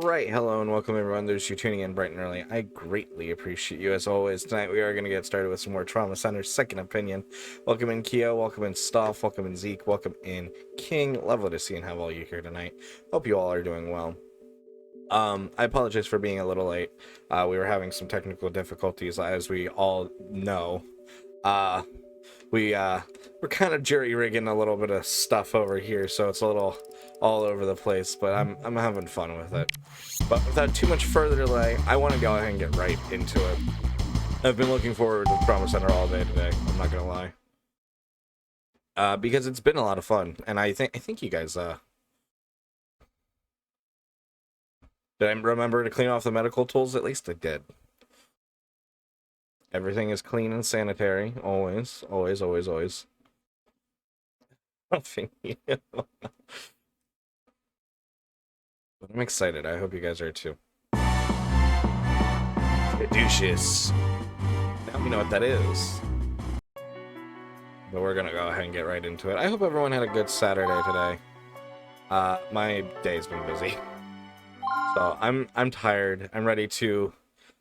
Alright, hello and welcome everyone. Those you tuning in bright and early. I greatly appreciate you as always. Tonight we are going to get started with some more Trauma Center Second Opinion. Welcome in Keo, welcome in Stoff, welcome in Zeke, welcome in King. Lovely to see and have all you here tonight. Hope you all are doing well. I apologize for being a little late. We were having some technical difficulties, as we all know. We're kind of jury-rigging a little bit of stuff over here, so it's a little all over the place, but I'm having fun with it. But without too much further delay, I want to go ahead and get right into it. I've been looking forward to Trauma Center all day today, I'm not gonna lie. Because it's been a lot of fun, and I think you guys, did I remember to clean off the medical tools? At least I did. Everything is clean and sanitary, always, always, always, always. Nothing. But I'm excited. I hope you guys are too. Caduceus. Now we know what that is. But we're gonna go ahead and get right into it. I hope everyone had a good Saturday today. My day's been busy. So I'm tired. I'm ready to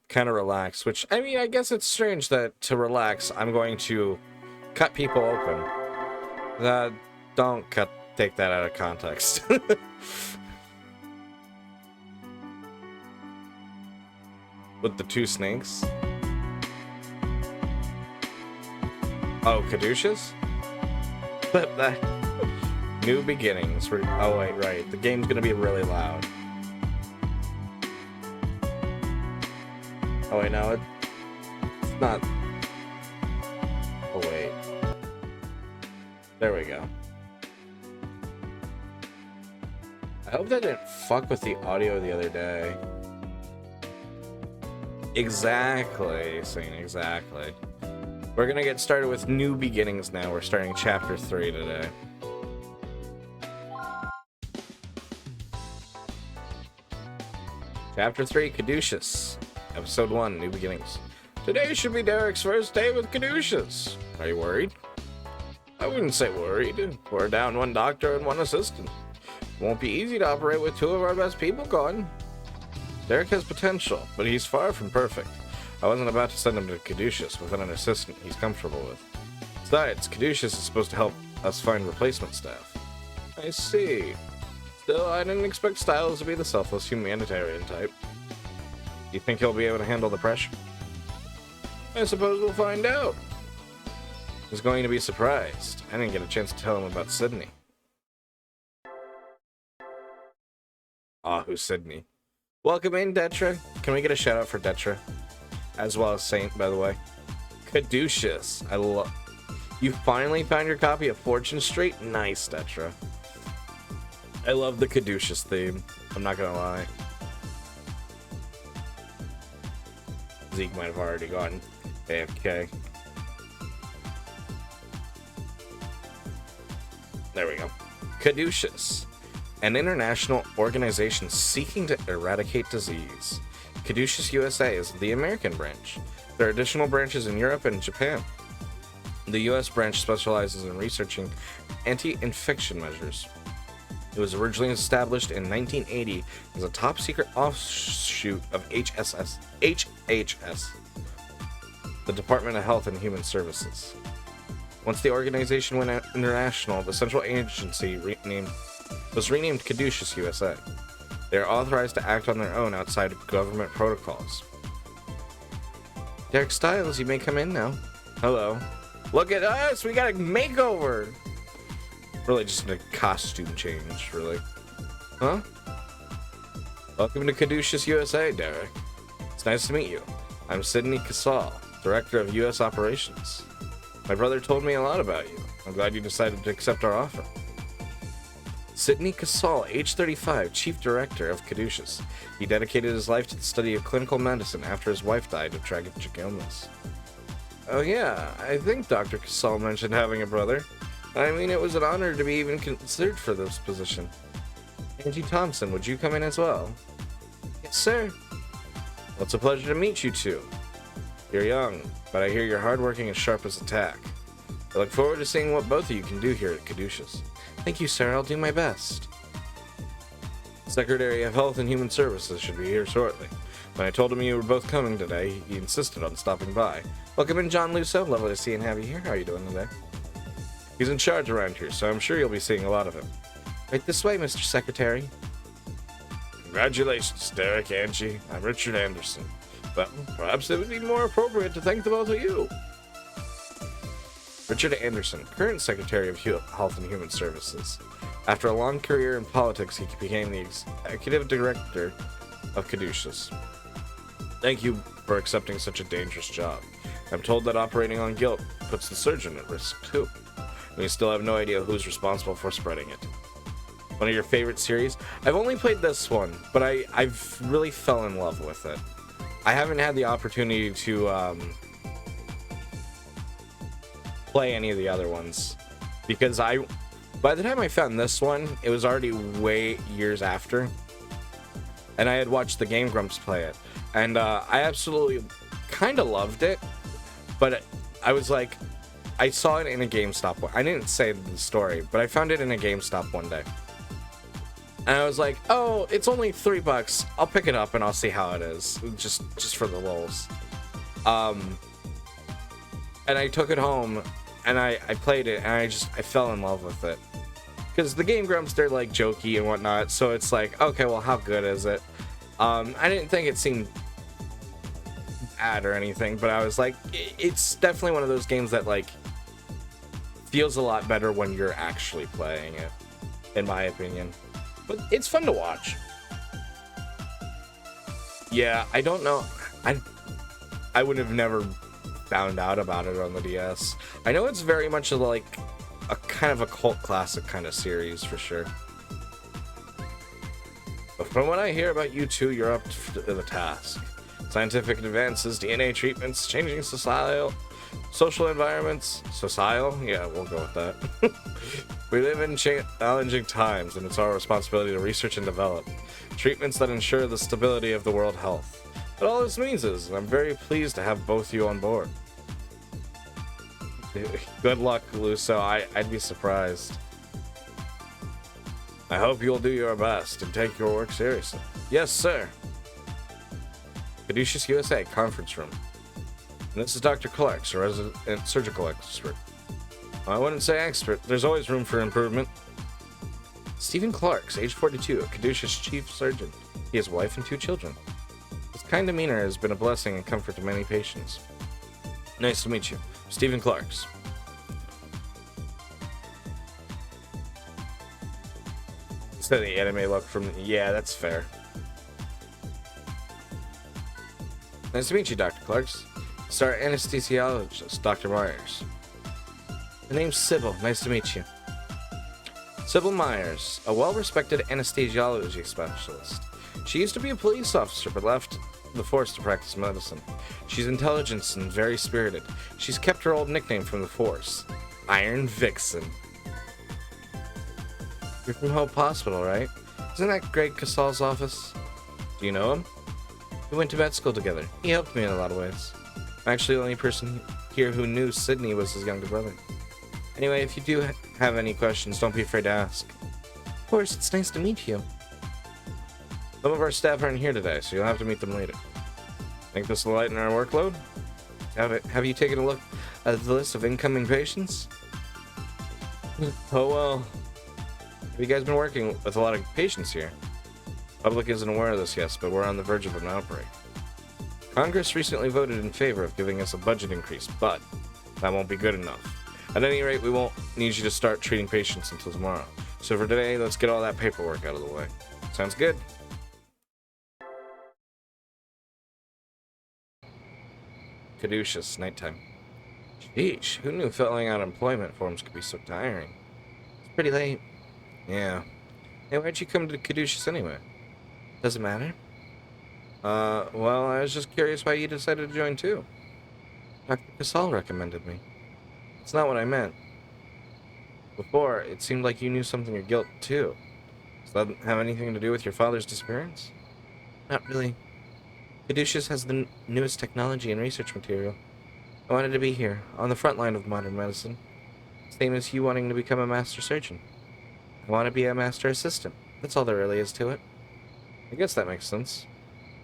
kind of relax, which, I mean, I guess it's strange that to relax, I'm going to cut people open. Don't take that out of context. With the two snakes. Oh, Caduceus? But that new beginnings. Oh wait, right. The game's gonna be really loud. Oh wait, no, it's not. Oh wait. There we go. I hope that didn't fuck with the audio the other day. Exactly, Saint, exactly. We're gonna get started with new beginnings now. We're starting chapter 3 today. Chapter 3, Caduceus. Episode 1, New Beginnings. Today should be Derek's first day with Caduceus. Are you worried? I wouldn't say worried. We're down one doctor and one assistant. Won't be easy to operate with two of our best people gone. Derek has potential, but he's far from perfect. I wasn't about to send him to Caduceus without an assistant he's comfortable with. Besides, Caduceus is supposed to help us find replacement staff. I see. Still, I didn't expect Styles to be the selfless humanitarian type. Do you think he'll be able to handle the pressure? I suppose we'll find out. He's going to be surprised. I didn't get a chance to tell him about Sydney. Ah, who's Sydney? Welcome in, Detra. Can we get a shout out for Detra? As well as Saint, by the way. Caduceus. I love. You finally found your copy of Fortune Street? Nice, Detra. I love the Caduceus theme. I'm not gonna lie. Zeke might have already gone AFK. There we go. Caduceus. An international organization seeking to eradicate disease. Caduceus USA is the American branch. There are additional branches in Europe and Japan. The US branch specializes in researching anti-infection measures. It was originally established in 1980 as a top-secret offshoot of HHS, the Department of Health and Human Services. Once the organization went international, the central agency was renamed Caduceus USA. They are authorized to act on their own outside of government protocols. Derek Styles, you may come in now. Hello. Look at us! We got a makeover! Really just a costume change, really. Huh? Welcome to Caduceus USA, Derek. It's nice to meet you. I'm Sydney Casal, Director of U.S. Operations. My brother told me a lot about you. I'm glad you decided to accept our offer. Sydney Casal, age 35, Chief Director of Caduceus. He dedicated his life to the study of clinical medicine after his wife died of tragic illness. Oh yeah, I think Dr. Casal mentioned having a brother. I mean, it was an honor to be even considered for this position. Angie Thompson, would you come in as well? Yes, sir. Well, it's a pleasure to meet you two. You're young, but I hear you're hardworking and sharp as a tack. I look forward to seeing what both of you can do here at Caduceus. Thank you, sir. I'll do my best. Secretary of Health and Human Services should be here shortly. When I told him you were both coming today, he insisted on stopping by. Welcome in, John Lusso. Lovely to see and have you here. How are you doing today? He's in charge around here, so I'm sure you'll be seeing a lot of him. Right this way, Mr. Secretary. Congratulations, Derek, Angie. I'm Richard Anderson. Well, perhaps it would be more appropriate to thank the both of you. Richard Anderson, current Secretary of Health and Human Services. After a long career in politics, he became the Executive Director of Caduceus. Thank you for accepting such a dangerous job. I'm told that operating on guilt puts the surgeon at risk, too. We still have no idea who's responsible for spreading it. One of your favorite series? I've only played this one, but I've really fell in love with it. I haven't had the opportunity to play any of the other ones because by the time I found this one, it was already way years after, and I had watched the Game Grumps play it, and I absolutely kind of loved it, but I was like, I saw it in a GameStop. I didn't say the story, but I found it in a GameStop one day, and I was like, oh, it's only $3. I'll pick it up and I'll see how it is, just for the lulz. And I took it home and I played it and I fell in love with it. Because the Game Grumps, they're like jokey and whatnot, so it's like, okay, well, how good is it? I didn't think it seemed bad or anything, but I was like, it's definitely one of those games that like feels a lot better when you're actually playing it, in my opinion. But it's fun to watch. Yeah, I don't know. I would have never found out about it on the DS. I know it's very much like a kind of a cult classic kind of series for sure. But from what I hear about you two, you're up to the task. Scientific advances, DNA treatments, changing social environments. Societal? Yeah, we'll go with that. We live in challenging times, and it's our responsibility to research and develop treatments that ensure the stability of the world health. But all this means is, I'm very pleased to have both you on board. Good luck, Lusso. I'd be surprised. I hope you'll do your best and take your work seriously. Yes, sir. Caduceus USA conference room. And this is Dr. Clark's, a resident surgical expert. Well, I wouldn't say expert. There's always room for improvement. Stephen Clark's, age 42, a Caduceus chief surgeon. He has a wife and 2 children. His kind demeanor has been a blessing and comfort to many patients. Nice to meet you. Stephen Clark's. Instead of the anime look from... Yeah, that's fair. Nice to meet you, Dr. Clark's. It's our anesthesiologist, Dr. Myers. The name's Sybil. Nice to meet you. Sybil Myers, a well-respected anesthesiology specialist. She used to be a police officer, but left the force to practice medicine. She's intelligent and very spirited. She's kept her old nickname from the force, Iron Vixen. You're from Hope Hospital, right? Isn't that Greg Casal's office? Do you know him? We went to vet school together. He helped me in a lot of ways. I'm actually the only person here who knew Sydney was his younger brother. Anyway, if you do have any questions, don't be afraid to ask. Of course, it's nice to meet you. Some of our staff aren't here today, so you'll have to meet them later. Think this will lighten our workload? Have you taken a look at the list of incoming patients? Oh well. Have you guys been working with a lot of patients here? Public isn't aware of this yet, but we're on the verge of an outbreak. Congress recently voted in favor of giving us a budget increase, but that won't be good enough. At any rate, we won't need you to start treating patients until tomorrow. So for today, let's get all that paperwork out of the way. Sounds good? Caduceus, nighttime. Sheesh, who knew filling out employment forms could be so tiring? It's pretty late. Yeah. Hey, why'd you come to Caduceus anyway? Does it matter? Well, I was just curious why you decided to join too. Dr. Casal recommended me. It's not what I meant. Before, it seemed like you knew something of guilt too. Does that have anything to do with your father's disappearance? Not really. Caduceus has the newest technology and research material. I wanted to be here, on the front line of modern medicine. Same as you wanting to become a master surgeon. I want to be a master assistant. That's all there really is to it. I guess that makes sense.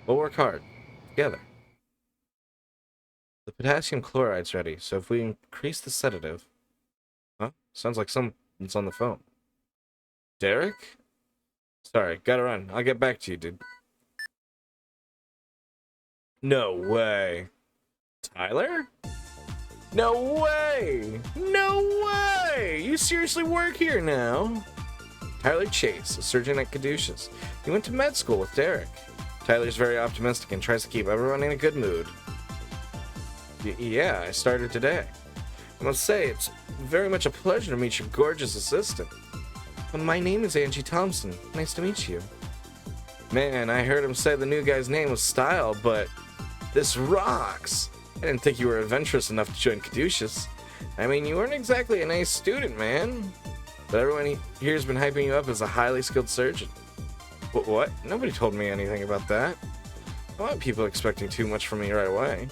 We'll work hard. Together. The potassium chloride's ready, so if we increase the sedative... Huh? Sounds like someone's on the phone. Derek? Sorry, gotta run. I'll get back to you, dude. No way. Tyler? No way! No way! You seriously work here now? Tyler Chase, a surgeon at Caduceus. He went to med school with Derek. Tyler's very optimistic and tries to keep everyone in a good mood. Yeah, I started today. I must say, it's very much a pleasure to meet your gorgeous assistant. My name is Angie Thompson. Nice to meet you. Man, I heard him say the new guy's name was Style, but this rocks. I didn't think you were adventurous enough to join Caduceus. I mean, you weren't exactly a nice student, man. But everyone here's been hyping you up as a highly skilled surgeon. What? Nobody told me anything about that. I want people expecting too much from me right away.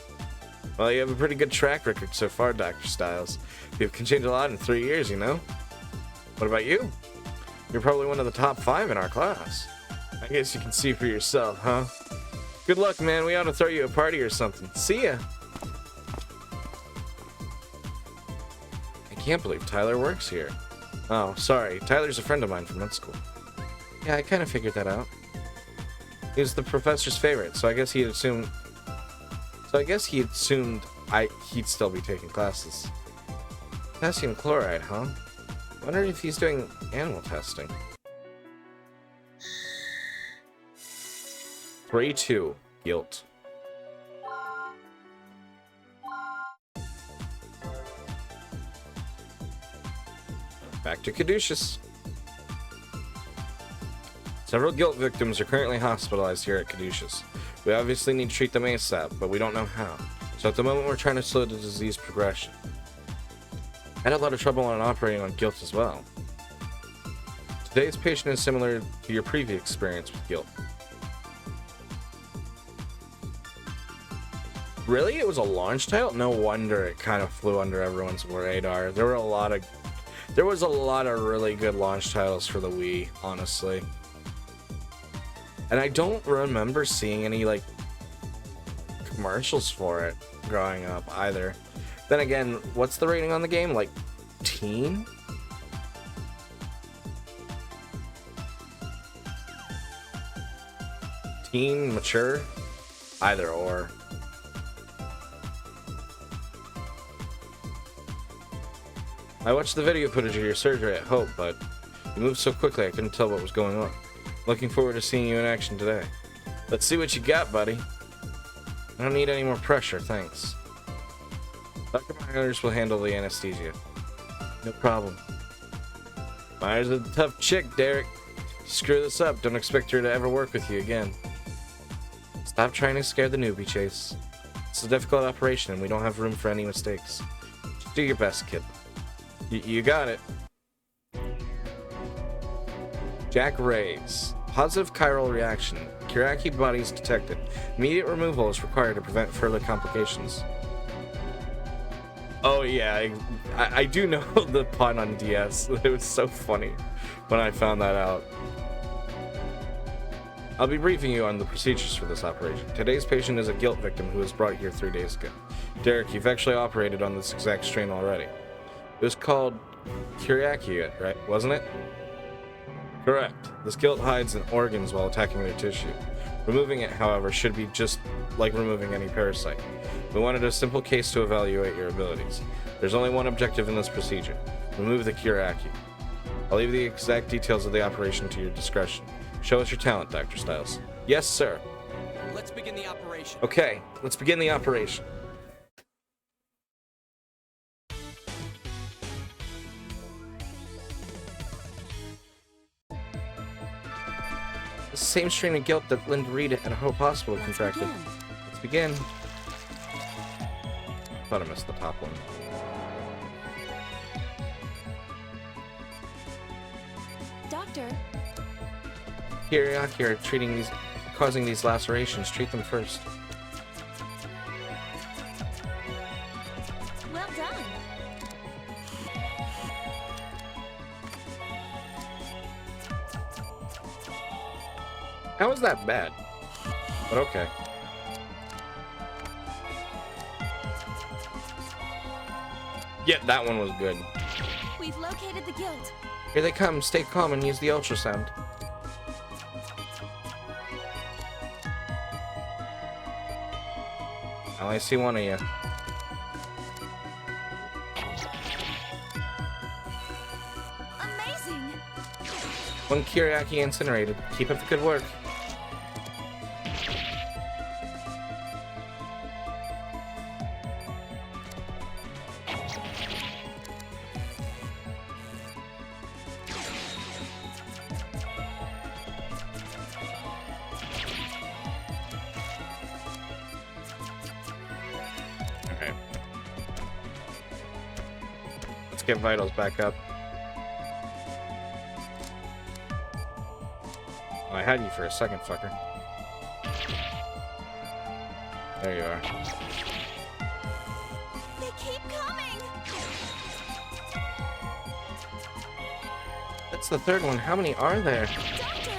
Well, you have a pretty good track record so far, Dr. Styles. You've changed a lot in 3 years, you know? What about you? You're probably one of the top 5 in our class. I guess you can see for yourself, huh? Good luck, man. We ought to throw you a party or something. See ya! I can't believe Tyler works here. Oh, sorry. Tyler's a friend of mine from med school. Yeah, I kind of figured that out. He was the professor's favorite, so I guess he assumed... he'd still be taking classes. Potassium chloride, huh? Wonder if he's doing animal testing. 3-2. Guilt. Back to Caduceus. Several guilt victims are currently hospitalized here at Caduceus. We obviously need to treat them ASAP, but we don't know how. So at the moment we're trying to slow the disease progression. I had a lot of trouble on operating on guilt as well. Today's patient is similar to your previous experience with guilt. Really? It was a launch title? No wonder it kind of flew under everyone's radar. There was a lot of really good launch titles for the Wii, honestly. And I don't remember seeing any, like, commercials for it growing up either. Then again, what's the rating on the game? Like, teen? Teen, mature? Either or. I watched the video footage of your surgery at Hope, but you moved so quickly I couldn't tell what was going on. Looking forward to seeing you in action today. Let's see what you got, buddy. I don't need any more pressure, thanks. Dr. Myers will handle the anesthesia. No problem. Myers is a tough chick, Derek. Screw this up, don't expect her to ever work with you again. Stop trying to scare the newbie, Chase. It's a difficult operation and we don't have room for any mistakes. Just do your best, kid. You got it. Jack Rays. Positive chiral reaction. Kiraki bodies detected. Immediate removal is required to prevent further complications. Oh yeah, I do know the pun on DS. It was so funny when I found that out. I'll be briefing you on the procedures for this operation. Today's patient is a guilt victim who was brought here 3 days ago. Derek, you've actually operated on this exact strain already. It was called Kiraki, right? Wasn't it? Correct. This guilt hides in organs while attacking their tissue. Removing it, however, should be just like removing any parasite. We wanted a simple case to evaluate your abilities. There's only one objective in this procedure. Remove the Kiraki. I'll leave the exact details of the operation to your discretion. Show us your talent, Dr. Styles. Yes, sir. Let's begin the operation. Okay, let's begin the operation. The same strain of guilt that Linda Reed at Hope Hospital contracted. Let's begin. Thought I missed the top one. Doctor. Kiraki are causing these lacerations. Treat them first. Well done. How was that bad? But okay. Yeah, that one was good. We've located the guild. Here they come. Stay calm and use the ultrasound. I only see one of you. Amazing. One Kyriaki incinerated. Keep up the good work. Okay. Let's get vitals back up. Oh, I had you for a second, fucker. There you are. They keep coming. That's the third one. How many are there? Doctor.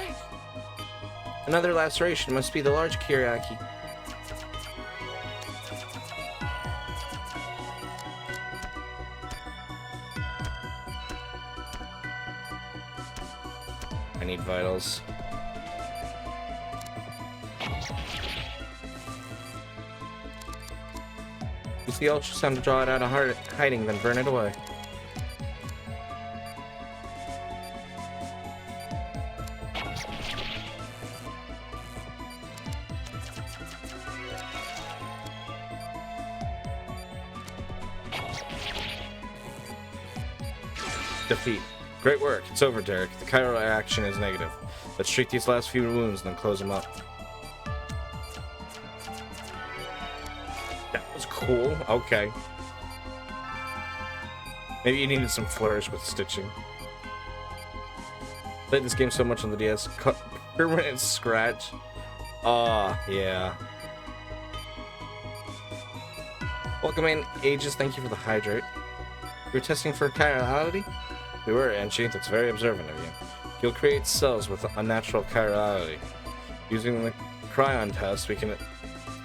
Another laceration. Must be the large Kyriaki. I need vitals. Use the ultrasound to draw it out of hiding, then burn it away. Defeat. Great work. It's over, Derek. The chiral action is negative. Let's treat these last few wounds and then close them up. That was cool. Okay. Maybe you needed some flourish with stitching. Played this game so much on the DS. Permanent scratch. Ah, yeah. Welcome in, Aegis. Thank you for the hydrate. You're testing for chirality? We were, Anchi. That's very observant of you. You'll create cells with unnatural chirality. Using the cryon test, we can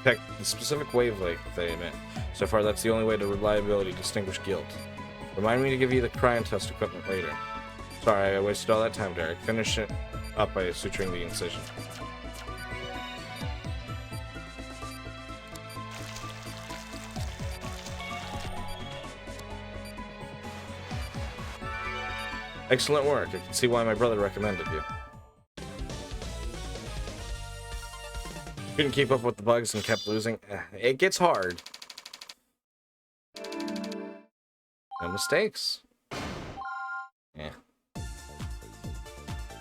detect the specific wavelength they emit. So far, that's the only way to reliably distinguish guilt. Remind me to give you the cryon test equipment later. Sorry, I wasted all that time, Derek. Finish it up by suturing the incision. Excellent work. I can see why my brother recommended you. Couldn't keep up with the bugs and kept losing. It gets hard. No mistakes. Yeah.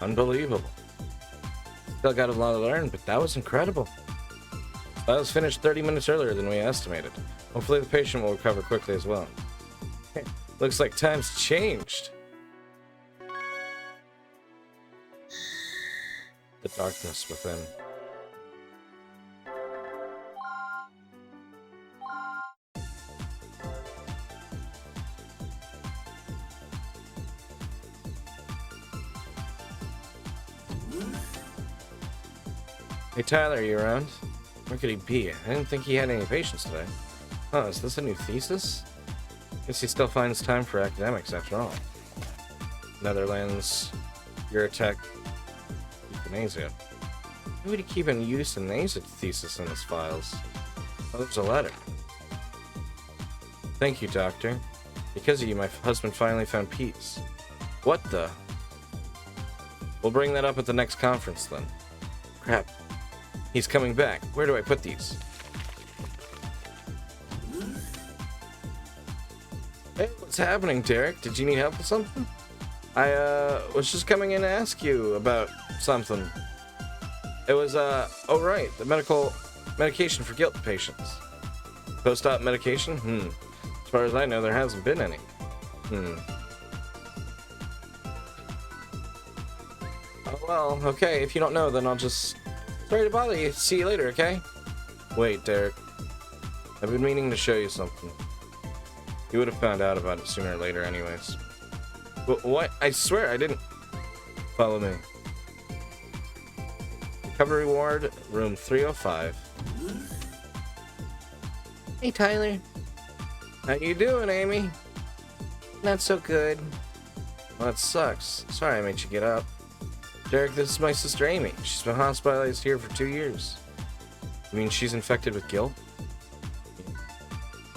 Unbelievable. Still got a lot to learn, but that was incredible. That was finished 30 minutes earlier than we estimated. Hopefully the patient will recover quickly as well. Looks like time's changed. The darkness within. Hey Tyler, are you around? Where could he be? I didn't think he had any patients today. Oh, is this a new thesis? Guess he still finds time for academics after all. Netherlands, Eurotech, euthanasia. Who would he keep an euthanasia thesis in his files? Oh, there's a letter. Thank you, Doctor. Because of you, my husband finally found peace. What the? We'll bring that up at the next conference, then. Crap. He's coming back. Where do I put these? Hey, what's happening, Derek? Did you need help with something? I, was just coming in to ask you about something. It was, oh right, the medication for guilt patients. Post-op medication? As far as I know, there hasn't been any. Oh well, okay, if you don't know, then I'll just... Sorry to bother you. See you later, okay? Wait, Derek. I've been meaning to show you something. You would have found out about it sooner or later anyways. What? I swear I didn't. Follow me. Recovery ward, room 305. Hey, Tyler. How you doing, Amy? Not so good. Well, that sucks. Sorry I made you get up. Derek, this is my sister Amy. She's been hospitalized here for 2 years. You mean she's infected with guilt?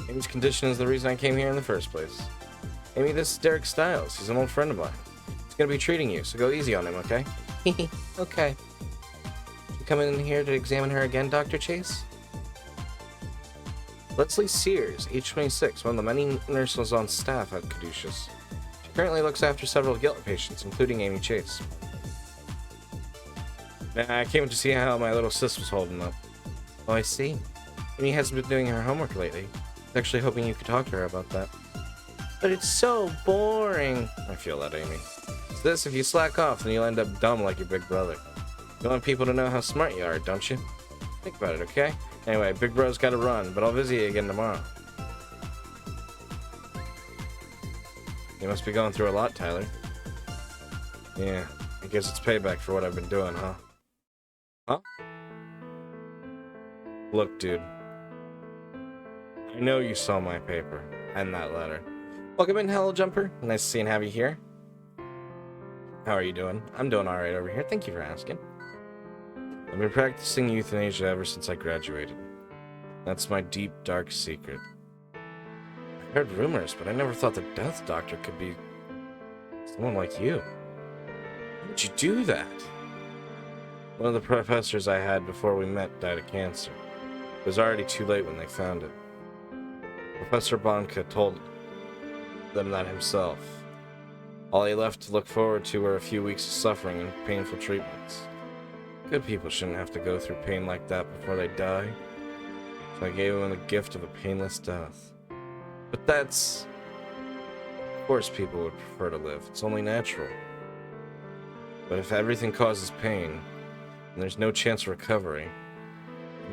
Amy's condition is the reason I came here in the first place. Amy, this is Derek Stiles. He's an old friend of mine. He's gonna be treating you, so go easy on him, okay? Okay. You come in here to examine her again, Dr. Chase? Leslie Sears, age 26, one of the many nurses on staff at Caduceus. She currently looks after several guilt patients, including Amy Chase. I came to see how my little sis was holding up. Oh, I see. Amy hasn't been doing her homework lately. I was actually hoping you could talk to her about that. But it's so boring. I feel that, Amy. It's this, if you slack off, then you'll end up dumb like your big brother. You want people to know how smart you are, don't you? Think about it, okay? Anyway, big bro's gotta run, but I'll visit you again tomorrow. You must be going through a lot, Tyler. Yeah, I guess it's payback for what I've been doing, huh? Huh? Look, dude. I know you saw my paper and that letter. Welcome in, Hello Jumper. Nice to see and have you here. How are you doing? I'm doing alright over here. Thank you for asking. I've been practicing euthanasia ever since I graduated. That's my deep, dark secret. I heard rumors, but I never thought the death doctor could be someone like you. How would you do that? One of the professors I had before we met died of cancer. It was already too late when they found it. Professor Bonka told them that himself. All he left to look forward to were a few weeks of suffering and painful treatments. Good people shouldn't have to go through pain like that before they die. So I gave him the gift of a painless death. But that's... Of course people would prefer to live. It's only natural. But if everything causes pain, and there's no chance of recovery,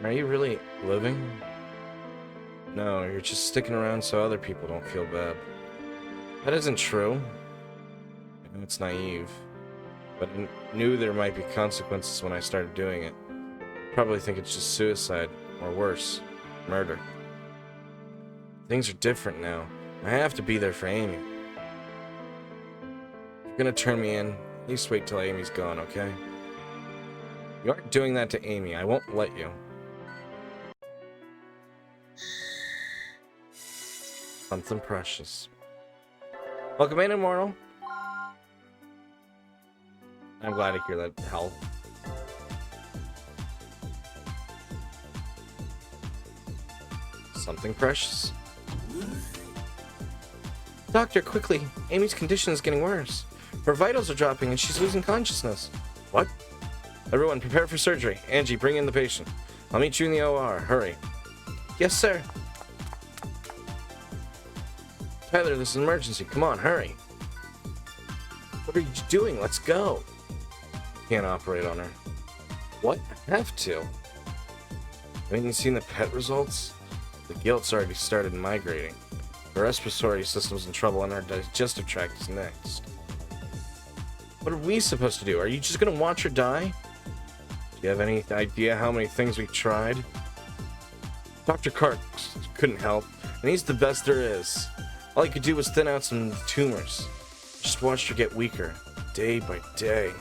are you really living? No, you're just sticking around so other people don't feel bad. That isn't true. I know it's naive, but I knew there might be consequences when I started doing it. Probably think it's just suicide, or worse, murder. Things are different now. I have to be there for Amy. If you're gonna turn me in, at least wait till Amy's gone, okay? You aren't doing that to Amy. I won't let you. Something precious. Welcome in, Immortal. I'm glad to hear that help. Something precious. Doctor, quickly. Amy's condition is getting worse. Her vitals are dropping and she's losing consciousness. What? Everyone, prepare for surgery. Angie, bring in the patient. I'll meet you in the OR. Hurry. Yes, sir. Tyler, this is an emergency. Come on, hurry. What are you doing? Let's go. Can't operate on her. What? I have to. Haven't you seen the PET results? The guilt's already started migrating. Her respiratory system's in trouble and her digestive tract is next. What are we supposed to do? Are you just gonna watch her die? Do you have any idea how many things we tried? Dr. Clark couldn't help, and he's the best there is. All he could do was thin out some tumors. Just watched her get weaker, day by day.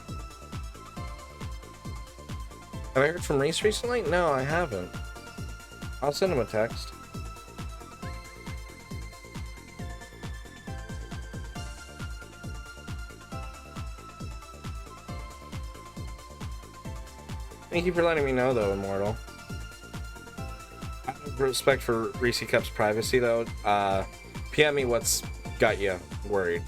Have I heard from Reese recently? No, I haven't. I'll send him a text. Thank you for letting me know, though, Immortal. Out of respect for Reese Cup's privacy, though, PM me what's got you worried.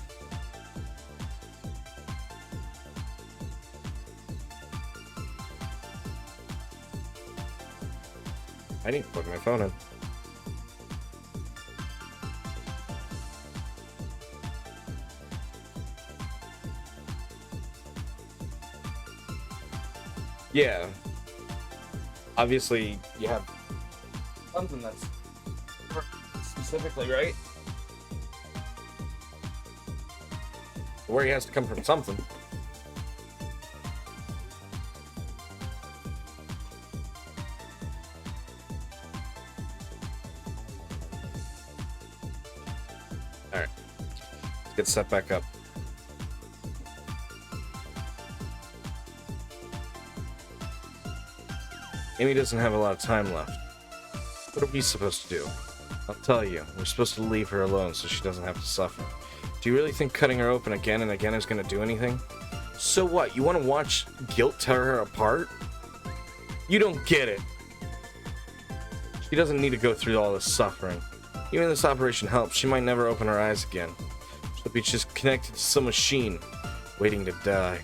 I need to plug my phone in. Yeah. Obviously, you have something that's specifically, right? Where he has to come from something. All right. Let's get set back up. Amy doesn't have a lot of time left. What are we supposed to do? I'll tell you. We're supposed to leave her alone so she doesn't have to suffer. Do you really think cutting her open again and again is going to do anything? So what? You want to watch guilt tear her apart? You don't get it. She doesn't need to go through all this suffering. Even if this operation helps, she might never open her eyes again. She'll be just connected to some machine, waiting to die.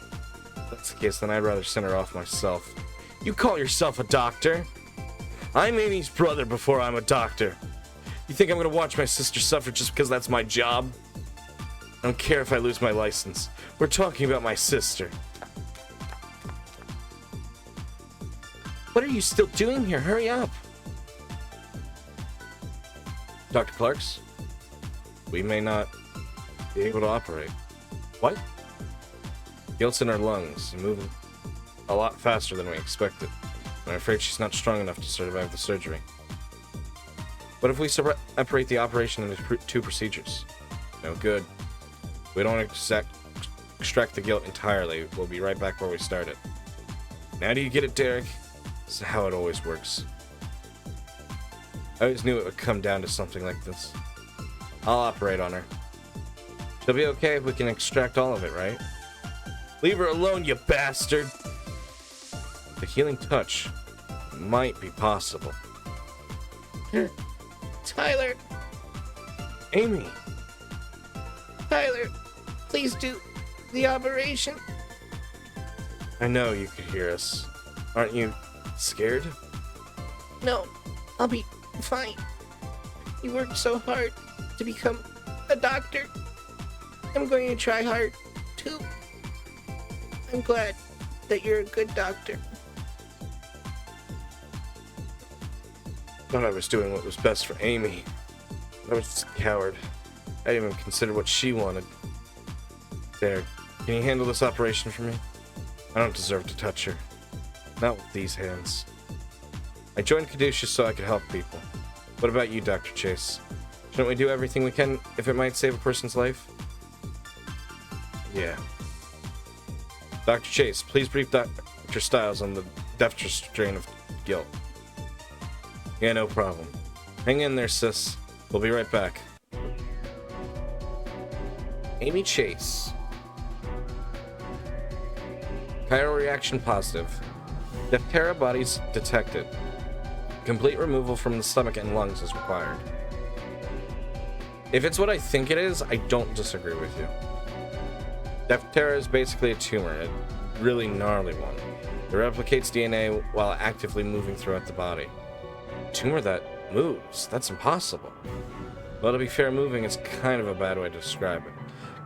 If that's the case, then I'd rather send her off myself. You call yourself a doctor? I'm Amy's brother before I'm a doctor. You think I'm gonna watch my sister suffer just because that's my job? I don't care if I lose my license. We're talking about my sister. What are you still doing here? Hurry up. Dr. Clark's? We may not be able to operate. What? Guilt's in her lungs and moving a lot faster than we expected. I'm afraid she's not strong enough to survive the surgery. What if we separate the operation into two procedures? No good. We don't extract the guilt entirely. We'll be right back where we started. Now do you get it, Derek? This is how it always works. I always knew it would come down to something like this. I'll operate on her. She'll be okay if we can extract all of it, right? Leave her alone, you bastard! The healing touch might be possible. Tyler! Amy! Tyler, please do the operation. I know you could hear us. Aren't you scared? No, I'll be fine. You worked so hard to become a doctor. I'm going to try hard, too. I'm glad that you're a good doctor. Thought I was doing what was best for Amy. I was just a coward. I didn't even consider what she wanted. There, can you handle this operation for me? I don't deserve to touch her. Not with these hands. I joined Caduceus so I could help people. What about you, Dr. Chase? Shouldn't we do everything we can if it might save a person's life? Yeah. Dr. Chase, please brief Dr. Styles on the death strain of guilt. Yeah, no problem. Hang in there, sis. We'll be right back. Amy Chase. Chiral reaction positive. Dephthera bodies detected. Complete removal from the stomach and lungs is required. If it's what I think it is, I don't disagree with you. Dephthera is basically a tumor, a really gnarly one. It replicates DNA while actively moving throughout the body. A tumor that moves? That's impossible. Well, to be fair, moving is kind of a bad way to describe it.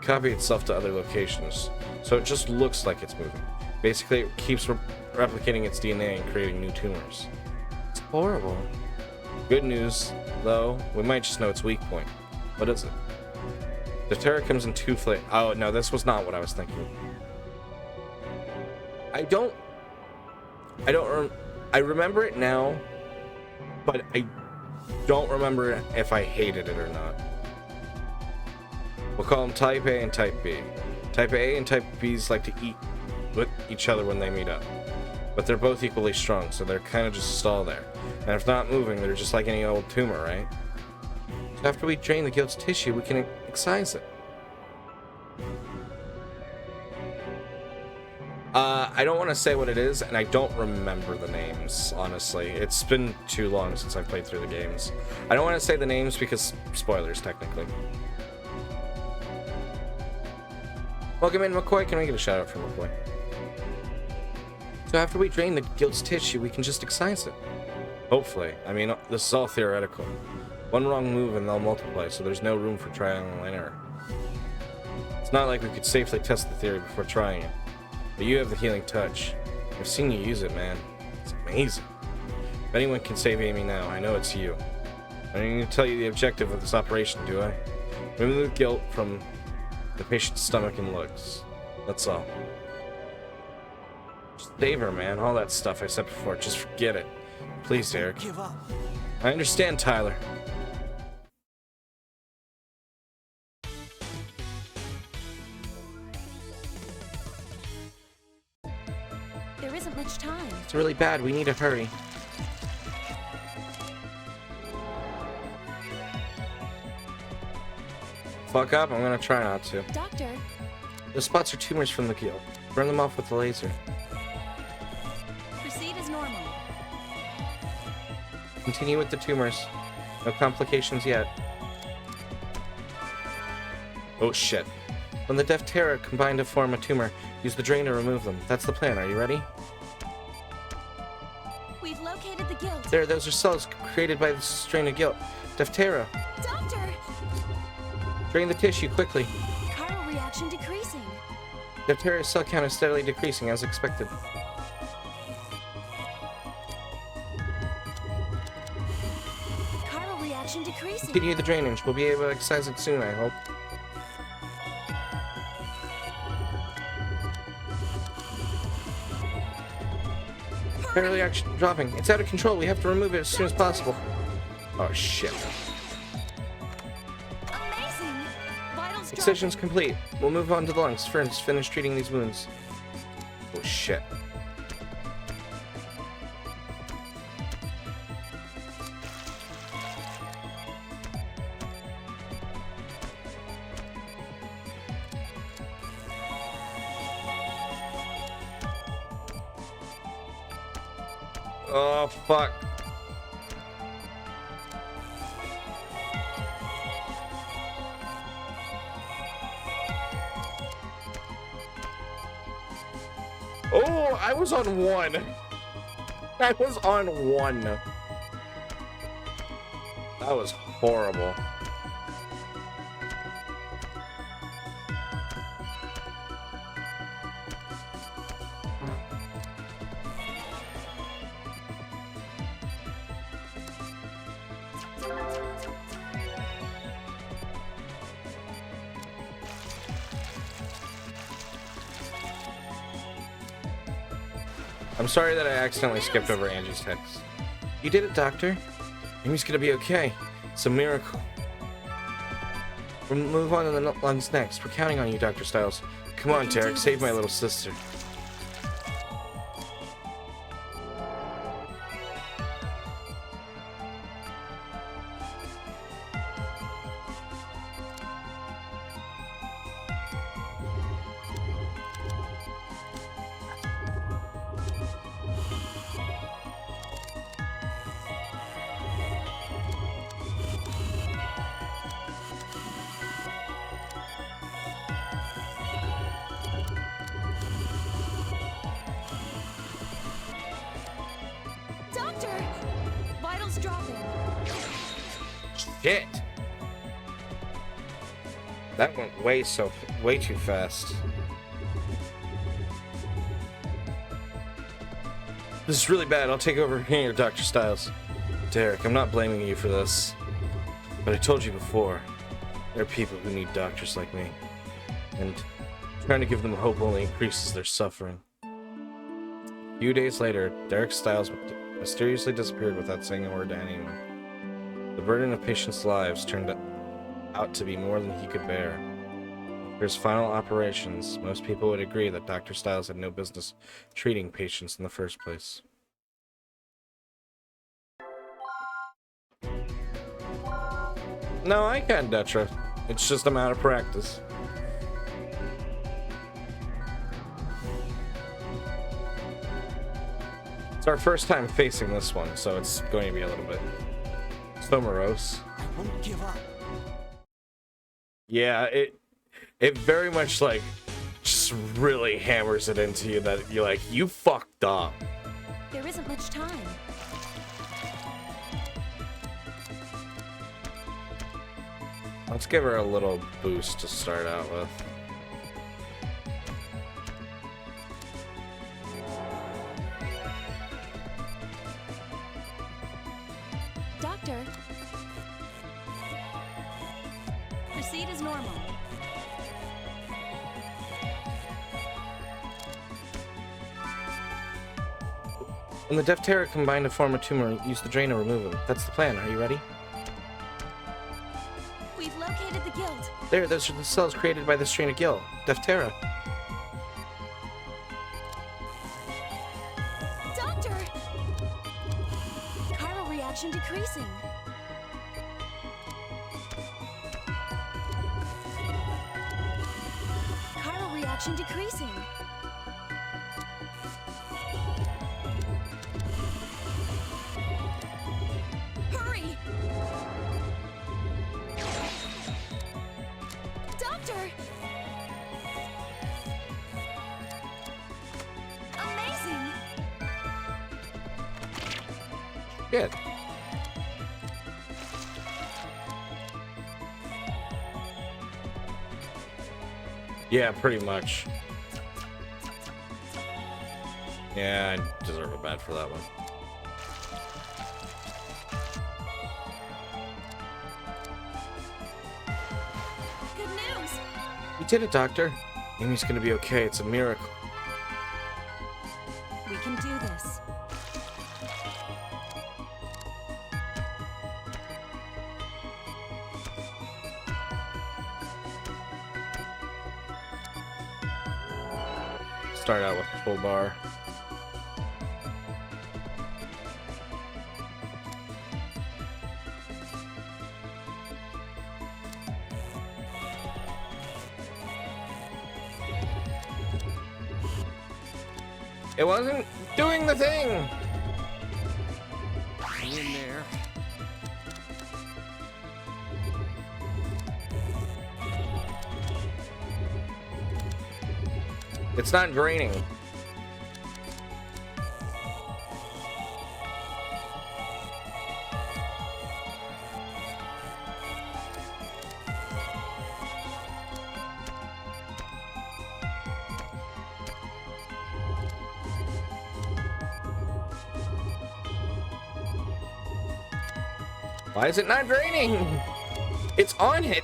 It copies itself to other locations, so it just looks like it's moving. Basically, it keeps replicating its DNA and creating new tumors. It's horrible. Good news, though, we might just know its weak point. What is it? Dephthera comes in two flavors. Oh, no, this was not what I was thinking. I remember it now, but I don't remember if I hated it or not. We'll call them Type A and Type B. Type A and Type B's like to eat with each other when they meet up. But they're both equally strong, so they're kind of just stalled there. And if not moving, they're just like any old tumor, right? So after we drain the guilt's tissue, we can excise it. I don't want to say what it is, and I don't remember the names, honestly. It's been too long since I've played through the games. I don't want to say the names because spoilers, technically. Welcome in, McCoy. Can I get a shout out for McCoy? So after we drain the guilt's tissue, we can just excise it. Hopefully. I mean, this is all theoretical. One wrong move and they'll multiply, so there's no room for trial and error. It's not like we could safely test the theory before trying it. But you have the healing touch. I've seen you use it, man. It's amazing. If anyone can save Amy now, I know it's you. I don't need to tell you the objective of this operation, do I? Remove the guilt from the patient's stomach and lungs. That's all. Just save her, man. All that stuff I said before, just forget it. Please, Derek. Give up. I understand, Tyler. It's really bad. We need to hurry. Fuck up, I'm gonna try not to. Doctor, The spots are tumors from the gill. Burn them off with a laser. proceed as normal. Continue with the tumors. No complications yet. Oh shit. When the Deftera combine to form a tumor, use the drain to remove them. That's the plan. Are you ready? We've located the guild. There, those are cells created by the strain of guilt. Deftera, Doctor! drain the tissue quickly. Chiral reaction decreasing. Deftera's cell count is steadily decreasing as expected. Chiral reaction decreasing. Continue the drainage. We'll be able to excise it soon, I hope. Chiral reaction dropping. It's out of control. We have to remove it as soon as possible. Oh shit. Amazing! Vitals Excision's dropping. complete. We'll move on to the lungs. First, finish treating these wounds. Oh shit. Oh fuck. Oh, I was on one. I was on one. That was horrible. I'm sorry that I accidentally skipped over Angie's text. You did it, Doctor. Amy's gonna be okay. It's a miracle. We'll move on to the lungs next. We're counting on you, Dr. Styles. Come on, Derek, save my little sister. Doctor! Vitals dropping. Shit! That went way too fast. This is really bad. I'll take over here, Dr. Styles. Derek, I'm not blaming you for this. But I told you before, there are people who need doctors like me. And trying to give them hope only increases their suffering. A few days later, Derek Styles mysteriously disappeared without saying a word to anyone. The burden of patients' lives turned out to be more than he could bear. For his final operations, most people would agree that Dr. Styles had no business treating patients in the first place. No, I can, Detra. It's just I'm out of practice. It's our first time facing this one, so it's going to be a little bit so morose. I won't give up. Yeah, it very much like just really hammers it into you that you're like, you fucked up. There isn't much time. Let's give her a little boost to start out with. Doctor. Proceed as normal. When the Deftera combine to form a tumor, use the drain to remove them. That's the plan. Are you ready? We've located the guild. There, those are the cells created by the strain of gill. Deftera. Doctor! decreasing. Chiral reaction decreasing. Hurry! Doctor! Amazing! Good. Yeah, pretty much. Yeah, I deserve a bad for that one. Good news! We did it, Doctor. Amy's gonna be okay. It's a miracle. We can do this. Start out with full bar. It wasn't doing the thing. Hang in there. It's not draining. Why is it not draining? It's on it.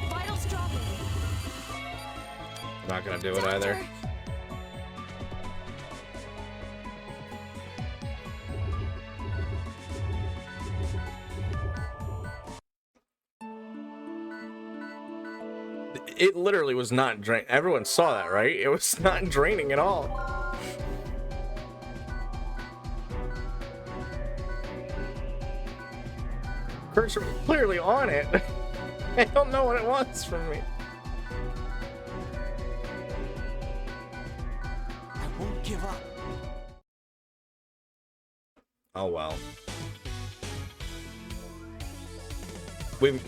Vitals dropping. I'm not gonna do it either. Doctor! It literally was not drain. Everyone saw that, right? It was not draining at all. Cursor was clearly on it. I don't know what it wants from me. I won't give up. Oh well.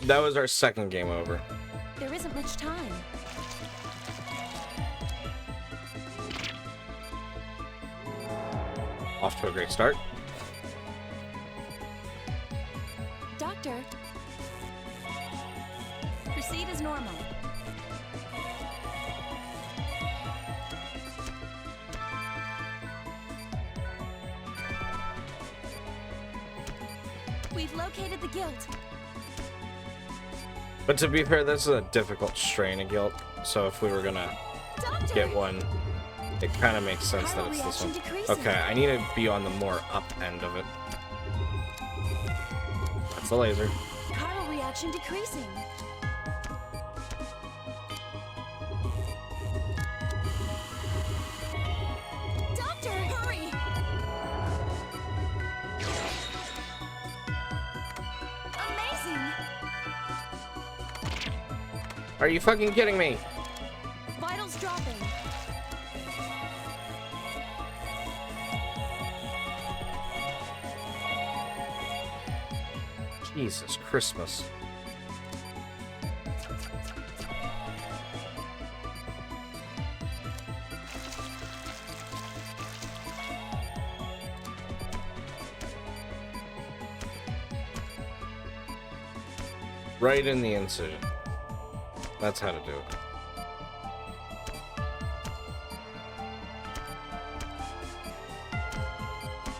That was our second game over. There isn't much time. Off to a great start. Doctor, proceed as normal. We've located the guilt. But to be fair, this is a difficult strain of guilt. So if we were gonna Doctor! get one, it kind of makes sense that it's this one. Okay, I need to be on the more up end of it. That's the laser. Chiral reaction decreasing. Doctor, hurry! Amazing! Are you fucking kidding me? Vitals dropping. Jesus Christmas. Right in the incision. That's how to do it.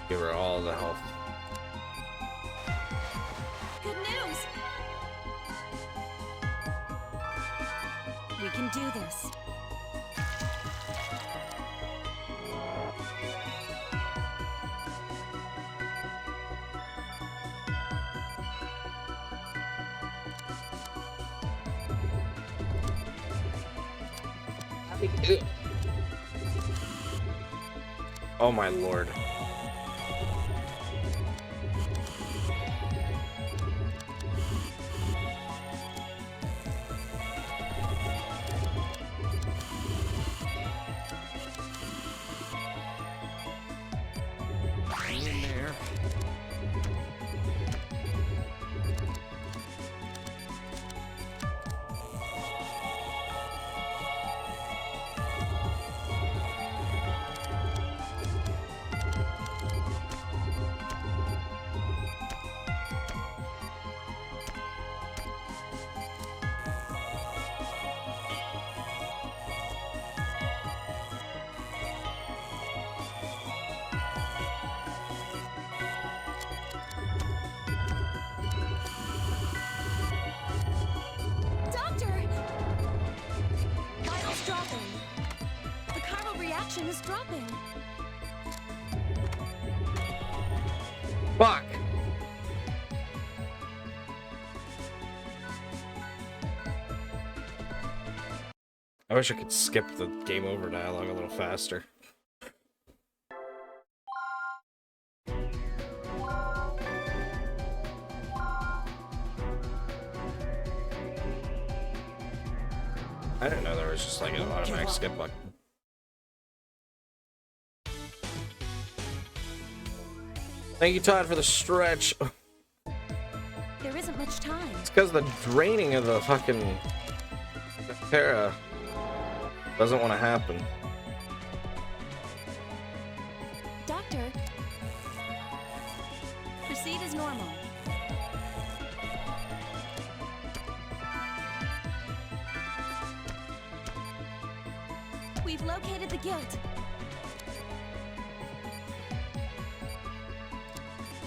Give her all the health. Good news! can do this. Oh my lord. Hang in there. Doctor! Vitals dropping. The chiral reaction is dropping. Fuck. I wish I could skip the game over dialogue a little faster. I didn't know there was just like an automatic skip button. Thank you, Todd, for the stretch. There isn't much time. It's because the draining of the fucking Terra doesn't want to happen. Doctor, proceed as normal. We've located the guilt.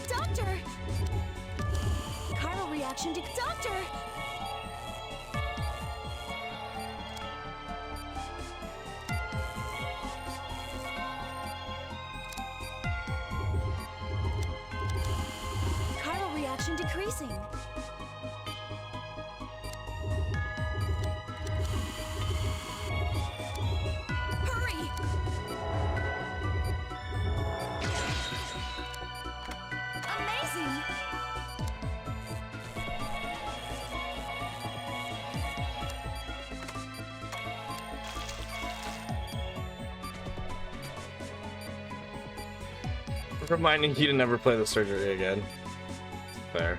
Doctor! Chiral reaction to... Doctor! Chiral reaction decreasing. Hurry! Amazing! Reminding you to never play the surgery again. Fair.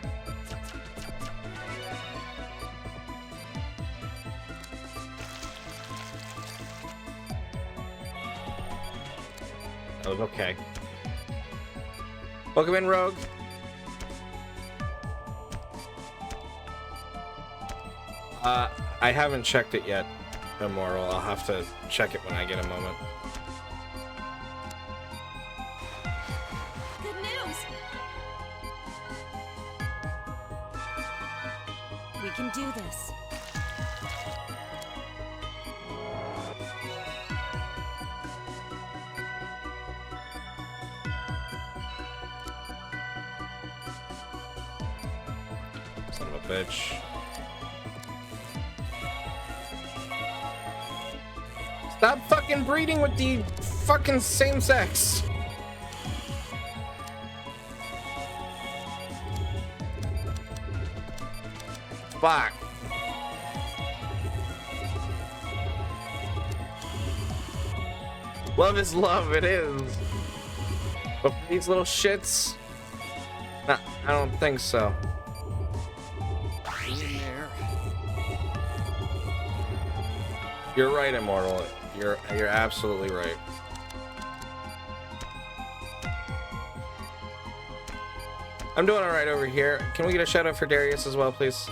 That was okay. Welcome in, Rogue. I haven't checked it yet, Immortal. I'll have to check it when I get a moment. Good news! We can do this. Son of a bitch. Stop fucking breeding with the fucking same sex. Fuck. Love is love, it is. But for these little shits, nah, I don't think so. Hang in there. You're right, Immortal. You're absolutely right. I'm doing alright over here. Can we get a shout out for Darius as well, please?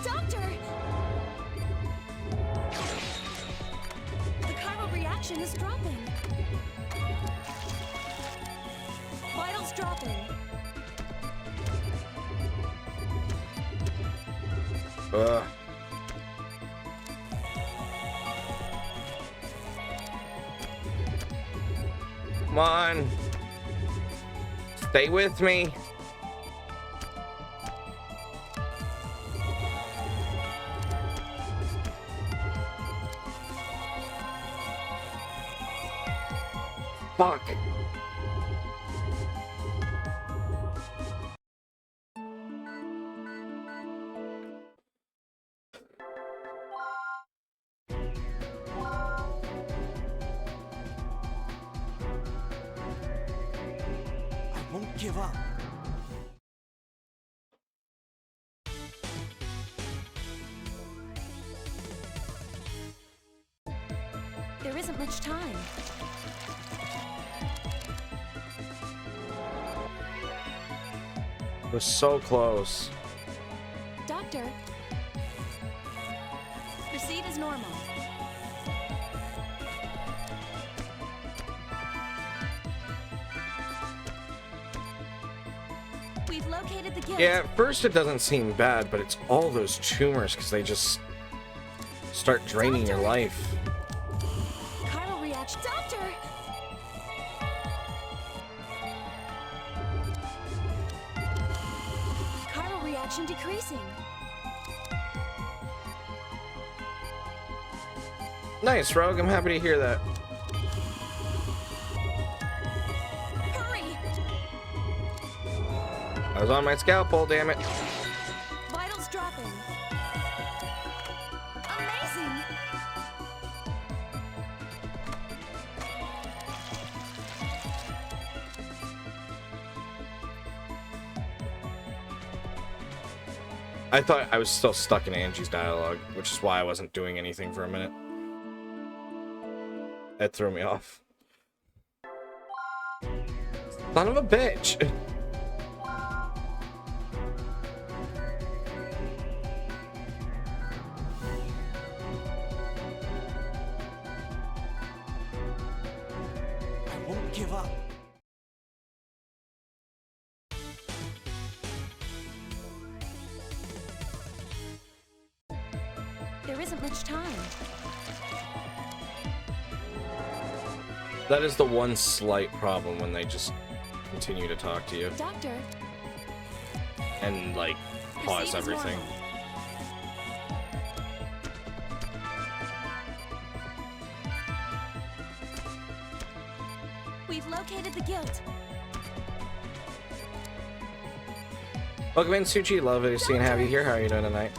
Doctor! Ugh. Come on. Stay with me. Fuck. I won't give up. There isn't much time. We're so close. Doctor, proceed as normal. We've located the guild. Yeah, at first it doesn't seem bad, but it's all those tumors because they just start draining your life. Chiral reaction. Doctor! Chiral reaction decreasing. Nice, Rogue. I'm happy to hear that. Hurry! I was on my scalpel, damn it. Vitals dropping. Amazing! I thought I was still stuck in Angie's dialogue, which is why I wasn't doing anything for a minute. That threw me off. Son of a bitch! I won't give up. There isn't much time. That is the one slight problem when they just continue to talk to you Doctor, and, like, pause proceed as everything. normal. We've located the guild. Welcome in, Suchi. Love it. Seeing have you here. How are you doing tonight?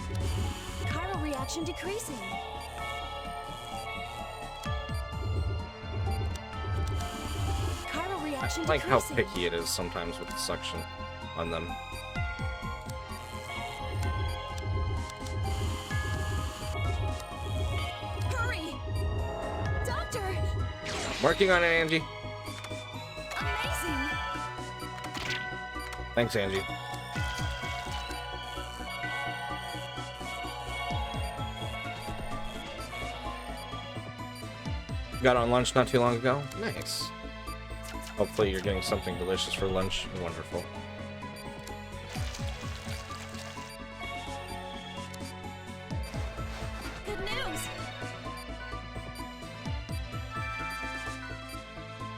Chiral reaction decreasing. Chiral I reaction like how decreasing. picky it is sometimes with the suction on them. Hurry! Doctor! Working on it, Angie. Amazing! Thanks, Angie. Got on lunch not too long ago. Nice. Hopefully you're getting something delicious for lunch. Wonderful. Good news!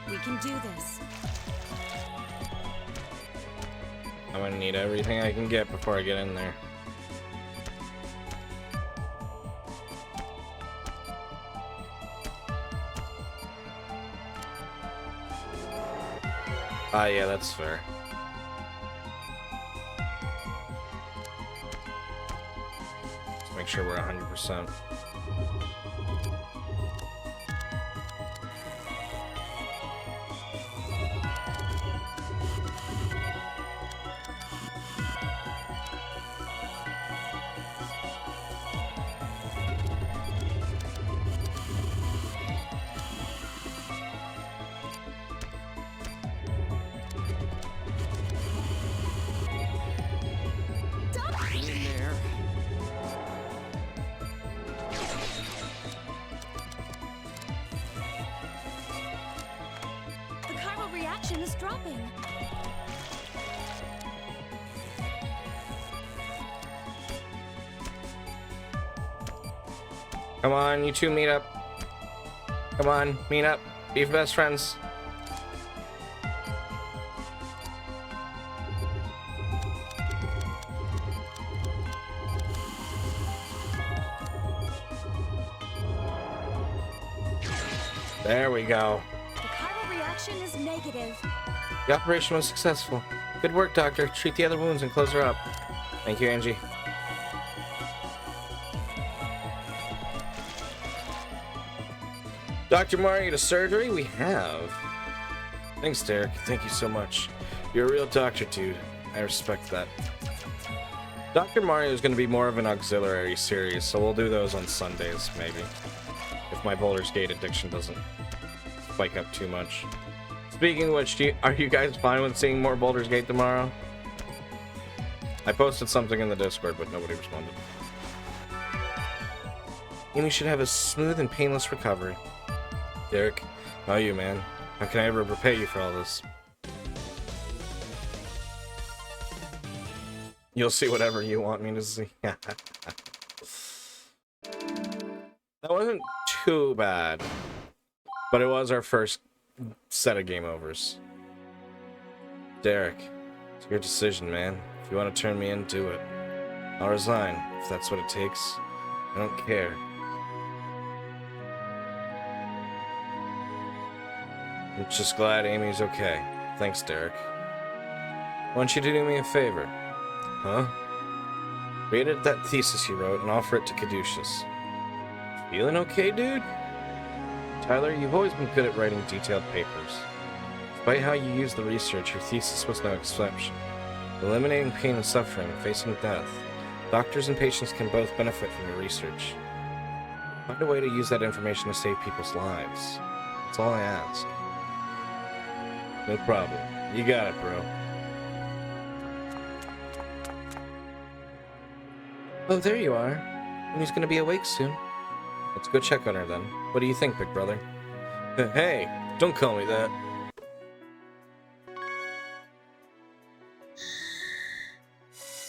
We can do this. I'm gonna need everything I can get before I get in there. Ah, yeah, that's fair. Let's make sure we're 100%. In there. The chiral reaction is dropping. Come on, you two meet up. Come on, meet up. Be best friends. There we go. The chiral reaction is negative. The operation was successful. Good work, Doctor. Treat the other wounds and close her up. Thank you, Angie. Dr. Mario to surgery? We have. Thanks, Derek. Thank you so much. You're a real doctor, dude. I respect that. Dr. Mario is going to be more of an auxiliary series, so we'll do those on Sundays, maybe. If my Baldur's Gate addiction doesn't spike up too much. Speaking of which, are you guys fine with seeing more Baldur's Gate tomorrow? I posted something in the Discord, but nobody responded. Amy should have a smooth and painless recovery. Derek, how are you, man? How can I ever repay you for all this? You'll see whatever you want me to see. That wasn't too bad, but it was our first set of game overs. Derek, it's your decision, man. If you want to turn me in, do it. I'll resign, if that's what it takes. I don't care. I'm just glad Amy's okay. Thanks, Derek. I want you to do me a favor. Huh? Read that thesis you wrote and offer it to Caduceus. Feeling okay, dude? Tyler, you've always been good at writing detailed papers. Despite how you used the research, your thesis was no exception. Eliminating pain and suffering and facing death. Doctors and patients can both benefit from your research. Find a way to use that information to save people's lives. That's all I ask. No problem. You got it, bro. Oh, there you are. Amy's gonna be awake soon. Let's go check on her then. What do you think, big brother? Hey, don't call me that.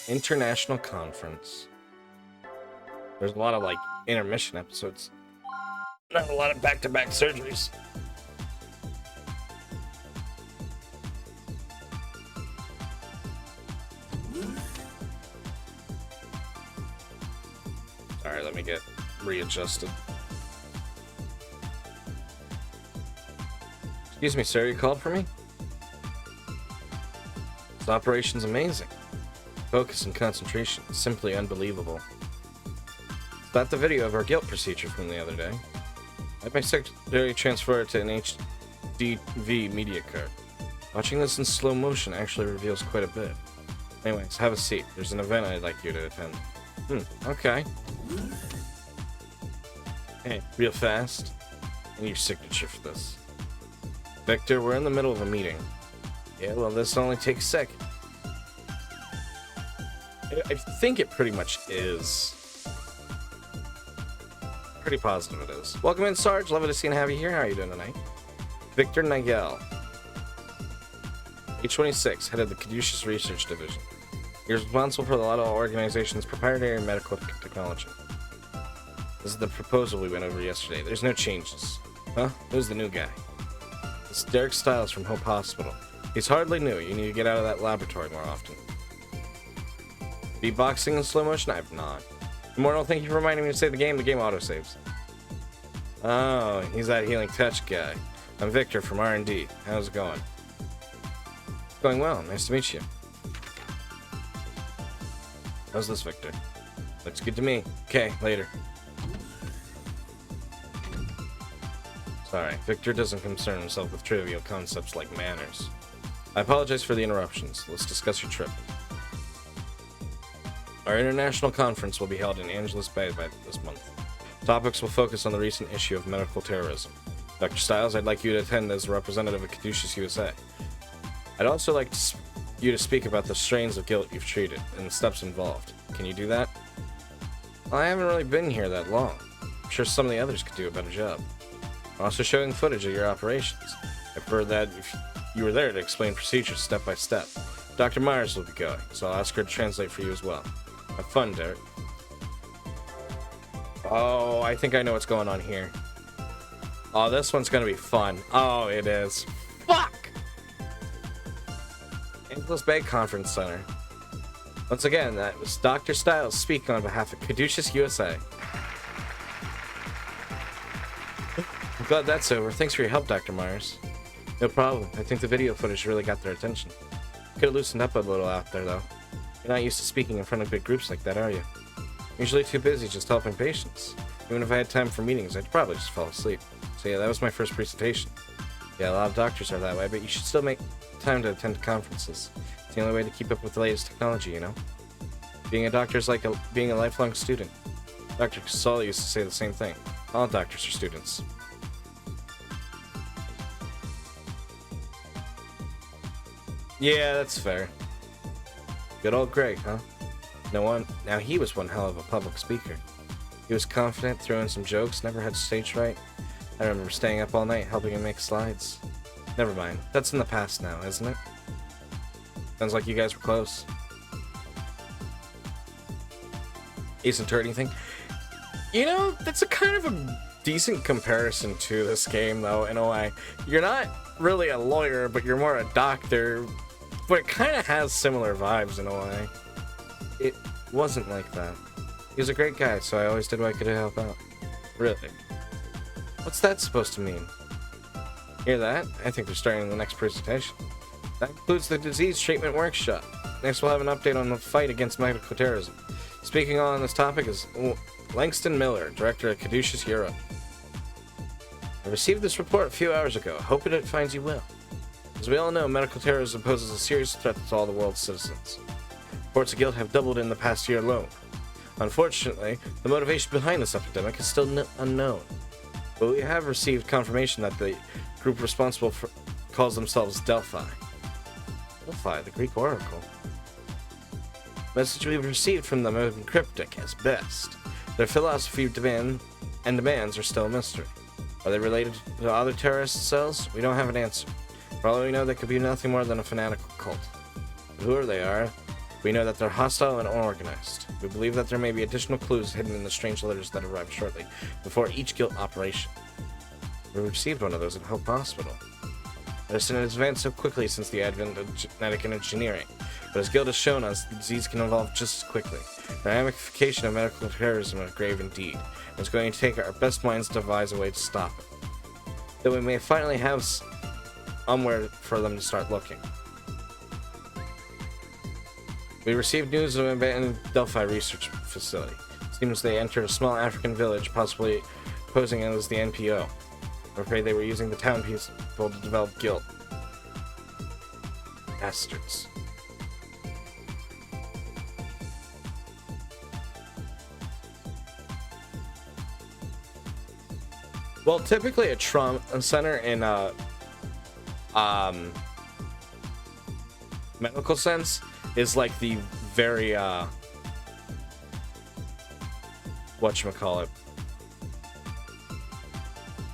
International conference. There's a lot of, like, intermission episodes. Not a lot of back-to-back surgeries. Alright, let me get readjusted. Excuse me, sir, you called for me? This operation's amazing. Focus and concentration is simply unbelievable. Is that the video of our guilt procedure from the other day? I had my secretary transfer it to an HDV media card. Watching this in slow motion actually reveals quite a bit. Anyways, have a seat. There's an event I'd like you to attend. Okay. Hey, real fast. I need your signature for this. Victor, we're in the middle of a meeting. Yeah, well, this only takes a second. I think it pretty much is. Pretty positive it is. Welcome in, Sarge. Lovely to see and have you here. How are you doing tonight? Victor Nigel. H26, head of the Caduceus Research Division. You're responsible for a lot of organization's proprietary medical technology. This is the proposal we went over yesterday. There's no changes. Huh? Who's the new guy? It's Derek Stiles from Hope Hospital. He's hardly new. You need to get out of that laboratory more often. Beatboxing in slow motion? I've not. Immortal, thank you for reminding me to save the game. The game autosaves. Oh, he's that healing touch guy. I'm Victor from R&D. How's it going? It's going well. Nice to meet you. How's this, Victor? Looks good to me. Okay, later. Sorry, Victor doesn't concern himself with trivial concepts like manners. I apologize for the interruptions. Let's discuss your trip. Our international conference will be held in Angeles Bay by this month. Topics will focus on the recent issue of medical terrorism. Dr. Stiles, I'd like you to attend as a representative of Caduceus USA. I'd also like you to speak about the strains of guilt you've treated and the steps involved. Can you do that? Well, I haven't really been here that long. I'm sure some of the others could do a better job. I'm also showing footage of your operations. I prefer that if you were there to explain procedures step by step. Dr. Myers will be going, so I'll ask her to translate for you as well. Have fun, Derek. Oh, I think I know what's going on here. Oh, this one's gonna be fun. Oh, it is. Fuck! Angeles Bay Conference Center. Once again, that was Dr. Styles speaking on behalf of Caduceus USA. I'm glad that's over. Thanks for your help, Dr. Myers. No problem. I think the video footage really got their attention. Could have loosened up a little out there, though. You're not used to speaking in front of big groups like that, are you? Usually too busy just helping patients. Even if I had time for meetings, I'd probably just fall asleep. So yeah, that was my first presentation. Yeah, a lot of doctors are that way, but you should still make time to attend conferences. It's the only way to keep up with the latest technology, you know? Being a doctor is like being a lifelong student. Dr. Casale used to say the same thing. All doctors are students. Yeah, that's fair. Good old Greg, huh? Now he was one hell of a public speaker. He was confident, throwing some jokes, never had stage fright. I remember staying up all night helping him make slides. Never mind. That's in the past now, isn't it? Sounds like you guys were close. Ace and Turd, anything? You know, that's a kind of a decent comparison to this game, though, in a way. You're not really a lawyer, but you're more a doctor. But it kind of has similar vibes in a way. It wasn't like that. He was a great guy, so I always did what I could to help out. Really? What's that supposed to mean? Hear that? I think they're starting the next presentation. That includes the disease treatment workshop. Next we'll have an update on the fight against medical terrorism. Speaking on this topic is Langston Miller, Director of Caduceus Europe. I received this report a few hours ago. I hope it finds you well. As we all know, medical terrorism poses a serious threat to all the world's citizens. Reports of guilt have doubled in the past year alone. Unfortunately, the motivation behind this epidemic is still unknown. But we have received confirmation that the group responsible calls themselves Delphi. Delphi, the Greek oracle. The message we've received from them have been cryptic as best. Their philosophy demands are still a mystery. Are they related to other terrorist cells? We don't have an answer. For all we know, they could be nothing more than a fanatical cult. But whoever they are, we know that they're hostile and unorganized. We believe that there may be additional clues hidden in the strange letters that arrive shortly before each guild operation. We received one of those at Hope Hospital. Medicine has advanced so quickly since the advent of genetic engineering, but as Guild has shown us, the disease can evolve just as quickly. The ramification of medical terrorism is grave indeed, and it's going to take our best minds to devise a way to stop it. Though we may finally have somewhere for them to start looking. We received news of an abandoned Delphi research facility. It seems they entered a small African village, possibly posing as the NPO. I'm afraid they were using the town people to develop guilt. Bastards. Well, typically a trauma center in medical sense is like the very whatchamacallit.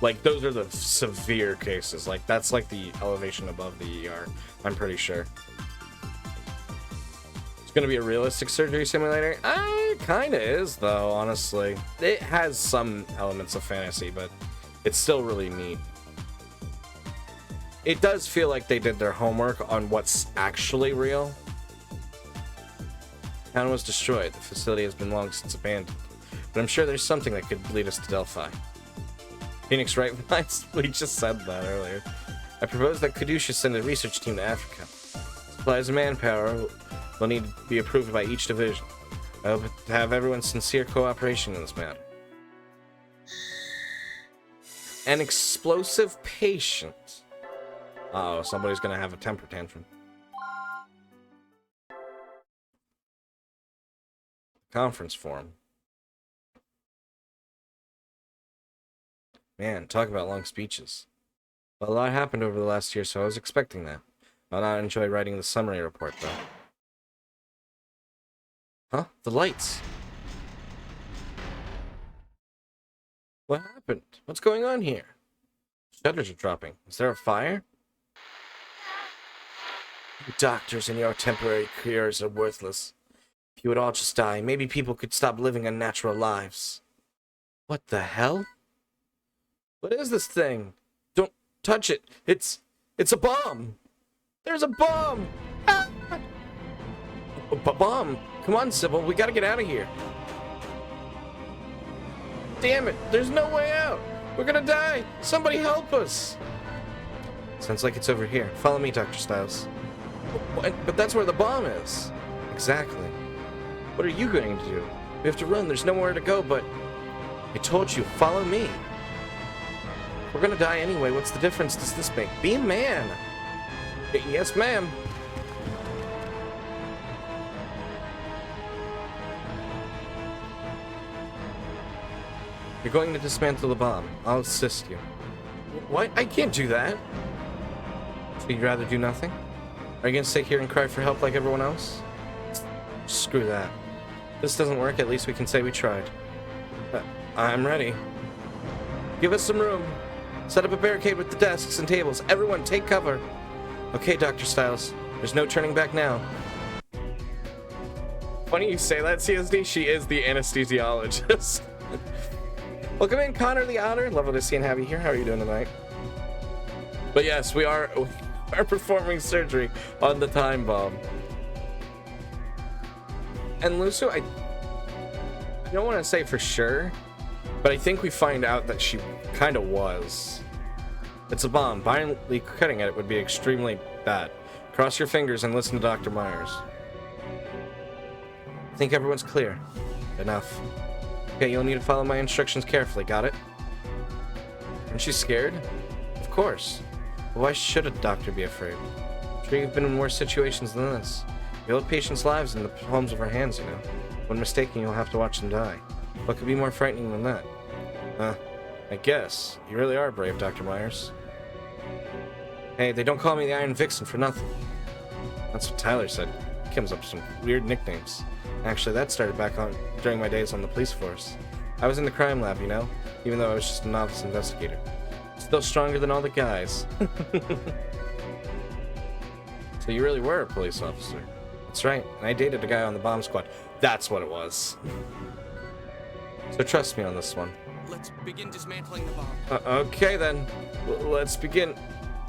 Like those are the severe cases. Like that's like the elevation above the ER, I'm pretty sure. It's gonna be a realistic surgery simulator? Kinda is though, honestly. It has some elements of fantasy, but it's still really neat. It does feel like they did their homework on what's actually real. The town was destroyed. The facility has been long since abandoned. But I'm sure there's something that could lead us to Delphi. Phoenix Wright, we just said that earlier. I propose that Caduceus send a research team to Africa. Supplies and manpower will need to be approved by each division. I hope to have everyone's sincere cooperation in this matter. An explosive patient. Uh-oh, somebody's gonna have a temper tantrum. Conference forum. Man, talk about long speeches. Well, a lot happened over the last year, so I was expecting that. I'll not enjoy writing the summary report, though. Huh? The lights. What happened? What's going on here? Shutters are dropping. Is there a fire? You doctors and your temporary cures are worthless. If you would all just die, maybe people could stop living unnatural lives. What the hell? What is this thing? Don't touch it. It's a bomb. There's a bomb. Ah! Bomb. Come on, Sybil. We gotta get out of here. Damn it. There's no way out. We're gonna die. Somebody help us. Sounds like it's over here. Follow me, Dr. Styles. But that's where the bomb is. Exactly. What are you going to do? We have to run. There's nowhere to go, but... I told you, follow me. We're gonna die anyway. What's the difference does this make? Be a man. Yes, ma'am. You're going to dismantle the bomb. I'll assist you. What? I can't do that. So you'd rather do nothing? Are you gonna sit here and cry for help like everyone else? Screw that. If this doesn't work, at least we can say we tried. I'm ready. Give us some room. Set up a barricade with the desks and tables. Everyone, take cover. Okay, Dr. Styles. There's no turning back now. Funny you say that, CSD. She is the anesthesiologist. Welcome in, Connor the Otter. Lovely to see and have you here. How are you doing tonight? But yes, we are performing surgery on the time bomb. And Lucio, I don't want to say for sure, but I think we find out that she kind of was. It's a bomb. Violently cutting at it would be extremely bad. Cross your fingers and listen to Dr. Myers. I think everyone's clear. Enough. Okay, you'll need to follow my instructions carefully, got it? Aren't you scared? Of course. But why should a doctor be afraid? I'm sure you've been in worse situations than this. We hold patients' lives in the palms of our hands, you know. When mistaken, you'll have to watch them die. What could be more frightening than that? I guess. You really are brave, Dr. Myers. Hey, they don't call me the Iron Vixen for nothing. That's what Tyler said. He comes up with some weird nicknames. Actually, that started back on during my days on the police force. I was in the crime lab, you know, even though I was just a novice investigator. Still stronger than all the guys. So you really were a police officer. That's right, and I dated a guy on the bomb squad. That's what it was. So trust me on this one. Let's begin dismantling the bomb. Okay then. Let's begin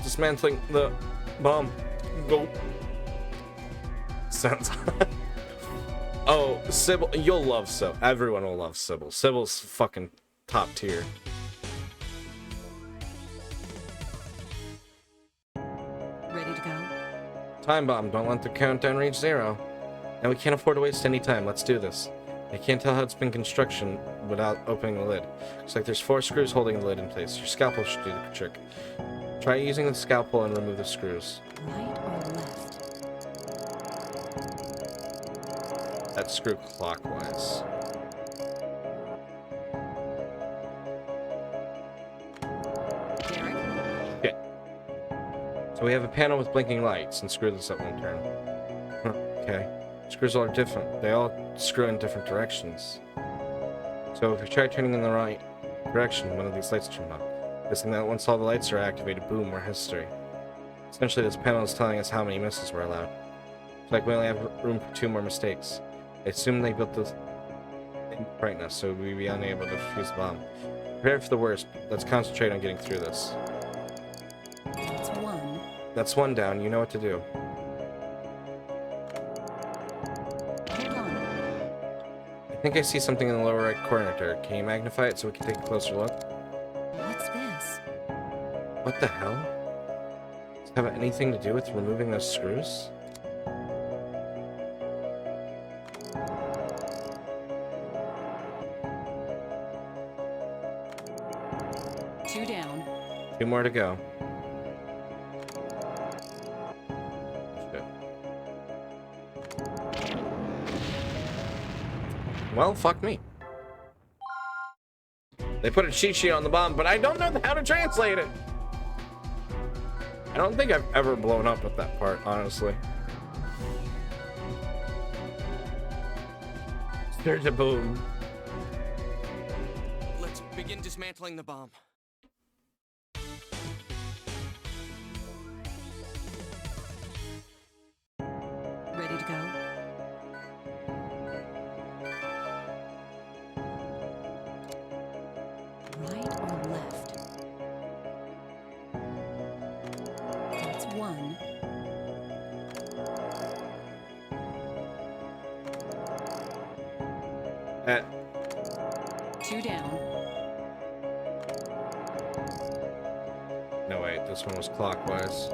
dismantling the bomb. Go. Sounds... Oh, Sybil. You'll love Sybil. Everyone will love Sybil. Sybil's fucking top tier. Ready to go? Time bomb. Don't let the countdown reach 0. Now we can't afford to waste any time. Let's do this. I can't tell how it's been construction without opening the lid. Looks like there's 4 screws holding the lid in place. Your scalpel should do the trick. Try using the scalpel and remove the screws. Right or left? That screw clockwise. Derek? Okay. So we have a panel with blinking lights, and screw this at one turn. Huh, okay. Screws all are different. They all screw in different directions. So if you try turning in the right direction, one of these lights turn on. Guessing that once all the lights are activated, boom, we're history. Essentially, this panel is telling us how many misses we're allowed. It's like we only have room for 2 more mistakes. I assume they built this in brightness, so we'd be unable to defuse the bomb. Prepare for the worst. Let's concentrate on getting through this. That's 1. That's 1 down. You know what to do. Hold on. I think I see something in the lower right corner there. Can you magnify it so we can take a closer look? What's this? What the hell? Does it have anything to do with removing those screws? Two down. 2 more to go. Shit. Well, fuck me. They put a cheat sheet on the bomb, but I don't know how to translate it. I don't think I've ever blown up with that part, honestly. There's a boom. Let's begin dismantling the bomb. Ready to go? Eh, 2 down. no, wait, this one was clockwise.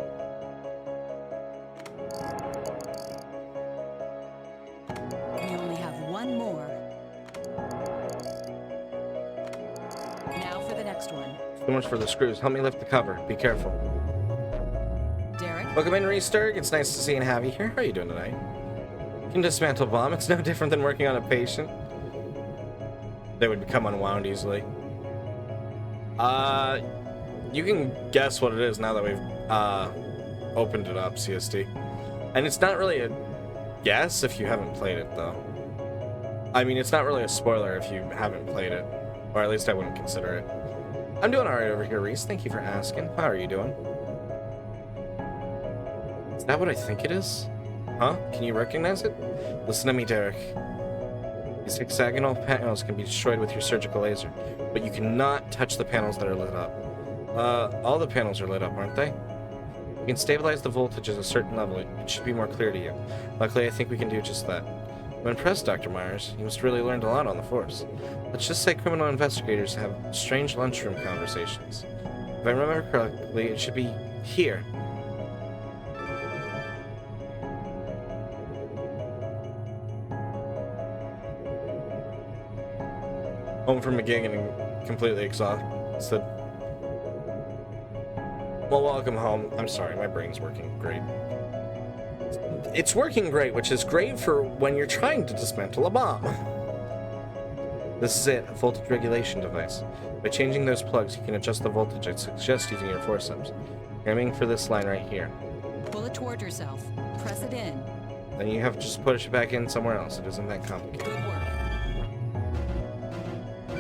We only have 1 more. Now for the next one. So much for the screws. Help me lift the cover. Be careful. Derek, Welcome in, Resturg. It's nice to see and have you here. How are you doing tonight? You can dismantle a bomb. It's no different than working on a patient. They would become unwound easily. You can guess what it is now that we've opened it up, CSD. And it's not really a guess if you haven't played it, though. I mean, it's not really a spoiler if you haven't played it. Or at least I wouldn't consider it. I'm doing alright over here, Reese. Thank you for asking. How are you doing? Is that what I think it is? Huh? Can you recognize it? Listen to me, Derek. These hexagonal panels can be destroyed with your surgical laser, but you cannot touch the panels that are lit up. All the panels are lit up, aren't they? You can stabilize the voltage at a certain level. It should be more clear to you. Luckily, I think we can do just that. I'm impressed, Dr. Myers. You must really learned a lot on the force. Let's just say criminal investigators have strange lunchroom conversations. If I remember correctly, it should be here. Home from a gig and completely exhausted. Well, welcome home. I'm sorry, my brain's working great. It's working great, which is great for when you're trying to dismantle a bomb. This is it, a voltage regulation device. By changing those plugs, you can adjust the voltage. I suggest using your forceps. You're aiming for this line right here. pull it toward yourself. Press it in. Then you have to just push it back in somewhere else. It isn't that complicated. Good work.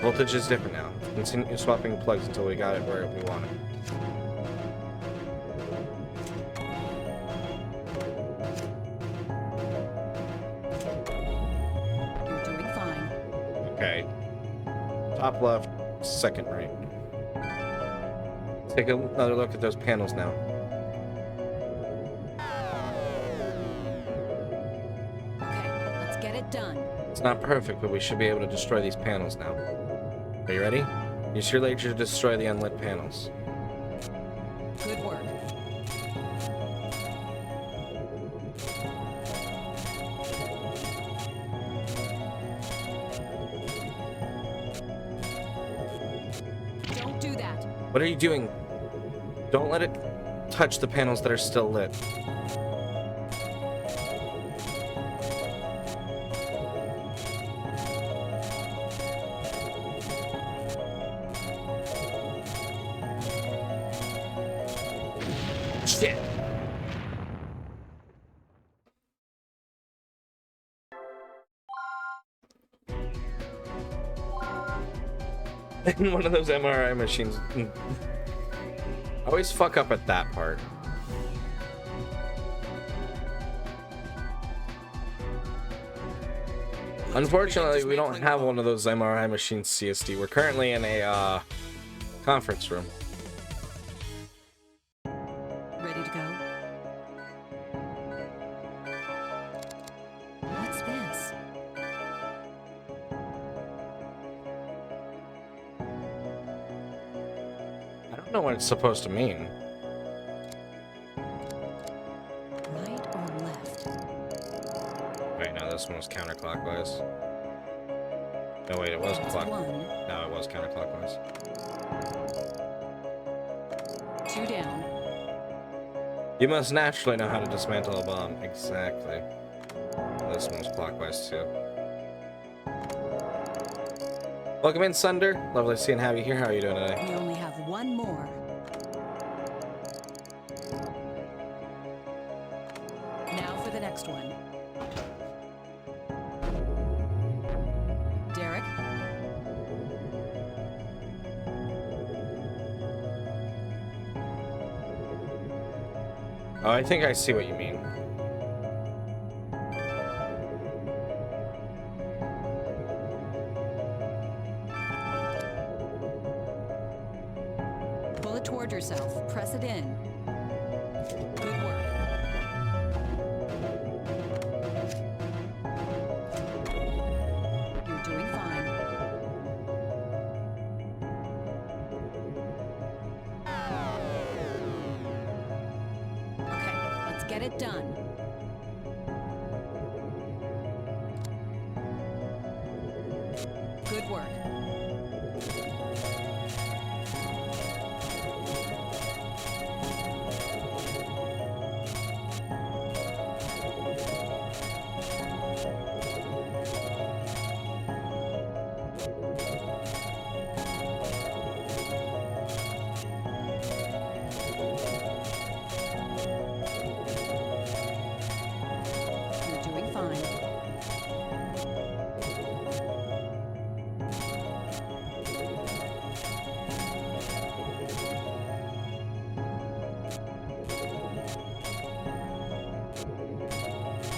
Voltage is different now. Continue swapping plugs until we got it where we want it. You're doing fine. Okay. Top left, second right. Take another look at those panels now. Okay, let's get it done. It's not perfect, but we should be able to destroy these panels now. Are you ready? Use your laser to destroy the unlit panels. Good work. Don't do that. What are you doing? Don't let it touch the panels that are still lit. Shit! In one of those MRI machines. I always fuck up at that part. Unfortunately, we don't have one of those MRI machines, CSD. We're currently in a conference room. Ready to go? What's this? I don't know what it's supposed to mean. Right or left? Wait, no, this one was counterclockwise. No, wait, it was That's clockwise. 1, No, it was counterclockwise. 2 down. You must naturally know how to dismantle a bomb. Exactly. This one was clockwise too. Welcome in, Sunder. Lovely seeing have you here. How are you doing today? We only have 1 more. Now for the next one. Derek? Oh, I think I see what you mean. Pull it toward yourself. Press it in. Good work. You're doing fine. get it done. Good work. You're doing fine.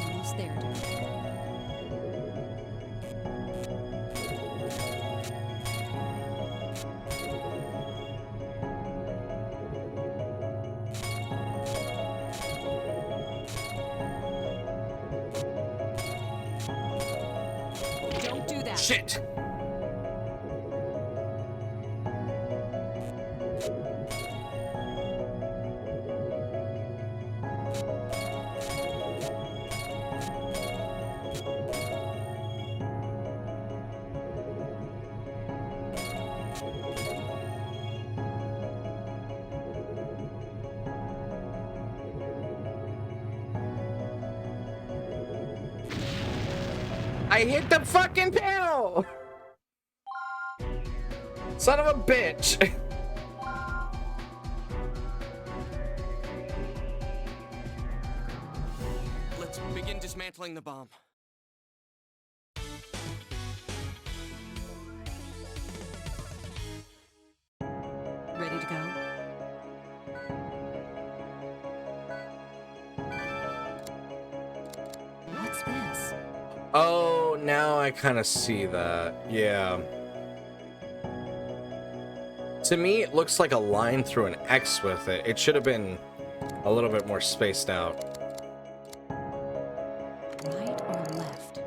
Almost there, dear. Don't do that. Shit! I hit the fucking panel! Son of a bitch! Let's begin dismantling the bomb. Ready to go? What's this? Oh, now I kind of see that. Yeah. To me, it looks like a line through an X with it. It should have been a little bit more spaced out. Right or left?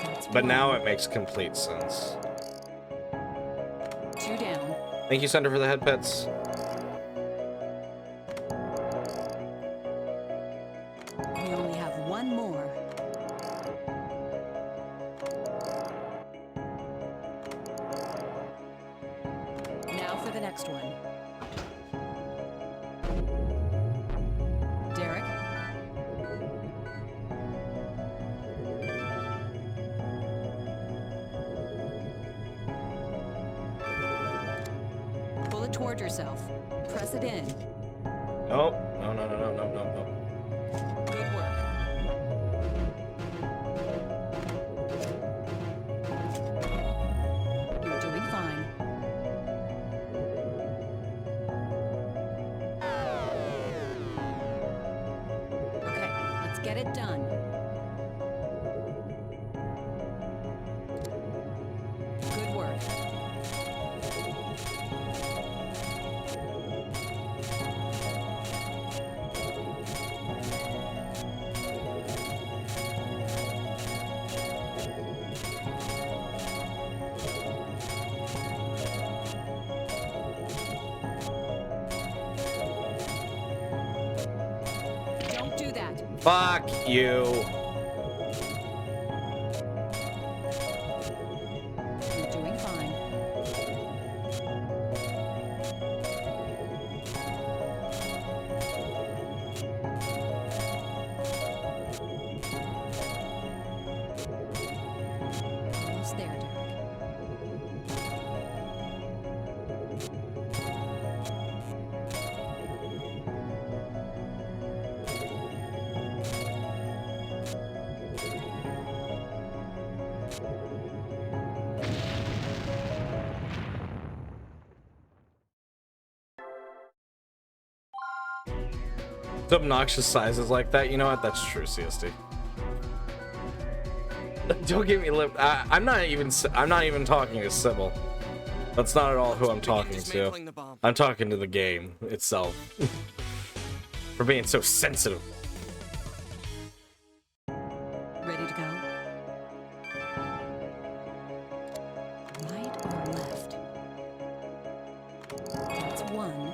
That's But one. now it makes complete sense. 2 down. Thank you, Sunder, for the head pets. We only have one more. Now for the next one. Derek? Pull it toward yourself. Press it in. Oh, no. Good work. You're doing fine. Okay, let's get it done. Good work. Don't do that. Fuck you. You're doing fine. Almost there, Derek. The obnoxious sizes like that, you know what? That's true, CSD. Don't give me lip. I'm not even talking to Sybil. That's not at all who I'm talking to. Dismantling the bomb. I'm talking to the game itself. For being so sensitive. Ready to go? Right or left? That's one.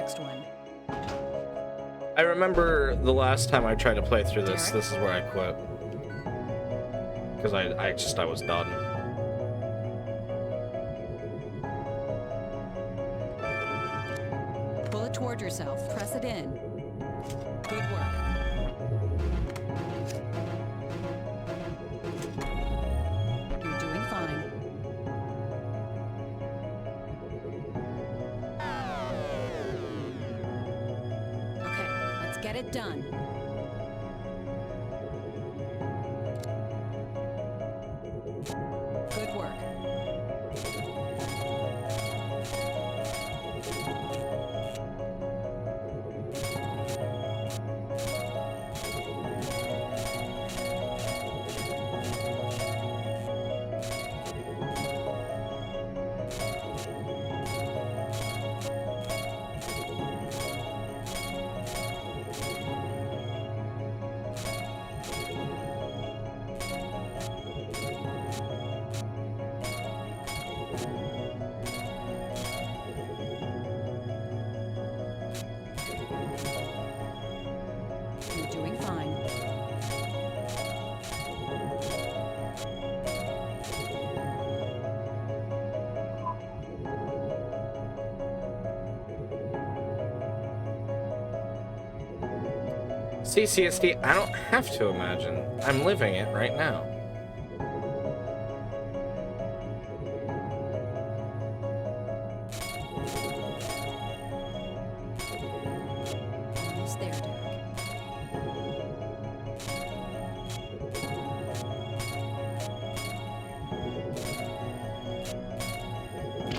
next one. I remember the last time I tried to play through this. This is where I quit. Because I was done. Pull it toward yourself. Press it in. Good work. You're doing fine. Okay, let's get it done. Good work. You're doing fine. CCSD, I don't have to imagine. I'm living it right now. Almost there, Derek.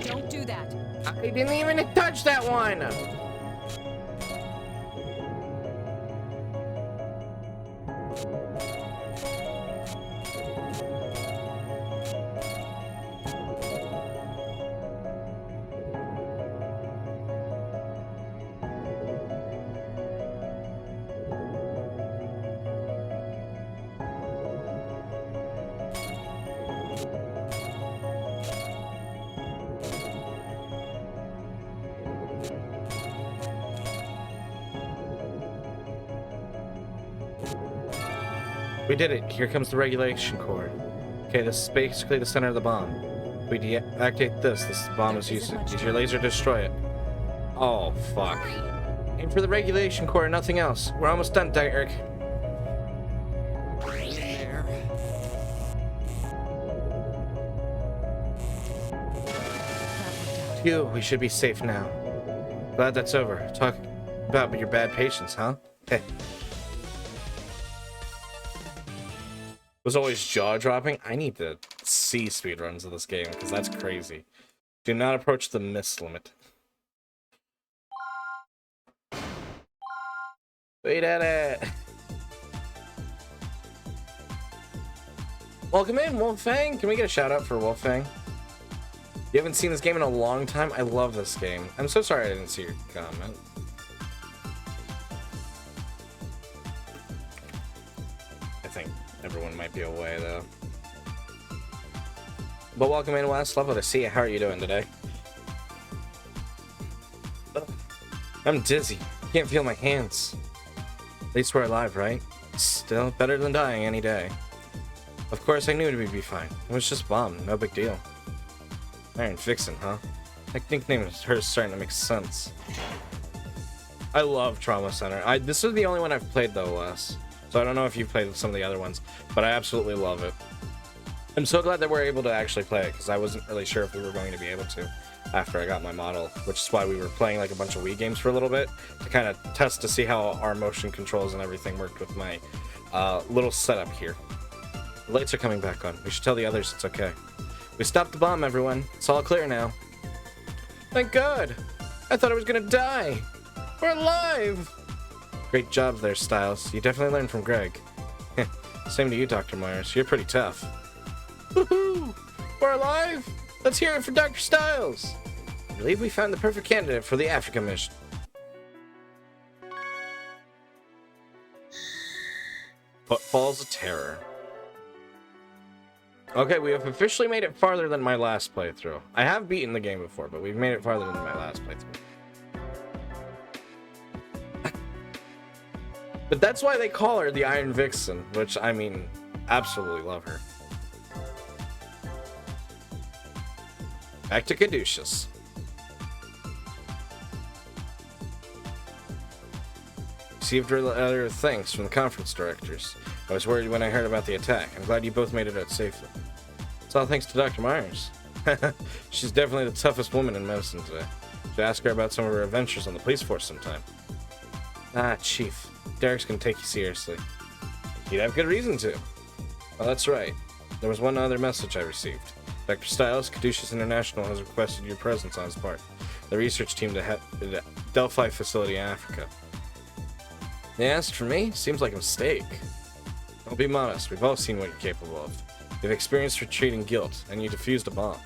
Don't do that. I didn't even touch that one! We did it. Here comes the regulation core. Okay, this is basically the center of the bomb. If we deactivate this bomb is used. Use your laser to destroy it. Oh, fuck. Aim for the regulation core, nothing else. We're almost done, Derek. Right in there. Phew, we should be safe now. Glad that's over. Talk about your bad patience, huh? Hey. Was always jaw-dropping. I need to see speedruns of this game, because that's crazy. Do not approach the miss limit. Wait at it! Welcome in, Wolfang! Can we get a shout-out for Wolfang? You haven't seen this game in a long time? I love this game. I'm so sorry I didn't see your comment. I think everyone might be away, though. But welcome in, Wes. Lovely to see you. How are you doing today? I'm dizzy. Can't feel my hands. At least we're alive, right? Still better than dying any day. Of course, I knew we'd be fine. It was just a bomb. No big deal. Iron Vixen, huh? That nickname of hers is starting to make sense. I love Trauma Center. This is the only one I've played, though, Wes. So I don't know if you've played some of the other ones, but I absolutely love it. I'm so glad that we're able to actually play it, because I wasn't really sure if we were going to be able to after I got my model, which is why we were playing like a bunch of Wii games for a little bit, to kind of test to see how our motion controls and everything worked with my little setup here. The lights are coming back on. We should tell the others it's okay. We stopped the bomb, everyone. It's all clear now. Thank God! I thought I was gonna die! We're alive! Great job there, Styles. You definitely learned from Greg. Same to you, Dr. Myers. You're pretty tough. Woohoo! We're alive! Let's hear it for Dr. Styles! I believe we found the perfect candidate for the Africa mission. Footfalls of Terror. Okay, we have officially made it farther than my last playthrough. I have beaten the game before, but we've made it farther than my last playthrough. But that's why they call her the Iron Vixen, which, I mean, absolutely love her. Back to Caduceus. Received a letter of thanks from the conference directors. I was worried when I heard about the attack. I'm glad you both made it out safely. It's all thanks to Dr. Myers. She's definitely the toughest woman in medicine today. Should ask her about some of her adventures on the police force sometime. Ah, Chief. Derek's gonna take you seriously. He'd have good reason to. Well, that's right. There was one other message I received. Dr. Stiles, Caduceus International has requested your presence on his part. The research team to the Delphi facility in Africa. They asked for me? Seems like a mistake. Don't be modest. We've all seen what you're capable of. You've experienced retreating guilt, and you defused a bomb.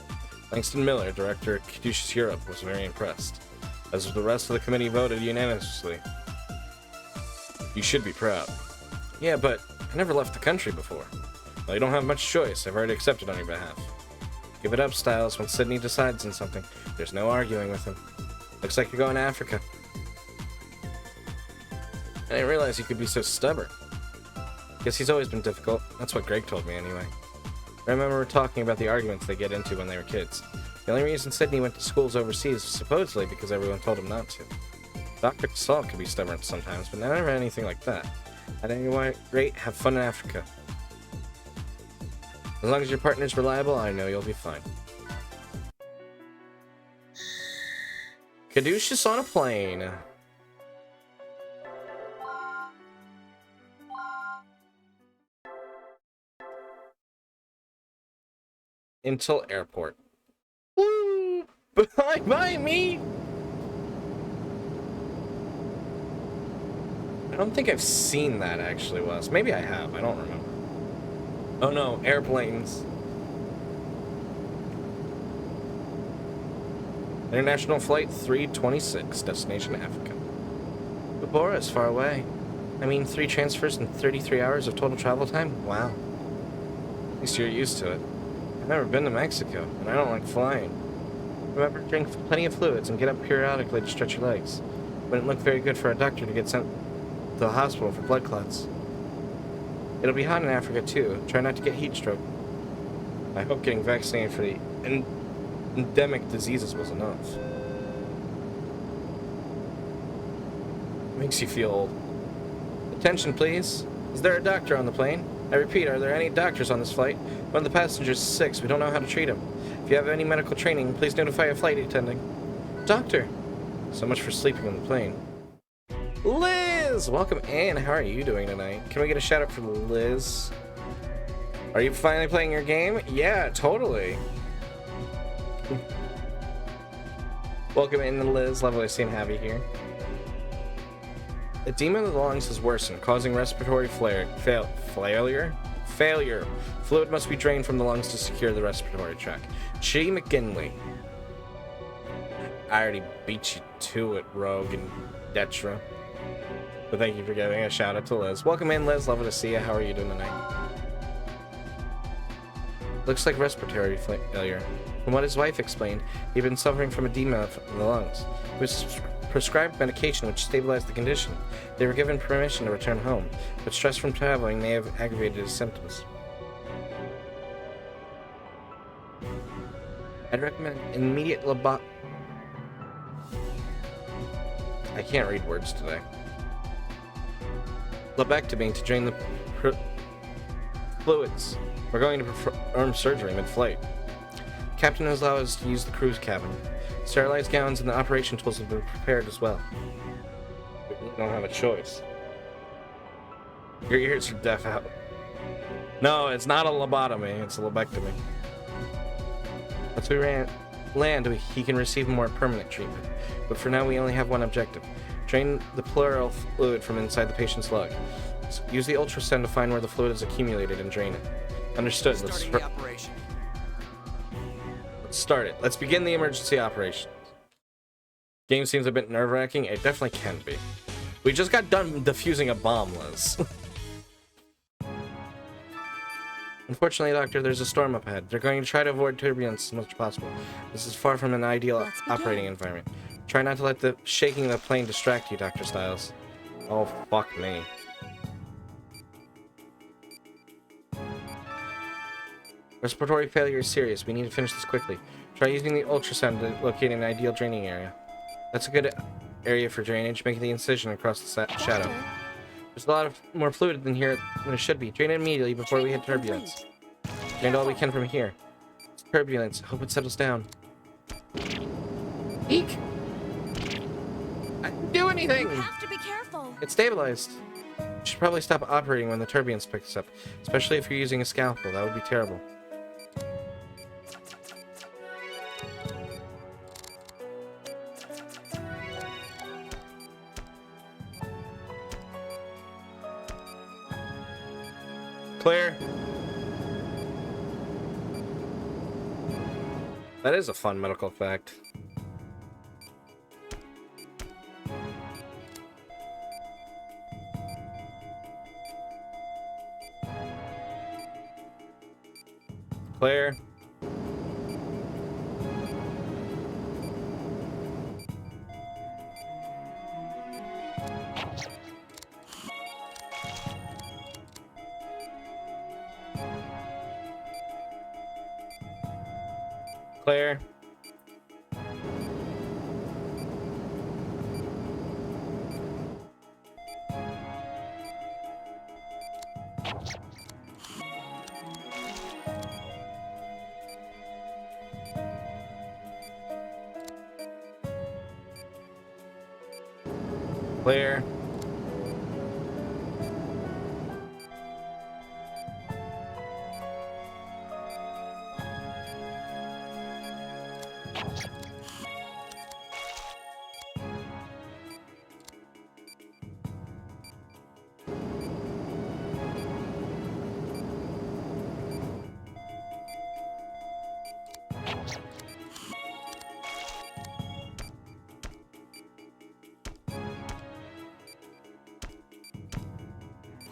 Langston Miller, director at Caduceus Europe, was very impressed. As the rest of the committee voted unanimously. You should be proud. Yeah, but I never left the country before. Well, you don't have much choice. I've already accepted on your behalf. Give it up, Stiles. When Sydney decides on something, there's no arguing with him. Looks like you're going to Africa. I didn't realize you could be so stubborn. Guess he's always been difficult. That's what Greg told me anyway. I remember talking about the arguments they get into when they were kids. The only reason Sydney went to schools overseas was supposedly because everyone told him not to. Dr. Casal could be stubborn sometimes, but never anything like that. At any rate, have fun in Africa. As long as your partner's reliable, I know you'll be fine. Caduceus on a plane. Until airport. Woo! Bye, me! I don't think I've seen that actually, Wes. Maybe I have. I don't remember. Oh no, airplanes. International Flight 326, destination Africa. Bora is far away. I mean, 3 transfers and 33 hours of total travel time? Wow. At least you're used to it. I've never been to Mexico, and I don't like flying. Remember, drink plenty of fluids and get up periodically to stretch your legs. Wouldn't look very good for a doctor to get sent to the hospital for blood clots. It'll be hot in Africa, too. Try not to get heat stroke. I hope getting vaccinated for the endemic diseases was enough. Makes you feel old. Attention, please. Is there a doctor on the plane? I repeat, are there any doctors on this flight? One of the passengers is sick, so we don't know how to treat him. If you have any medical training, please notify a flight attendant. Doctor! So much for sleeping on the plane. Liz! Welcome in. How are you doing tonight? Can we get a shout out for Liz? Are you finally playing your game? Yeah, totally. Welcome in, Liz. Lovely to see and have you here. Edema of the lungs has worsened, causing respiratory failure. Fluid must be drained from the lungs to secure the respiratory tract. Chi McGinley. I already beat you to it, Rogue and Detra. But thank you for giving a shout out to Liz. Welcome in, Liz. Lovely to see you. How are you doing tonight? Looks like respiratory failure. From what his wife explained, he'd been suffering from edema in the lungs. He was prescribed medication which stabilized the condition. They were given permission to return home, but stress from traveling may have aggravated his symptoms. I'd recommend immediate I can't read words today. Lobectomy to drain the fluids. We're going to perform surgery mid-flight. Captain has allowed us to use the crew's cabin. Sterilized gowns and the operation tools have been prepared as well. We don't have a choice. Your ears are deaf out. No, it's not a lobotomy, it's a lobectomy. Once we land, he can receive more permanent treatment. But for now, we only have one objective. Drain the pleural fluid from inside the patient's lung. Use the ultrasound to find where the fluid is accumulated and drain it. Understood. Let's start it. Let's begin the emergency operation. Game seems a bit nerve-wracking. It definitely can be. We just got done defusing a bomb, Liz. Unfortunately, Doctor, there's a storm up ahead. They're going to try to avoid turbulence as much as possible. This is far from an ideal operating environment. Try not to let the shaking of the plane distract you, Dr. Stiles. Oh, fuck me. Respiratory failure is serious. We need to finish this quickly. Try using the ultrasound to locate an ideal draining area. That's a good area for drainage, making the incision across the shadow. Doctor, There's a lot of more fluid than here than it should be. Drain it immediately before we hit turbulence. Drain all we can from here. It's turbulence. Hope it settles down. Eek! I didn't do anything! you have to be careful. It's stabilized. You should probably stop operating when the turbulence picks up, especially if you're using a scalpel. That would be terrible. Clear. That is a fun medical fact. Clear. Clear. Clear.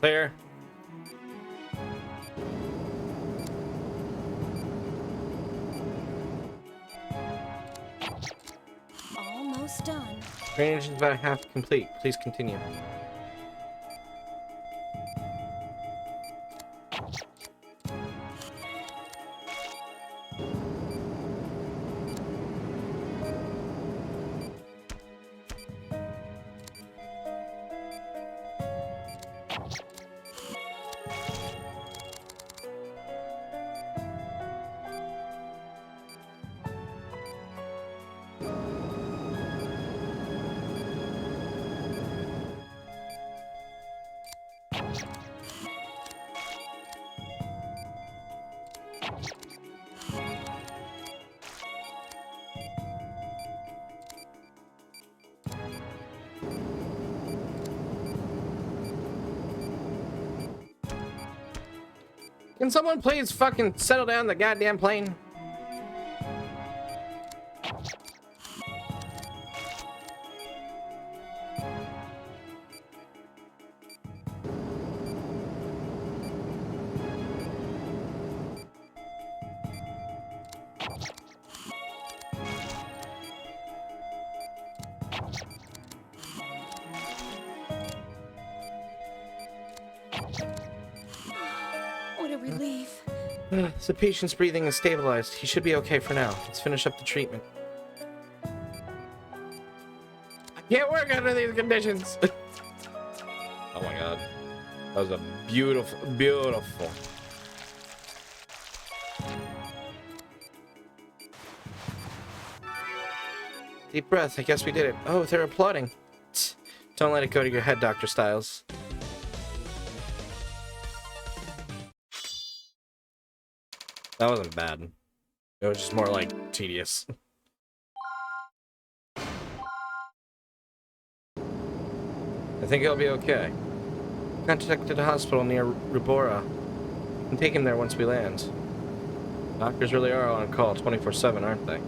Clear. Almost done. Drainage is about half complete. Please continue. Can someone please fucking settle down the goddamn plane? What a relief. The patient's breathing is stabilized. He should be okay for now. Let's finish up the treatment. I can't work under these conditions. Oh my god. That was a beautiful, beautiful. Deep breath. I guess we did it. Oh, they're applauding. Tch, don't let it go to your head, Dr. Styles. That wasn't bad. It was just more like tedious. I think he'll be okay. Contacted a hospital near Rubora. We can take him there once we land. Doctors really are on call 24/7, aren't they?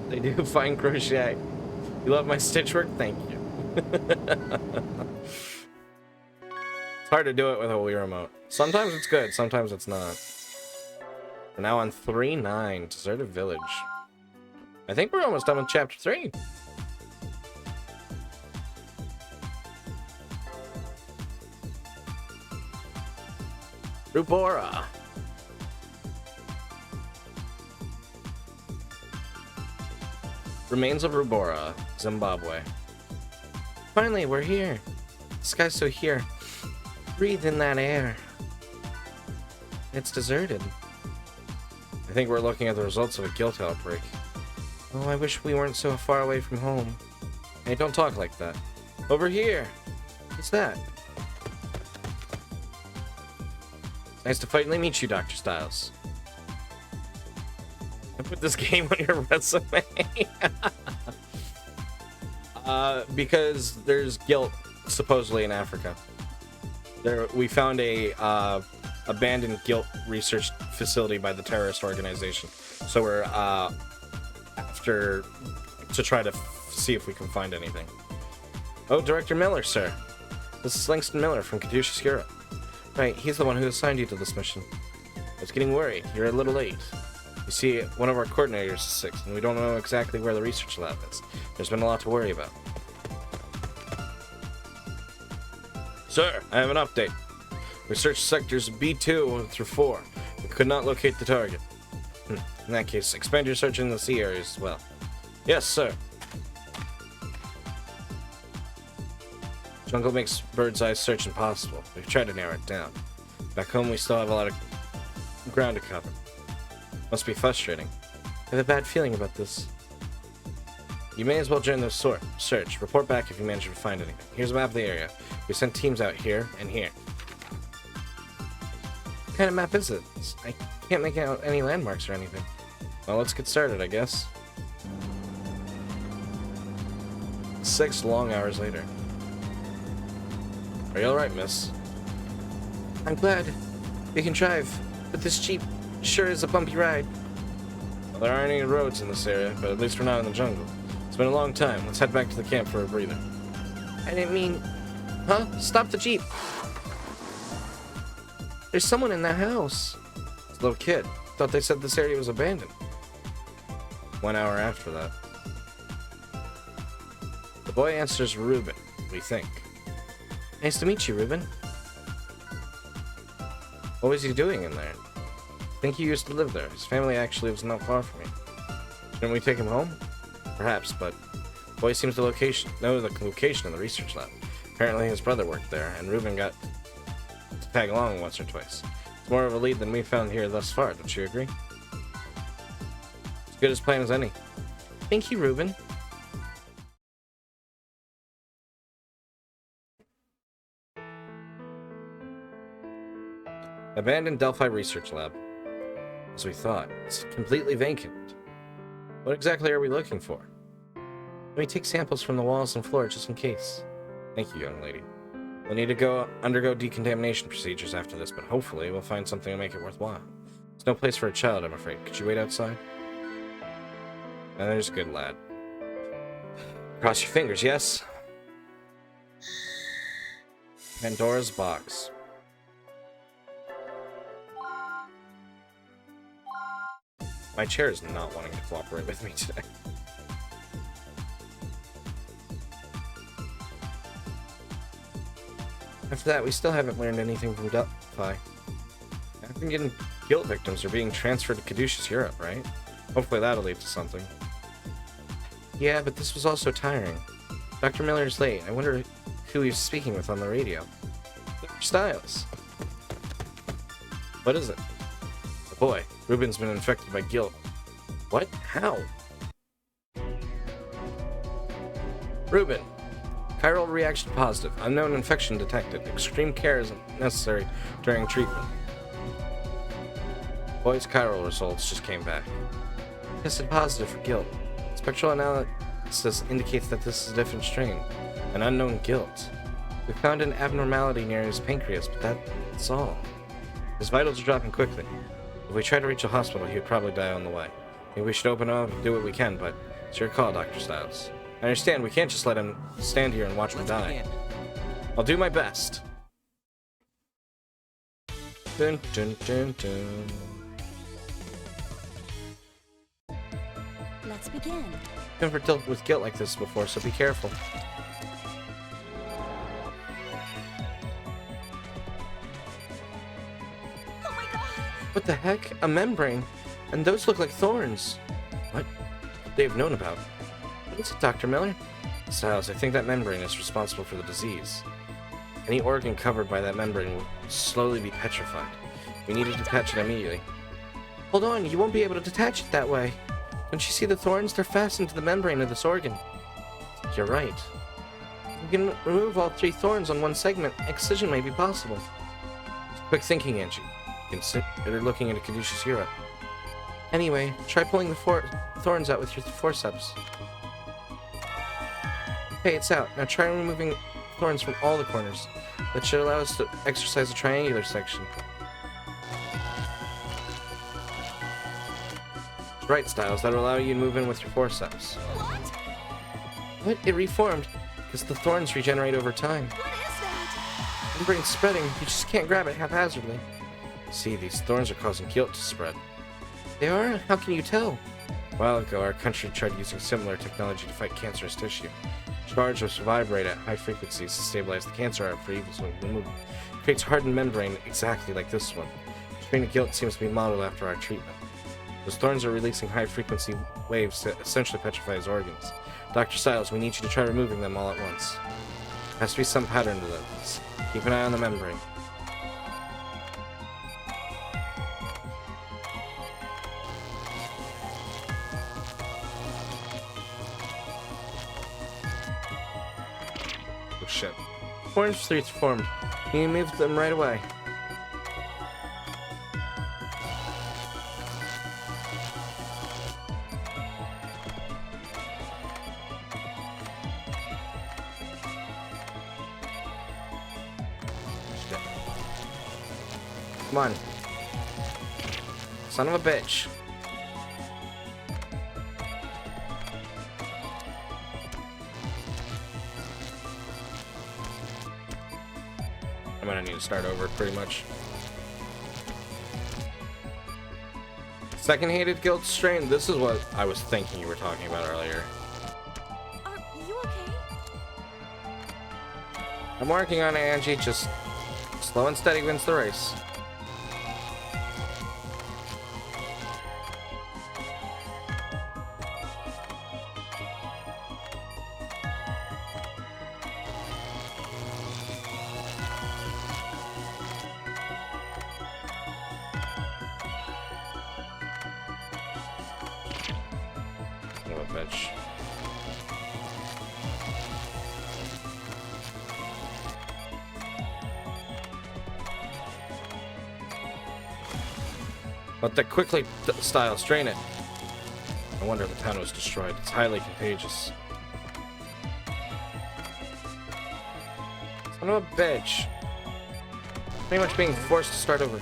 They do fine crochet. You love my stitch work? Thank you. It's hard to do it with a Wii remote. Sometimes it's good, sometimes it's not. We're now on 3-9, Deserted Village. I think we're almost done with Chapter 3. Rubora. Remains of Rubora, Zimbabwe. Finally, we're here. The sky's so here. Breathe in that air. It's deserted. I think we're looking at the results of a guilt outbreak. Oh, I wish we weren't so far away from home. Hey, don't talk like that. Over here! What's that? Nice to finally meet you, Dr. Styles. I put this game on your resume. Because there's guilt supposedly in Africa. We found a abandoned guilt research facility by the terrorist organization. So we're after to try to see if we can find anything. Oh, Director Miller, sir. This is Langston Miller from Caduceus Europe. Right, he's the one who assigned you to this mission. I was getting worried. You're a little late. You see, one of our coordinators is sick, and we don't know exactly where the research lab is. There's been a lot to worry about. Sir, I have an update. We searched sectors B2 through 4, but could not locate the target. In that case, expand your search in the sea areas as well. Yes, sir. Jungle makes bird's eye search impossible. We've tried to narrow it down. Back home, we still have a lot of ground to cover. Must be frustrating. I have a bad feeling about this. You may as well join the search. Report back if you manage to find anything. Here's a map of the area. We sent teams out here and here. What kind of map is it? I can't make out any landmarks or anything. Well, let's get started, I guess. 6 long hours later. Are you alright, miss? I'm glad we can drive, but this Jeep sure is a bumpy ride. Well, there aren't any roads in this area, but at least we're not in the jungle. It's been a long time. Let's head back to the camp for a breather. I didn't mean... Huh? Stop the Jeep! There's someone in that house. It's a little kid. Thought they said this area was abandoned. 1 hour after that. The boy answers Reuben, we think. Nice to meet you, Reuben. What was he doing in there? I think he used to live there. His family actually was not far from me. Shouldn't we take him home? Perhaps, but the boy seems to know the location of the research lab. Apparently his brother worked there, and Reuben got to tag along once or twice. It's more of a lead than we found here thus far, don't you agree? As good as plan as any. Thank you, Reuben. Abandoned Delphi Research Lab. As we thought, it's completely vacant. What exactly are we looking for? Let me take samples from the walls and floor just in case. Thank you, young lady. We'll need to undergo decontamination procedures after this, but hopefully we'll find something to make it worthwhile. There's no place for a child, I'm afraid. Could you wait outside? And there's a good lad. Cross your fingers, yes? Pandora's box. My chair is not wanting to cooperate with me today. After that, we still haven't learned anything from Delphi. I think getting guilt victims are being transferred to Caduceus Europe, right? Hopefully that'll lead to something. Yeah, but this was also tiring. Dr. Miller's late. I wonder who he was speaking with on the radio. Dr. Styles. What is it? The boy. Reuben's been infected by guilt. What? How? Reuben. Chiral reaction positive. Unknown infection detected. Extreme care is necessary during treatment. Boy's chiral results just came back. Tested positive for guilt. Spectral analysis indicates that this is a different strain. An unknown guilt. We found an abnormality near his pancreas, but that's all. His vitals are dropping quickly. If we try to reach a hospital, he would probably die on the way. Maybe we should open up and do what we can, but it's your call, Dr. Styles. I understand we can't just let him stand here and watch him die. I'll do my best. Dun, dun, dun, dun. Let's begin. I've never dealt with guilt like this before, so be careful. Oh my god! What the heck? A membrane? And those look like thorns. What? They've known about. Is it Dr. Miller? Styles, I think that membrane is responsible for the disease. Any organ covered by that membrane will slowly be petrified. We need to detach it immediately. Hold on, you won't be able to detach it that way. Don't you see the thorns? They're fastened to the membrane of this organ. You're right. If we can remove all 3 thorns on one segment, excision may be possible. Quick thinking, Angie. Consider looking into caduceus Europe. Anyway, try pulling the thorns out with your forceps. Okay, it's out. Now try removing thorns from all the corners. That should allow us to exercise the triangular section. Right, Styles. That'll allow you to move in with your forceps. What? It reformed. Because the thorns regenerate over time. What is that? Membrane's spreading. You just can't grab it haphazardly. See, these thorns are causing guilt to spread. They are? How can you tell? A while ago, our country tried using similar technology to fight cancerous tissue. Charge was to vibrate at high frequencies to stabilize the cancer arm for evil removal. It creates a hardened membrane exactly like this one. The strain of guilt seems to be modeled after our treatment. Those thorns are releasing high-frequency waves to essentially petrify his organs. Dr. Styles, we need you to try removing them all at once. There has to be some pattern to this. Keep an eye on the membrane. Oh shit. Orange streets formed. You moved them right away. Come on. Son of a bitch. I'm gonna need to start over pretty much. Second hated guilt strain. This is what I was thinking you were talking about earlier. Are you okay? I'm working on it, Angie. Just slow and steady wins the race. Bitch. Let that quickly style strain it. No wonder the town was destroyed. It's highly contagious. Son of a bitch. Pretty much being forced to start over.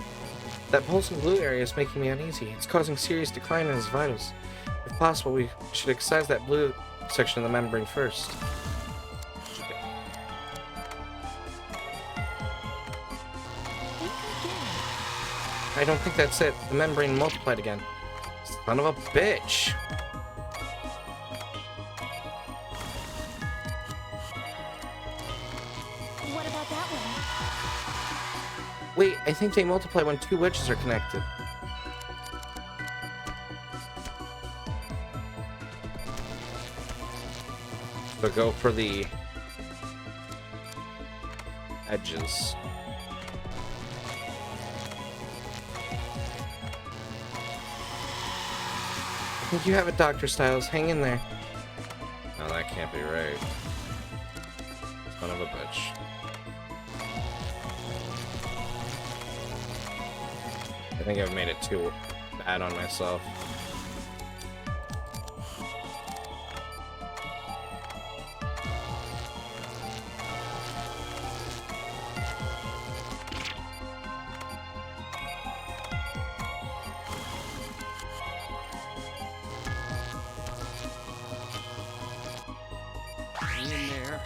That pulsing blue area is making me uneasy. It's causing serious decline in his vitals. If possible, we should excise that blue section of the membrane first. I don't think that's it. The membrane multiplied again. Son of a bitch. What about that one? Wait, I think they multiply when 2 wedges are connected. So go for the edges. I think you have it, Dr. Styles. Hang in there. No, that can't be right. Son of a bitch. I think I've made it too bad on myself. Hang in there.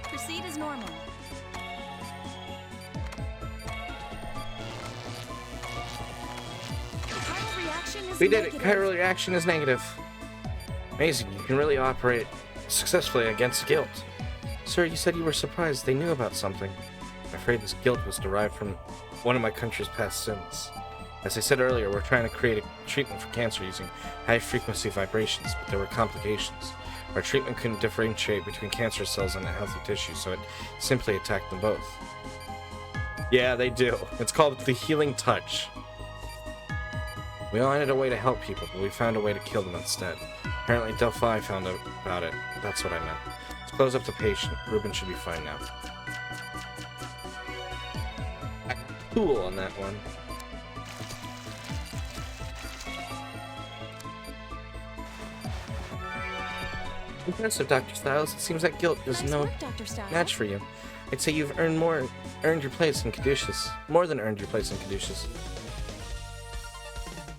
Proceed as normal. reaction is We did it. negative. Chiral reaction is negative. Amazing. You can really operate successfully against guilt. Sir, you said you were surprised they knew about something. I'm afraid this guilt was derived from one of my country's past sins. As I said earlier, we're trying to create a treatment for cancer using high-frequency vibrations, but there were complications. Our treatment couldn't differentiate between cancer cells and healthy tissue, so it simply attacked them both. Yeah, they do. It's called the healing touch. We all wanted a way to help people, but we found a way to kill them instead. Apparently Delphi found out about it. That's what I meant. Let's close up the patient. Ruben should be fine now. Cool on that one. Impressive, Dr. Styles. It seems like guilt is Nice no work, Dr. Styles. match for you. I'd say you've earned your place in Caduceus. More than earned your place in Caduceus.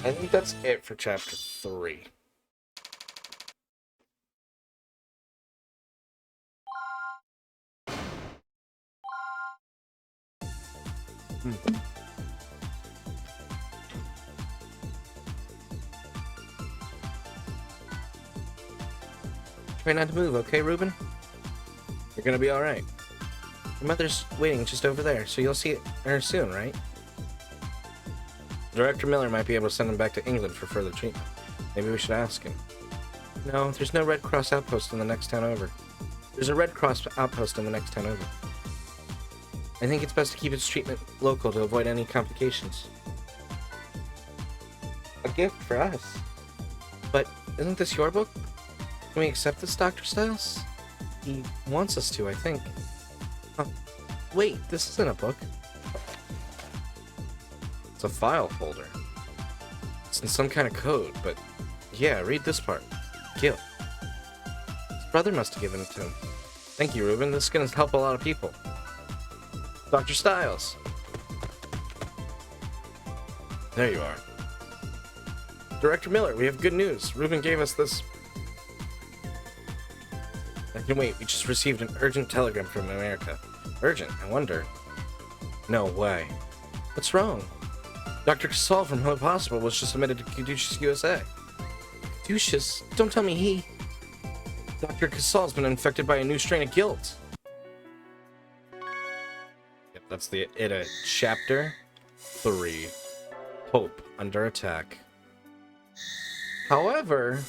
I think that's it for chapter 3. Try not to move, okay, Ruben? You're gonna be alright. Your mother's waiting just over there, so you'll see her soon, right? Director Miller might be able to send him back to England for further treatment. Maybe we should ask him. No, there's no Red Cross outpost in the next town over. There's a Red Cross outpost in the next town over. I think it's best to keep its treatment local to avoid any complications. A gift for us. But isn't this your book? Can we accept this, Dr. Styles? He wants us to, I think. Oh, wait, this isn't a book. It's a file folder. It's in some kind of code, but yeah, read this part. Gil. His brother must have given it to him. Thank you, Ruben. This is going to help a lot of people. Dr. Styles. There you are. Director Miller, we have good news. Ruben gave us this. I can wait. We just received an urgent telegram from America. Urgent? I wonder. No way. What's wrong? Dr. Casal from Hope Hospital was just admitted to Caduceus, USA. Caduceus? Don't tell me he... Dr. Casal's been infected by a new strain of guilt. Yep, that's the it. Chapter 3. Hope under attack. However,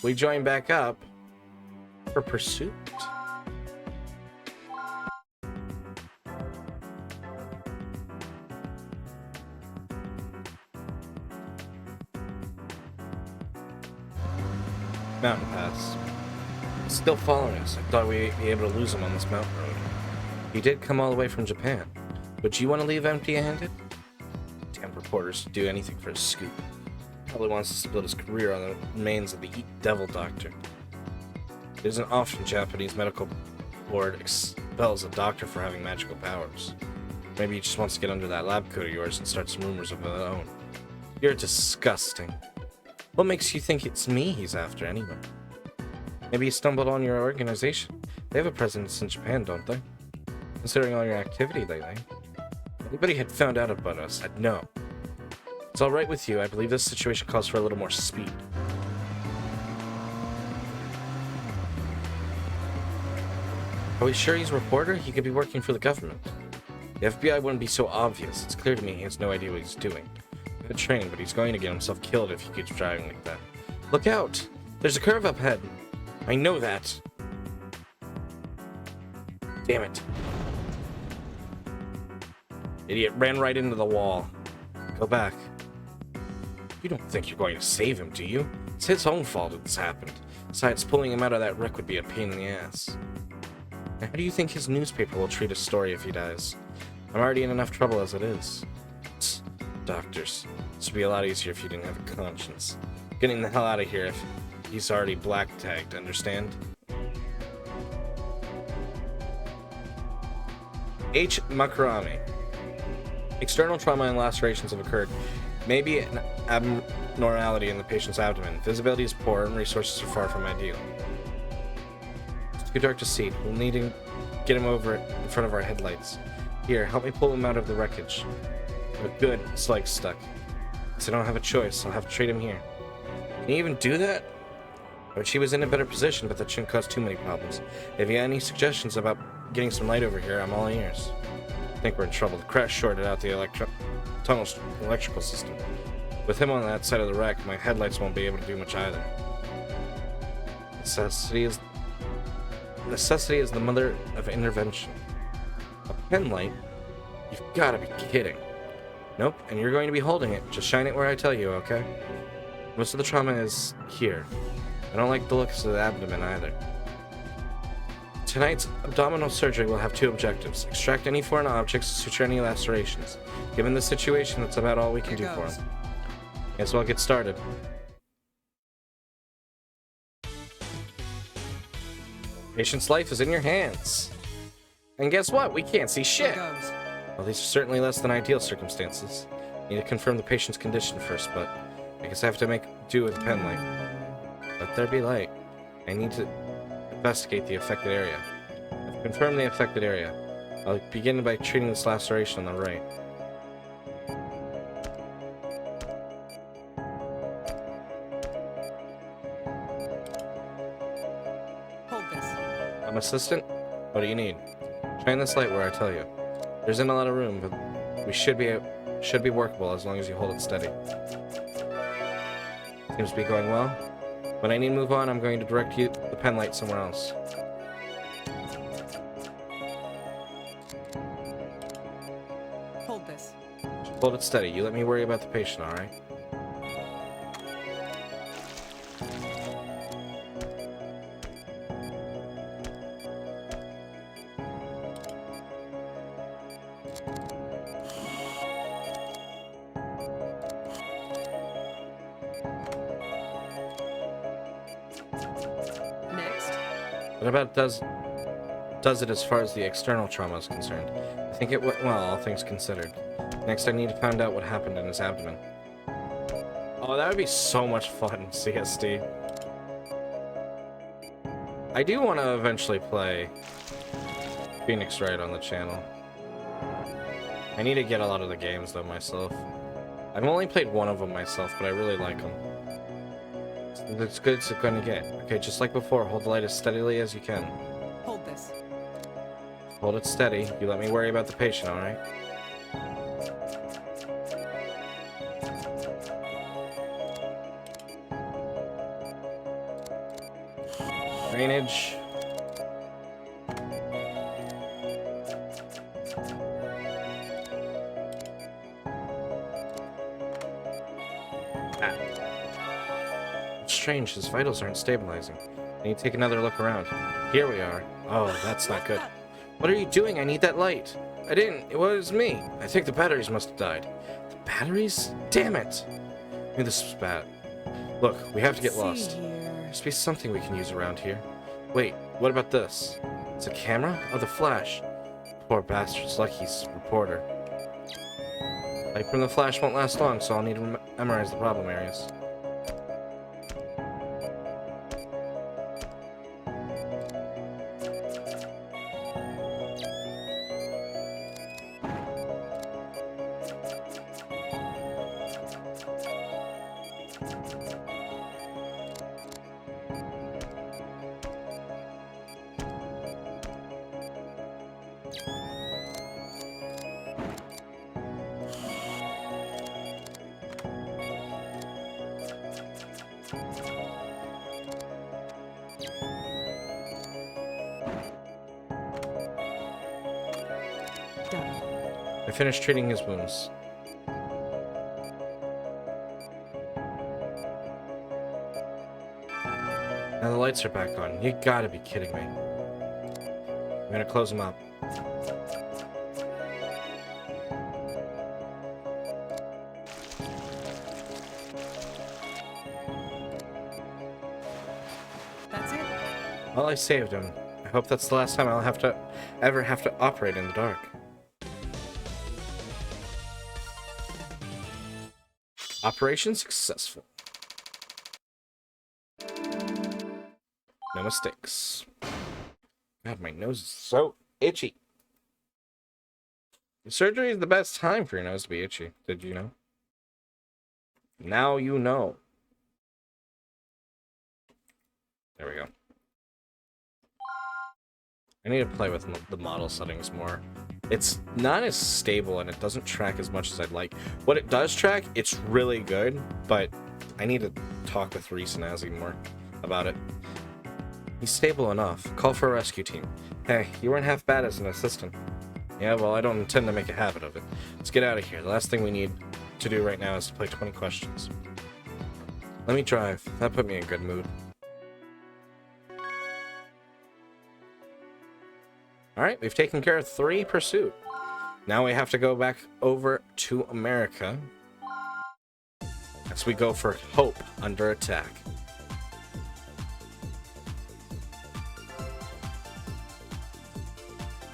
we join back up for pursuit. Mountain pass. He's still following us. I thought we'd be able to lose him on this mountain road. He did come all the way from Japan. Would you want to leave empty-handed? Damn reporters do anything for a scoop. Probably wants us to build his career on the remains of the Devil Doctor. It isn't often Japanese medical board expels a doctor for having magical powers. Maybe he just wants to get under that lab coat of yours and start some rumors of his own. You're disgusting. What makes you think it's me he's after anyway? Maybe he stumbled on your organization. They have a presence in Japan, don't they? Considering all your activity lately. If anybody had found out about us, I'd know. It's alright with you. I believe this situation calls for a little more speed. Are we sure he's a reporter? He could be working for the government. The FBI wouldn't be so obvious. It's clear to me he has no idea what he's doing. Good training, but he's going to get himself killed if he keeps driving like that. Look out! There's a curve up ahead. I know that. Damn it. Idiot ran right into the wall. Go back. You don't think you're going to save him, do you? It's his own fault that this happened. Besides, pulling him out of that wreck would be a pain in the ass. Now, how do you think his newspaper will treat his story if he dies? I'm already in enough trouble as it is. Tsk, doctors. This would be a lot easier if you didn't have a conscience. Getting the hell out of here if he's already black tagged, understand? H. Makarami. External trauma and lacerations have occurred. Maybe an abnormality in the patient's abdomen. Visibility is poor and resources are far from ideal. It's too dark to see. We'll need to get him over in front of our headlights. Here, help me pull him out of the wreckage. But good, his leg's stuck. So I don't have a choice. I'll have to treat him here. Can you even do that? She was in a better position, but that shouldn't cause too many problems. If you have any suggestions about getting some light over here, I'm all ears. I think we're in trouble. The crash shorted out the tunnel's electrical system. With him on that side of the wreck, my headlights won't be able to do much either. Necessity is the mother of intervention. A pen light? You've got to be kidding. Nope, and you're going to be holding it. Just shine it where I tell you, okay? Most of the trauma is here. I don't like the looks of the abdomen either. Tonight's abdominal surgery will have two objectives. Extract any foreign objects, suture any lacerations. Given the situation, that's about all we can do for him. Guess we'll get started. Patient's life is in your hands. And guess what? We can't see shit. Well, these are certainly less than ideal circumstances. Need to confirm the patient's condition first, but I guess I have to make do with the pen light. Let there be light. I need to investigate the affected area. I've confirmed the affected area. I'll begin by treating this laceration on the right. Hold this. I'm assistant? What do you need? Shine this light where I tell you. There isn't a lot of room, but we should be workable as long as you hold it steady. Seems to be going well. When I need to move on, I'm going to direct you the pen light somewhere else. Hold this. Just hold it steady. You let me worry about the patient, alright? What about does it as far as the external trauma is concerned? I think it went well, all things considered. Next, I need to find out what happened in his abdomen. Oh, that would be so much fun, CSD. I do want to eventually play Phoenix Wright on the channel. I need to get a lot of the games, though, myself. I've only played one of them myself, but I really like them. That's good as it's going to get. Okay, just like before, hold the light as steadily as you can. Hold this. Hold it steady. You let me worry about the patient, alright? Drainage. Strange, his vitals aren't stabilizing. I need to take another look around. Here we are. Oh, that's not good. What are you doing? I need that light. I didn't. It was me. I think the batteries must have died. The batteries? Damn it. I knew this was bad. Look, we have to get lost. There must be something we can use around here. Wait, what about this? It's a camera? Oh, the flash. Poor bastard's lucky he's a reporter. Light from the flash won't last long, so I'll need to memorize the problem areas. I finished treating his wounds. Now the lights are back on. You gotta be kidding me. I'm gonna close them up. That's it? Well, I saved him. I hope that's the last time I'll ever have to operate in the dark. Operation successful. No mistakes. God, my nose is so itchy. Surgery is the best time for your nose to be itchy. Did you know? Now you know. There we go. I need to play with the model settings more. It's not as stable and it doesn't track as much as I'd like. What it does track, it's really good, but I need to talk with Reese and Azzy more about it. He's stable enough. Call for a rescue team. Hey, you weren't half bad as an assistant. Yeah, well, I don't intend to make a habit of it. Let's get out of here. The last thing we need to do right now is to play 20 questions. Let me drive. That put me in a good mood. Alright, we've taken care of 3 pursuit. Now we have to go back over to America as we go for Hope under attack.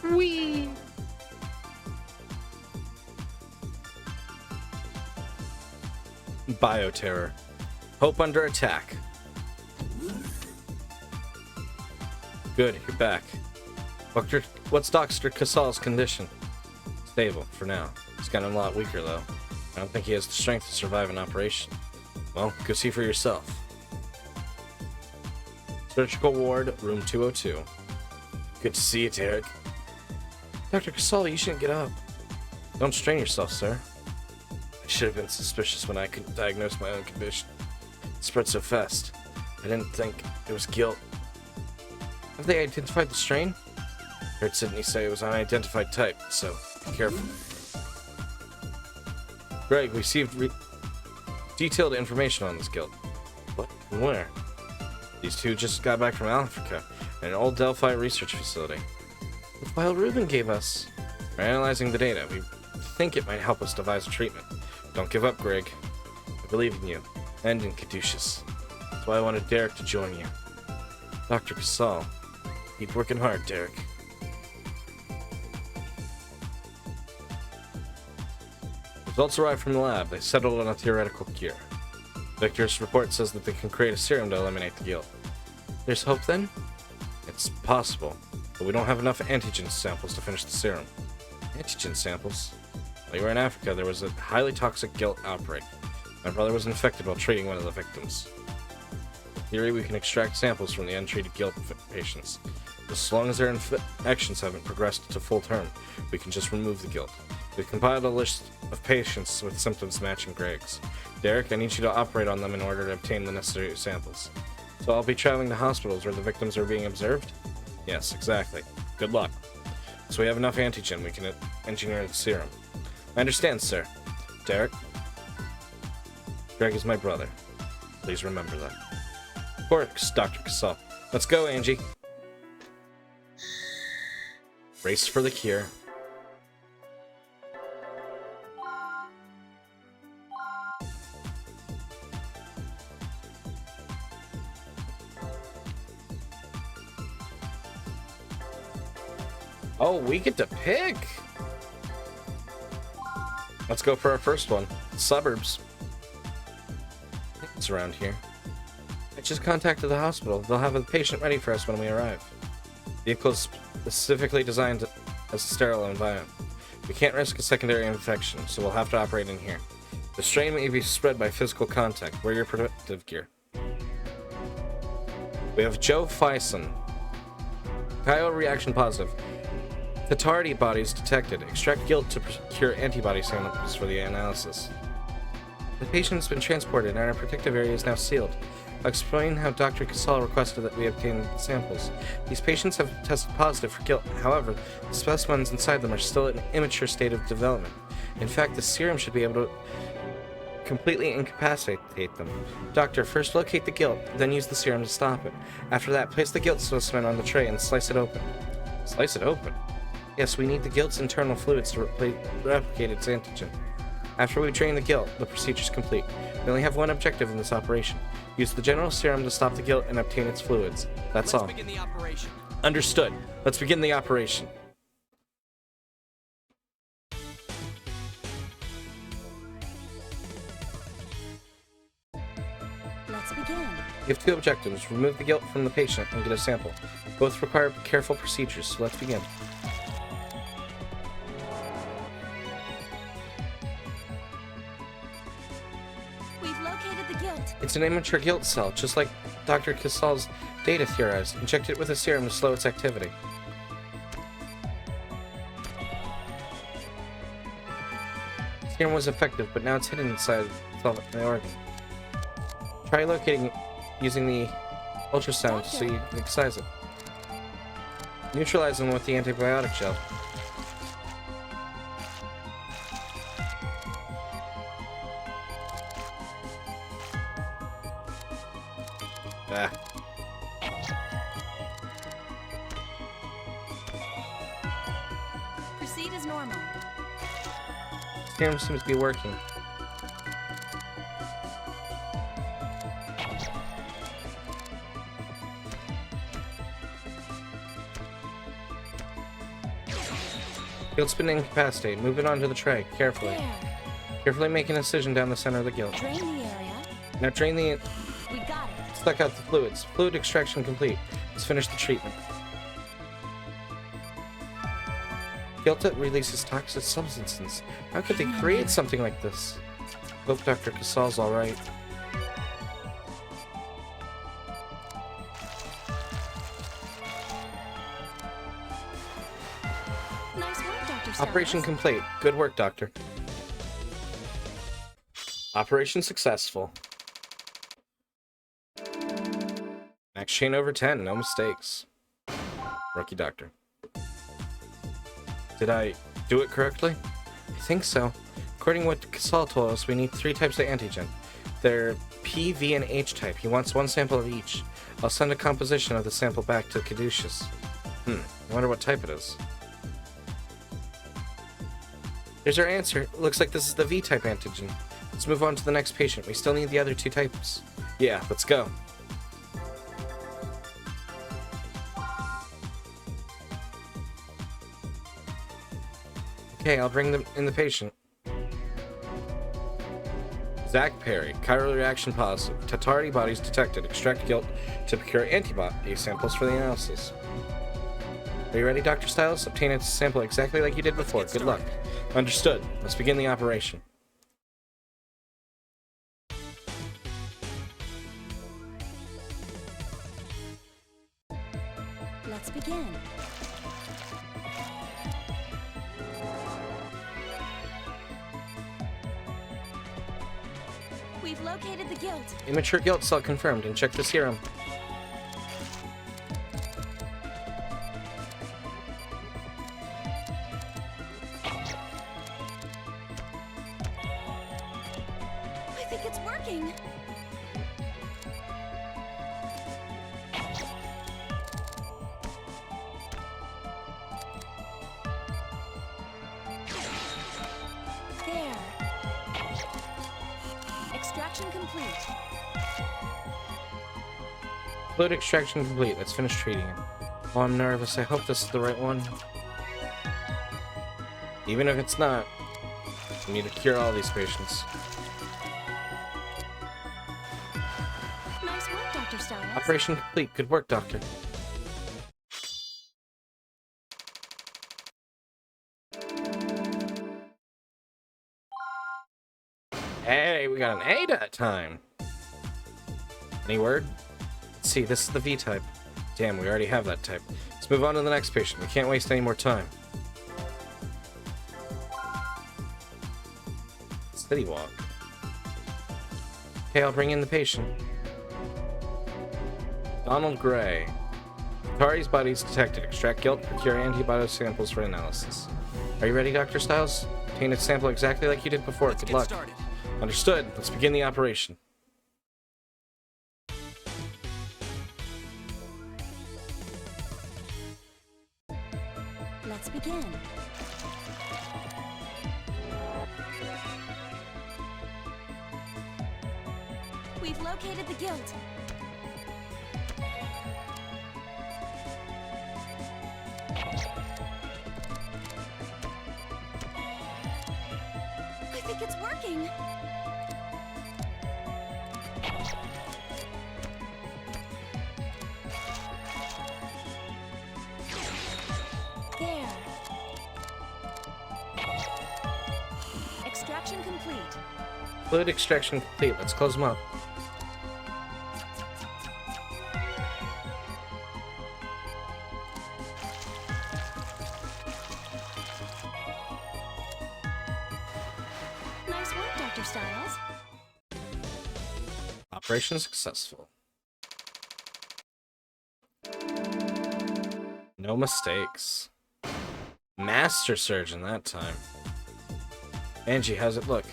Whee! Bioterror. Hope under attack. Good, you're back. What's Dr. Casal's condition? Stable, for now. He's gotten a lot weaker, though. I don't think he has the strength to survive an operation. Well, go see for yourself. Surgical ward, room 202. Good to see you, Derek. Dr. Casal, you shouldn't get up. Don't strain yourself, sir. I should have been suspicious when I couldn't diagnose my own condition. It spread so fast. I didn't think it was guilt. Have they identified the strain? Heard Sydney say it was unidentified type, so be careful. Greg, we received detailed information on this guild. What? From where? These two just got back from Africa, at an old Delphi research facility. The file Ruben gave us. We're analyzing the data. We think it might help us devise a treatment. Don't give up, Greg. I believe in you, and in Caduceus. That's why I wanted Derek to join you. Dr. Casal, keep working hard, Derek. Results arrived from the lab. They settled on a theoretical cure. Victor's report says that they can create a serum to eliminate the guilt. There's hope, then? It's possible, but we don't have enough antigen samples to finish the serum. Antigen samples? While you were in Africa, there was a highly toxic guilt outbreak. My brother was infected while treating one of the victims. In theory, we can extract samples from the untreated guilt patients. As long as their infections haven't progressed to full term, we can just remove the guilt. We've compiled a list of patients with symptoms matching Greg's. Derek, I need you to operate on them in order to obtain the necessary samples. So I'll be traveling to hospitals where the victims are being observed? Yes, exactly. Good luck. So we have enough antigen, we can engineer the serum. I understand, sir. Derek? Greg is my brother. Please remember that. Of course, Dr. Casal. Let's go, Angie. Race for the cure. Oh, we get to pick! Let's go for our first one. Suburbs. I think it's around here. I just contacted the hospital. They'll have a patient ready for us when we arrive. Vehicle is specifically designed as a sterile environment. We can't risk a secondary infection, so we'll have to operate in here. The strain may be spread by physical contact. Wear your protective gear. We have Joe Fison. Kyle reaction positive. Catarrhity bodies detected. Extract guilt to procure antibody samples for the analysis. The patient has been transported and our protective area is now sealed. I'll explain how Dr. Casal requested that we obtain the samples. These patients have tested positive for guilt. However, the specimens inside them are still in an immature state of development. In fact, the serum should be able to completely incapacitate them. Doctor, first locate the guilt, then use the serum to stop it. After that, place the guilt specimen on the tray and slice it open. Slice it open? Yes, we need the guilt's internal fluids to replicate its antigen. After we drain the guilt, the procedure's complete. We only have one objective in this operation. Use the general serum to stop the guilt and obtain its fluids. That's all. Let's begin the operation. Understood. Let's begin the operation. Let's begin. You have 2 objectives. Remove the guilt from the patient and get a sample. Both require careful procedures, so let's begin. We've located the guilt. It's an immature guilt cell, just like Dr. Casal's data theorized. Inject it with a serum to slow its activity. The serum was effective, but now it's hidden inside the organ. Try locating it using the ultrasound so you can excise it. Neutralize them with the antibiotic gel. Ah. Proceed as normal. Serum seems to be working. Guilt's been incapacitated. Move it onto the tray, carefully. There. Carefully make an incision down the center of the guilt. Drain the area. Now drain the... We got it. Suck out the fluids. Fluid extraction complete. Let's finish the treatment. Guilt releases toxic substances. How could they create something like this? Hope Dr. Casal's alright. Nice work, Dr. Styles. Operation complete. Good work, Doctor. Operation successful. Max chain over 10. No mistakes. Rookie Doctor. Did I do it correctly? I think so. According to what Casal told us, we need 3 types of antigen. They're P, V, and H type. He wants 1 sample of each. I'll send a composition of the sample back to Caduceus. I wonder what type it is. Here's our answer. It looks like this is the V-type antigen. Let's move on to the next patient. We still need the other 2 types. Yeah, let's go. Okay, I'll bring them in the patient. Zach Perry, chiral reaction positive. Tatar bodies detected. Extract guilt to procure antibody samples for the analysis. Are you ready, Dr. Styles? Obtain a sample exactly like you did before. Good luck. Understood. Let's begin the operation. Let's begin. We've located the guilt. Immature guilt cell confirmed. And check the serum. I think it's working. There. Extraction complete. Fluid extraction complete. Let's finish treating him. Oh, I'm nervous. I hope this is the right one. Even if it's not, we need to cure all these patients. Nice work, Dr. Styles. Operation complete. Good work, Doctor. Hey, we got an A that time. Any word? Let's see, this is the V type. Damn, we already have that type. Let's move on to the next patient. We can't waste any more time. Steady walk. Okay, I'll bring in the patient. Donald Gray. Atari's bodies detected. Extract guilt, procure antibody samples for analysis. Are you ready, Dr. Styles? Obtain a sample exactly like you did before. Let's Good get luck. started. Understood. Let's begin the operation. Let's begin. We've located the guilt. I think it's working. There. Extraction complete. Fluid extraction complete. Let's close them up. Nice work, Dr. Styles. Operation successful. No mistakes. Master surgeon that time. Angie, how's it look?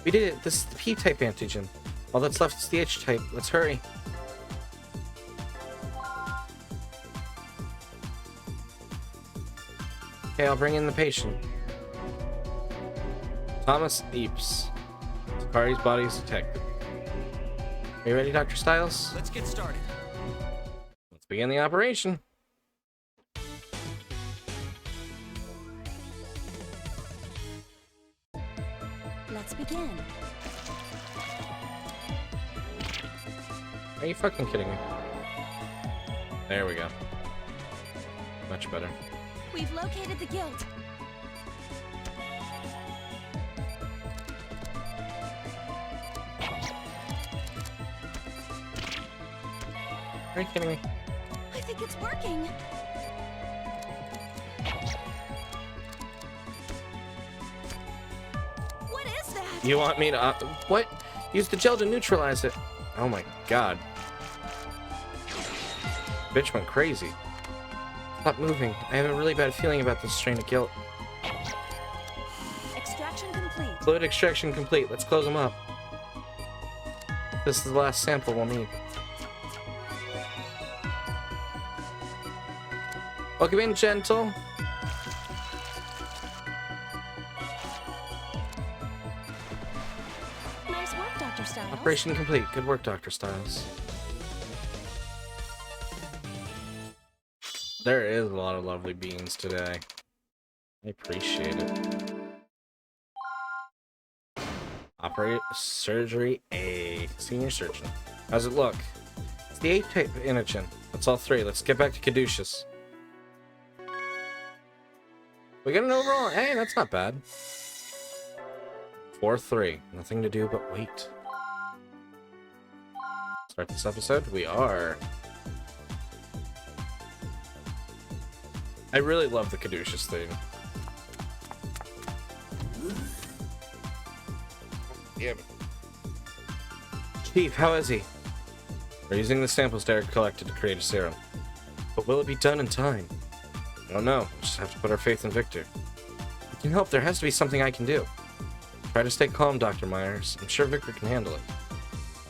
We did it. This is the P-type antigen. All that's left is the H-type. Let's hurry. Okay, I'll bring in the patient. Thomas Eeps. Sakari's body is detected. Are you ready, Dr. Styles? Let's get started. Let's begin the operation. Let's begin. Are you fucking kidding me? There we go. Much better. We've located the guilt. Are you kidding me? I think it's working. What is that? You want me to... what? Use the gel to neutralize it. Oh my god. Bitch went crazy. Stop moving. I have a really bad feeling about this strain of guilt. Extraction complete. Fluid extraction complete. Let's close them up. This is the last sample we'll need. Welcome in, gentle. Nice work, Dr. Styles. Operation complete. Good work, Dr. Styles. There is a lot of lovely beans today. I appreciate it. Operate surgery A. Senior surgeon. How's it look? It's the A-type antigen. That's all three. Let's get back to Caduceus. We got an overall. Hey, that's not bad. 4-3. Nothing to do but wait. Start this episode. We are. I really love the Caduceus thing. Yeah. Chief, how is he? We're using the samples Derek collected to create a serum. But will it be done in time? I don't know. We'll just have to put our faith in Victor. I can help. There has to be something I can do. Try to stay calm, Dr. Myers. I'm sure Victor can handle it.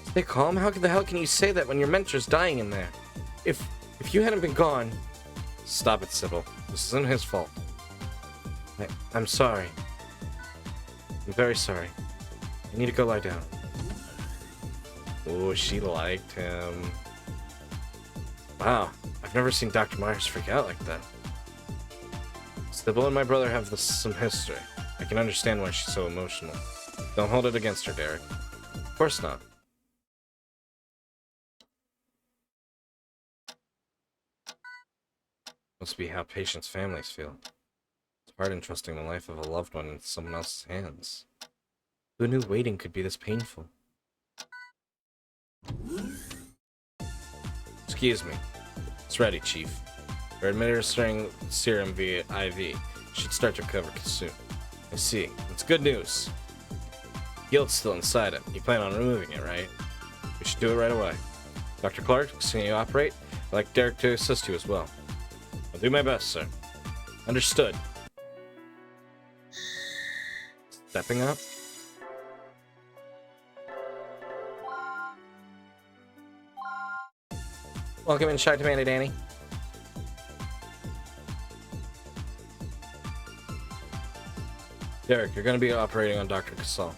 Stay calm? How the hell can you say that when your mentor's dying in there? If you hadn't been gone... Stop it, Sybil. This isn't his fault. I'm sorry. I'm very sorry. I need to go lie down. Oh, she liked him. Wow, I've never seen Dr. Myers freak out like that. Sybil and my brother have some history. I can understand why she's so emotional. Don't hold it against her, Derek. Of course not. Must be how patients' families feel. It's hard entrusting the life of a loved one in someone else's hands. Who knew waiting could be this painful? Excuse me. It's ready, Chief. We're administering serum via IV. Should start to recover soon. I see. It's good news. Guilt's still inside it. You plan on removing it, right? We should do it right away. Dr. Clark, seeing you operate, I'd like Derek to assist you as well. I'll do my best, sir. Understood. Stepping up. Welcome in, Shy Tomato Danny. Derek, you're going to be operating on Dr. Casal.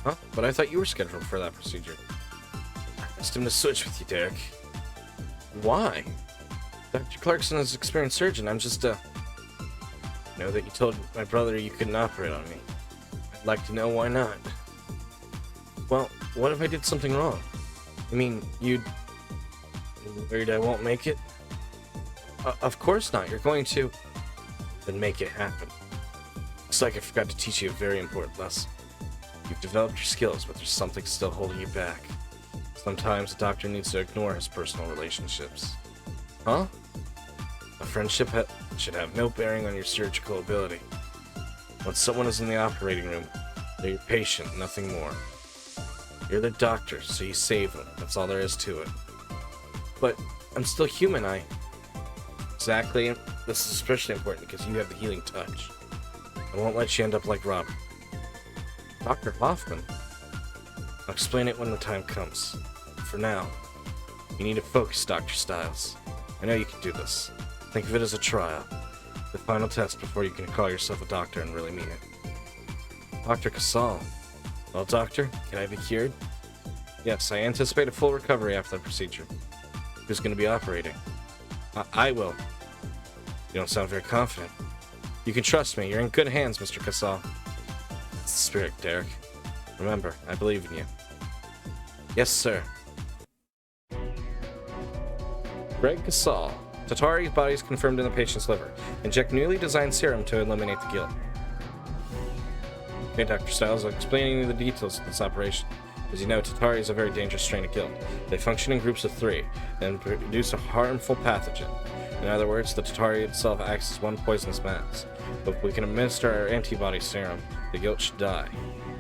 Huh? But I thought you were scheduled for that procedure. I asked him to switch with you, Derek. Why? Dr. Clarkson is an experienced surgeon. I'm just, know that you told my brother you couldn't operate on me. I'd like to know why not. Well, what if I did something wrong? I mean, you'd... Worried I won't make it? Of course not. You're going to... Then make it happen. Looks like I forgot to teach you a very important lesson. You've developed your skills, but there's something still holding you back. Sometimes a doctor needs to ignore his personal relationships. Huh? A friendship should have no bearing on your surgical ability. When someone is in the operating room, they're your patient, nothing more. You're the doctor, so you save them. That's all there is to it. But I'm still human, Exactly. This is especially important because you have the healing touch. I won't let you end up like Robert. Dr. Hoffman? I'll explain it when the time comes. For now, you need to focus, Dr. Styles. I know you can do this. Think of it as a trial. The final test before you can call yourself a doctor and really mean it. Dr. Casal. Well, doctor, can I be cured? Yes, I anticipate a full recovery after the procedure. Who's going to be operating? I will. You don't sound very confident. You can trust me. You're in good hands, Mr. Casal. That's the spirit, Derek. Remember, I believe in you. Yes, sir. Greg Casal. Tatari's body is confirmed in the patient's liver. Inject newly designed serum to eliminate the guilt. Okay, Dr. Styles, I'll explain the details of this operation. As you know, Tatari is a very dangerous strain of guilt. They function in groups of 3 and produce a harmful pathogen. In other words, the Tatari itself acts as one poisonous mass. But if we can administer our antibody serum, the guilt should die.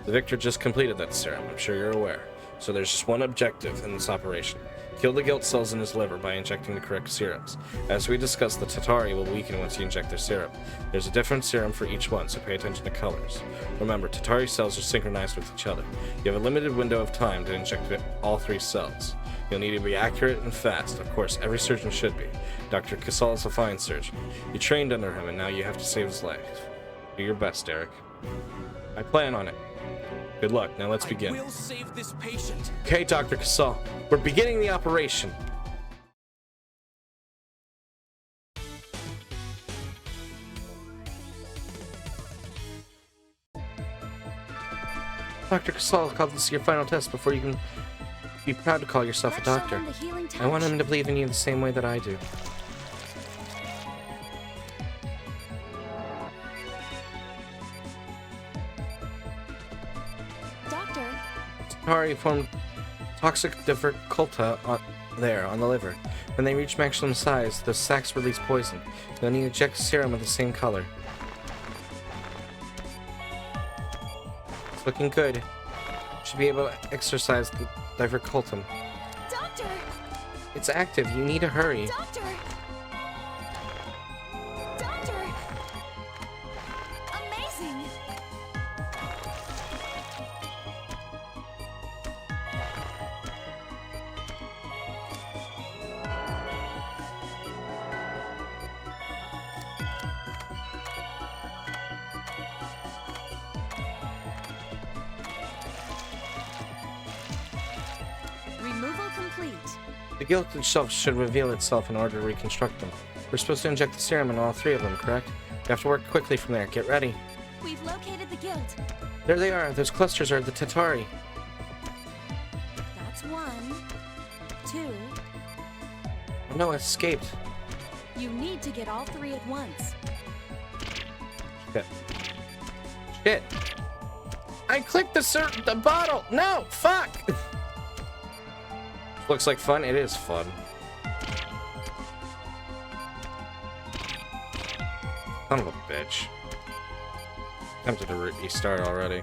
The victor just completed that serum, I'm sure you're aware. So there's just one objective in this operation. Kill the guilt cells in his liver by injecting the correct serums. As we discussed, the Tatari will weaken once you inject their serum. There's a different serum for each one, so pay attention to colors. Remember, Tatari cells are synchronized with each other. You have a limited window of time to inject all 3 cells. You'll need to be accurate and fast. Of course, every surgeon should be. Dr. Casal is a fine surgeon. You trained under him, and now you have to save his life. Do your best, Eric. I plan on it. Good luck. Now let's begin. I will save this patient. Okay, Dr. Casal. We're beginning the operation. Dr. Casal called this your final test before you can be proud to call yourself a doctor. I want him to believe in you the same way that I do. Tatari formed toxic diverculta on the liver. When they reach maximum size, the sacs release poison. You'll need to inject serum of the same color. It's looking good. Should be able to exercise the divercultum. Doctor! It's active. You need to hurry. Doctor! Doctor! Amazing! Removal complete. The guilt itself should reveal itself in order to reconstruct them. We're supposed to inject the serum in all 3 of them, correct? You have to work quickly from there. Get ready. We've located the guilt. There they are. Those clusters are the Tatari. That's 1, 2. Oh no, it escaped. You need to get all 3 at once. Shit. Shit. I clicked the bottle. No, fuck. Looks like fun. It is fun. Son of a bitch. Tempted to restart already.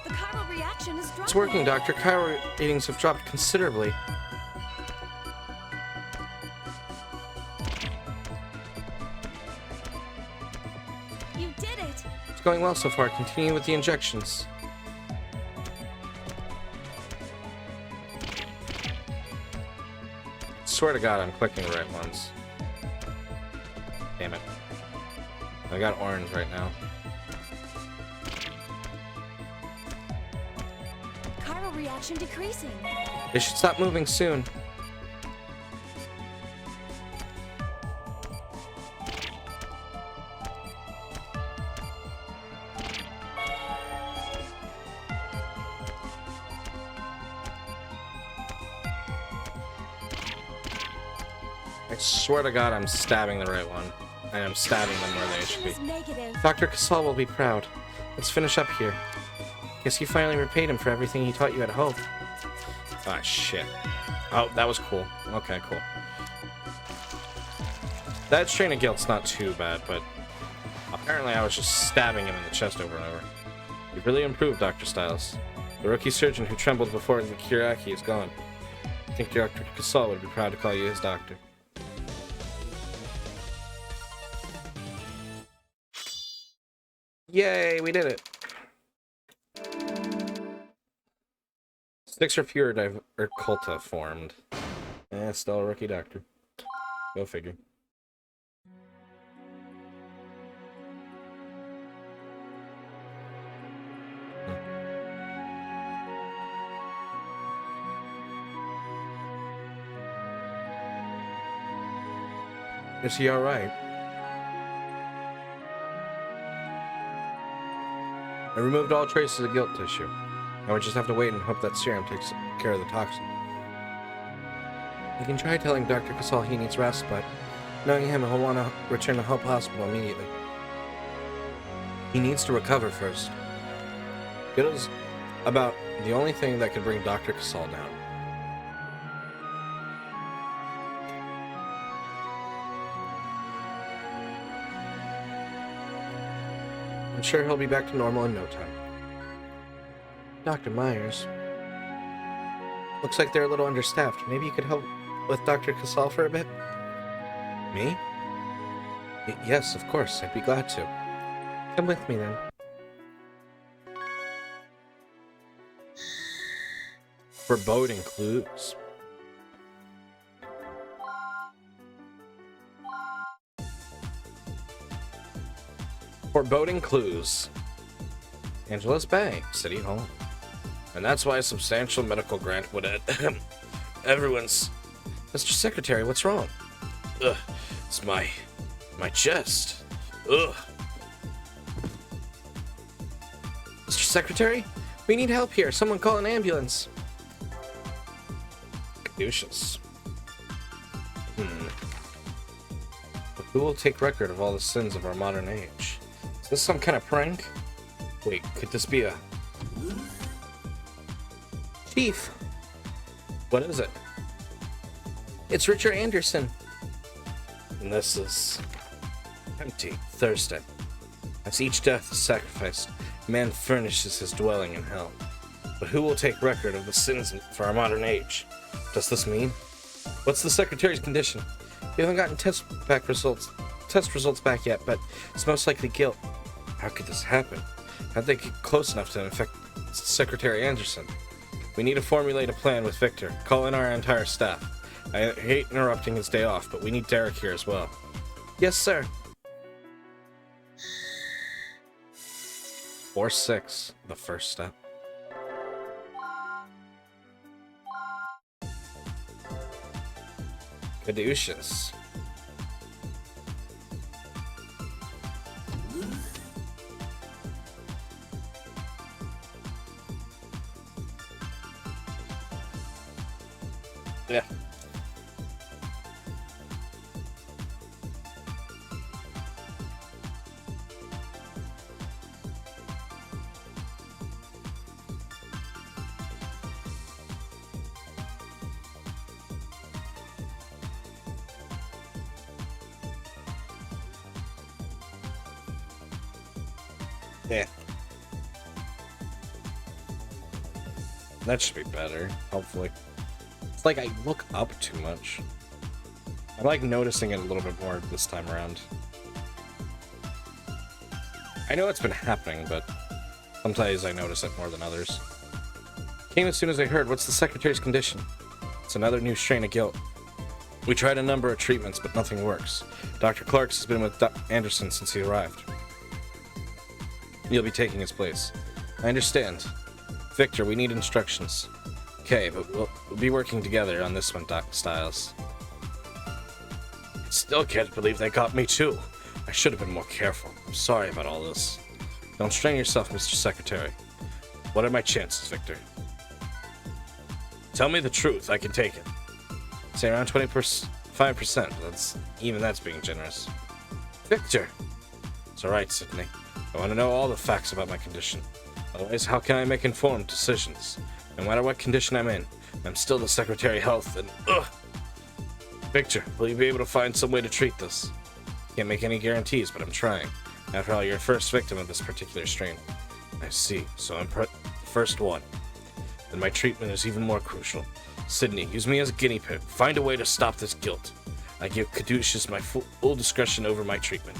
The chiral reaction is dropping. It's working, Doctor. Chiral readings have dropped considerably. You did it! It's going well so far. Continue with the injections. Swear to God, I'm clicking the right ones. Damn it. I got orange right now. Chiral reaction decreasing. They should stop moving soon. I swear to God, I'm stabbing the right one. and I'm stabbing them where they should be. Is negative. Dr. Casal will be proud. Let's finish up here. Guess you finally repaid him for everything he taught you at Hope. Ah, shit. Oh, that was cool. Okay, cool. That strain of guilt's not too bad, but apparently I was just stabbing him in the chest over and over. You've really improved, Dr. Styles. The rookie surgeon who trembled before the Kiraki is gone. I think Dr. Casal would be proud to call you his doctor. Yay, we did it. 6 or fewer culta formed. Still a rookie doctor. Go figure. Is he alright? I removed all traces of guilt tissue. Now we just have to wait and hope that serum takes care of the toxin. You can try telling Dr. Casal he needs rest, but knowing him, he'll want to return to Hope Hospital immediately. He needs to recover first. Guilt is about the only thing that could bring Dr. Casal down. I'm sure he'll be back to normal in no time. Dr. Myers. Looks like they're a little understaffed. Maybe you could help with Dr. Casal for a bit? Me? Yes, of course. I'd be glad to. Come with me then. Foreboding clues. Foreboding clues. Angela's Bay, City Hall. And that's why a substantial medical grant would everyone's... Mr. Secretary, what's wrong? Ugh, it's my chest. Ugh. Mr. Secretary, we need help here. Someone call an ambulance. Caduceus. But who will take record of all the sins of our modern age? Is this some kind of prank? Wait, could this be a... Chief, What is it? it's Richard Anderson. And this is... empty, Thursday. As each death is sacrificed, man furnishes his dwelling in hell. But who will take record of the sins for our modern age? Does this mean? What's the Secretary's condition? We haven't gotten test results back yet, but it's most likely guilt. How could this happen? How'd they get close enough to infect Secretary Anderson? We need to formulate a plan with Victor. Call in our entire staff. I hate interrupting his day off, but we need Derek here as well. Yes, sir. 4-6, the first step. Caduceus. Yeah. Yeah. That should be better, hopefully. It's like I look up too much. I like noticing it a little bit more this time around. I know it's been happening, but sometimes I notice it more than others. Came as soon as I heard. What's the Secretary's condition? It's another new strain of guilt. We tried a number of treatments, but nothing works. Dr. Clarks has been with Anderson since he arrived. You'll be taking his place. I understand. Victor, we need instructions. Okay, but we'll be working together on this one, Doc Styles. I still can't believe they got me too. I should have been more careful. I'm sorry about all this. Don't strain yourself, Mr. Secretary. What are my chances, Victor? Tell me the truth, I can take it. Say around 25%. That's being generous. Victor! It's alright, Sydney. I want to know all the facts about my condition. Otherwise, how can I make informed decisions? No matter what condition I'm in, I'm still the Secretary of Health and ugh! Victor, will you be able to find some way to treat this? Can't make any guarantees, but I'm trying. After all, you're the first victim of this particular strain. I see, so I'm the first one. Then my treatment is even more crucial. Sydney, use me as a guinea pig. Find a way to stop this guilt. I give Caduceus my full discretion over my treatment.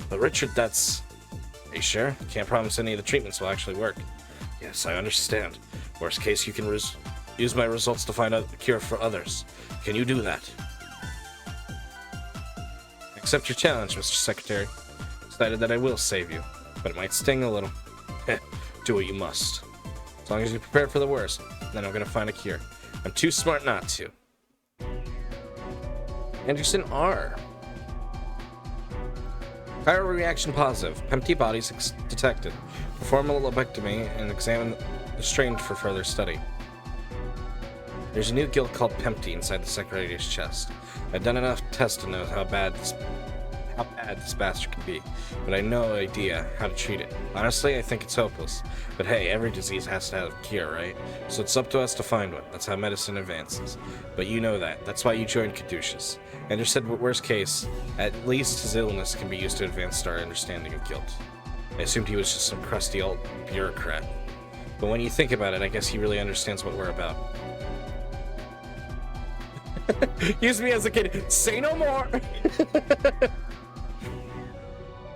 But Richard, that's... Are you sure? Can't promise any of the treatments will actually work. Yes, I understand. Worst case, you can use my results to find out the cure for others. Can you do that? Accept your challenge, Mr. Secretary. Decided that I will save you, but it might sting a little. Do what you must. As long as you're prepared for the worst, then I'm gonna find a cure. I'm too smart not to. Anderson R. Chiral reaction positive. Empty bodies detected. Perform a lobectomy and examine the strain for further study. There's a new guilt called Pempty inside the Secretary's chest. I've done enough tests to know how bad this bastard can be, but I have no idea how to treat it. Honestly, I think it's hopeless. But hey, every disease has to have a cure, right? So it's up to us to find one. That's how medicine advances. But you know that. That's why you joined Caduceus. Ender said, worst case, at least his illness can be used to advance our understanding of guilt. I assumed he was just some crusty old bureaucrat. But when you think about it, I guess he really understands what we're about. Use me as a kid. Say no more!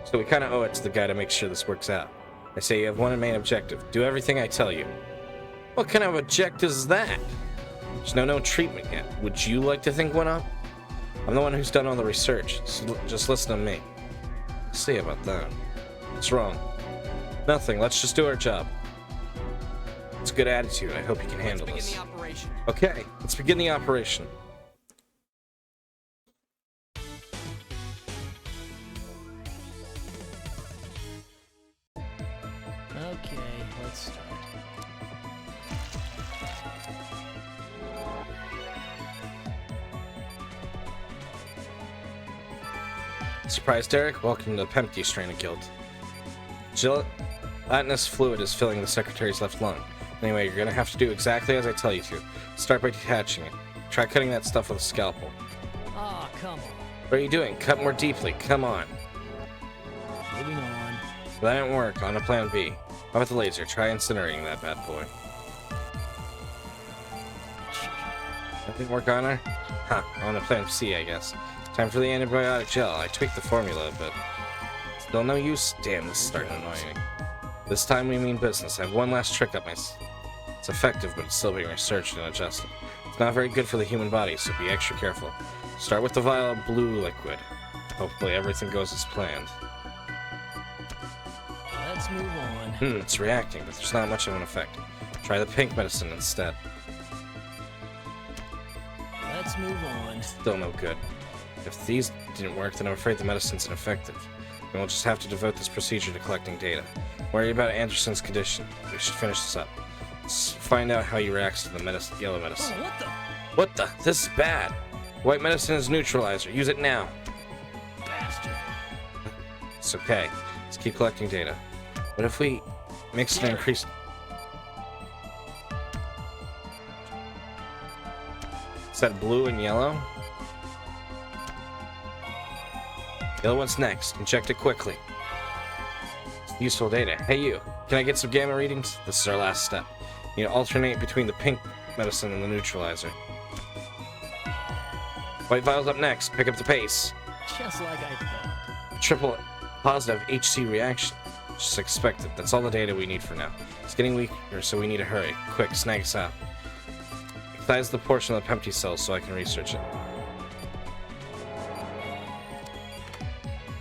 So we kind of owe it to the guy to make sure this works out. I say you have one main objective. Do everything I tell you. What kind of objective is that? There's no known treatment yet. Would you like to think one up? I'm the one who's done all the research, so just listen to me. Let's see about that. What's wrong? Nothing. Let's just do our job. It's a good attitude. I hope you can handle this. Let's begin the operation. Okay, let's begin the operation. Okay, let's start. Surprise, Derek. Welcome to the Pempty strain of guilt. Gelatinous fluid is filling the Secretary's left lung. Anyway, you're gonna have to do exactly as I tell you to. Start by detaching it. Try cutting that stuff with a scalpel. Ah, come on. What are you doing? Cut more deeply. Come on. Moving on. That didn't work. On to plan B. How about the laser? Try incinerating that bad boy. That didn't work on her? Huh. On to plan C, I guess. Time for the antibiotic gel. I tweaked the formula a bit. Still no use? Damn, this is starting to annoy me. This time we mean business. I have one last trick up my... It's effective, but it's still being researched and adjusted. It's not very good for the human body, so be extra careful. Start with the vial of blue liquid. Hopefully everything goes as planned. Let's move on. It's reacting, but there's not much of an effect. Try the pink medicine instead. Let's move on. Still no good. If these didn't work, then I'm afraid the medicine's ineffective. And we'll just have to devote this procedure to collecting data. Worry about Anderson's condition. We should finish this up. Let's find out how he reacts to the yellow medicine. Oh, what the? What the? This is bad. White medicine is neutralizer. Use it now. Bastard. It's okay. Let's keep collecting data. What if we mix and increase... Is that blue and yellow? Yellow one's next. Inject it quickly. It's useful data. Hey you, can I get some gamma readings? This is our last step. You alternate between the pink medicine and the neutralizer. White vial's up next. Pick up the pace. Just like I thought. Triple positive HC reaction. Just expect it. That's all the data we need for now. It's getting weaker, so we need to hurry. Quick, snag us out. Excise the portion of the Pempty cells so I can research it.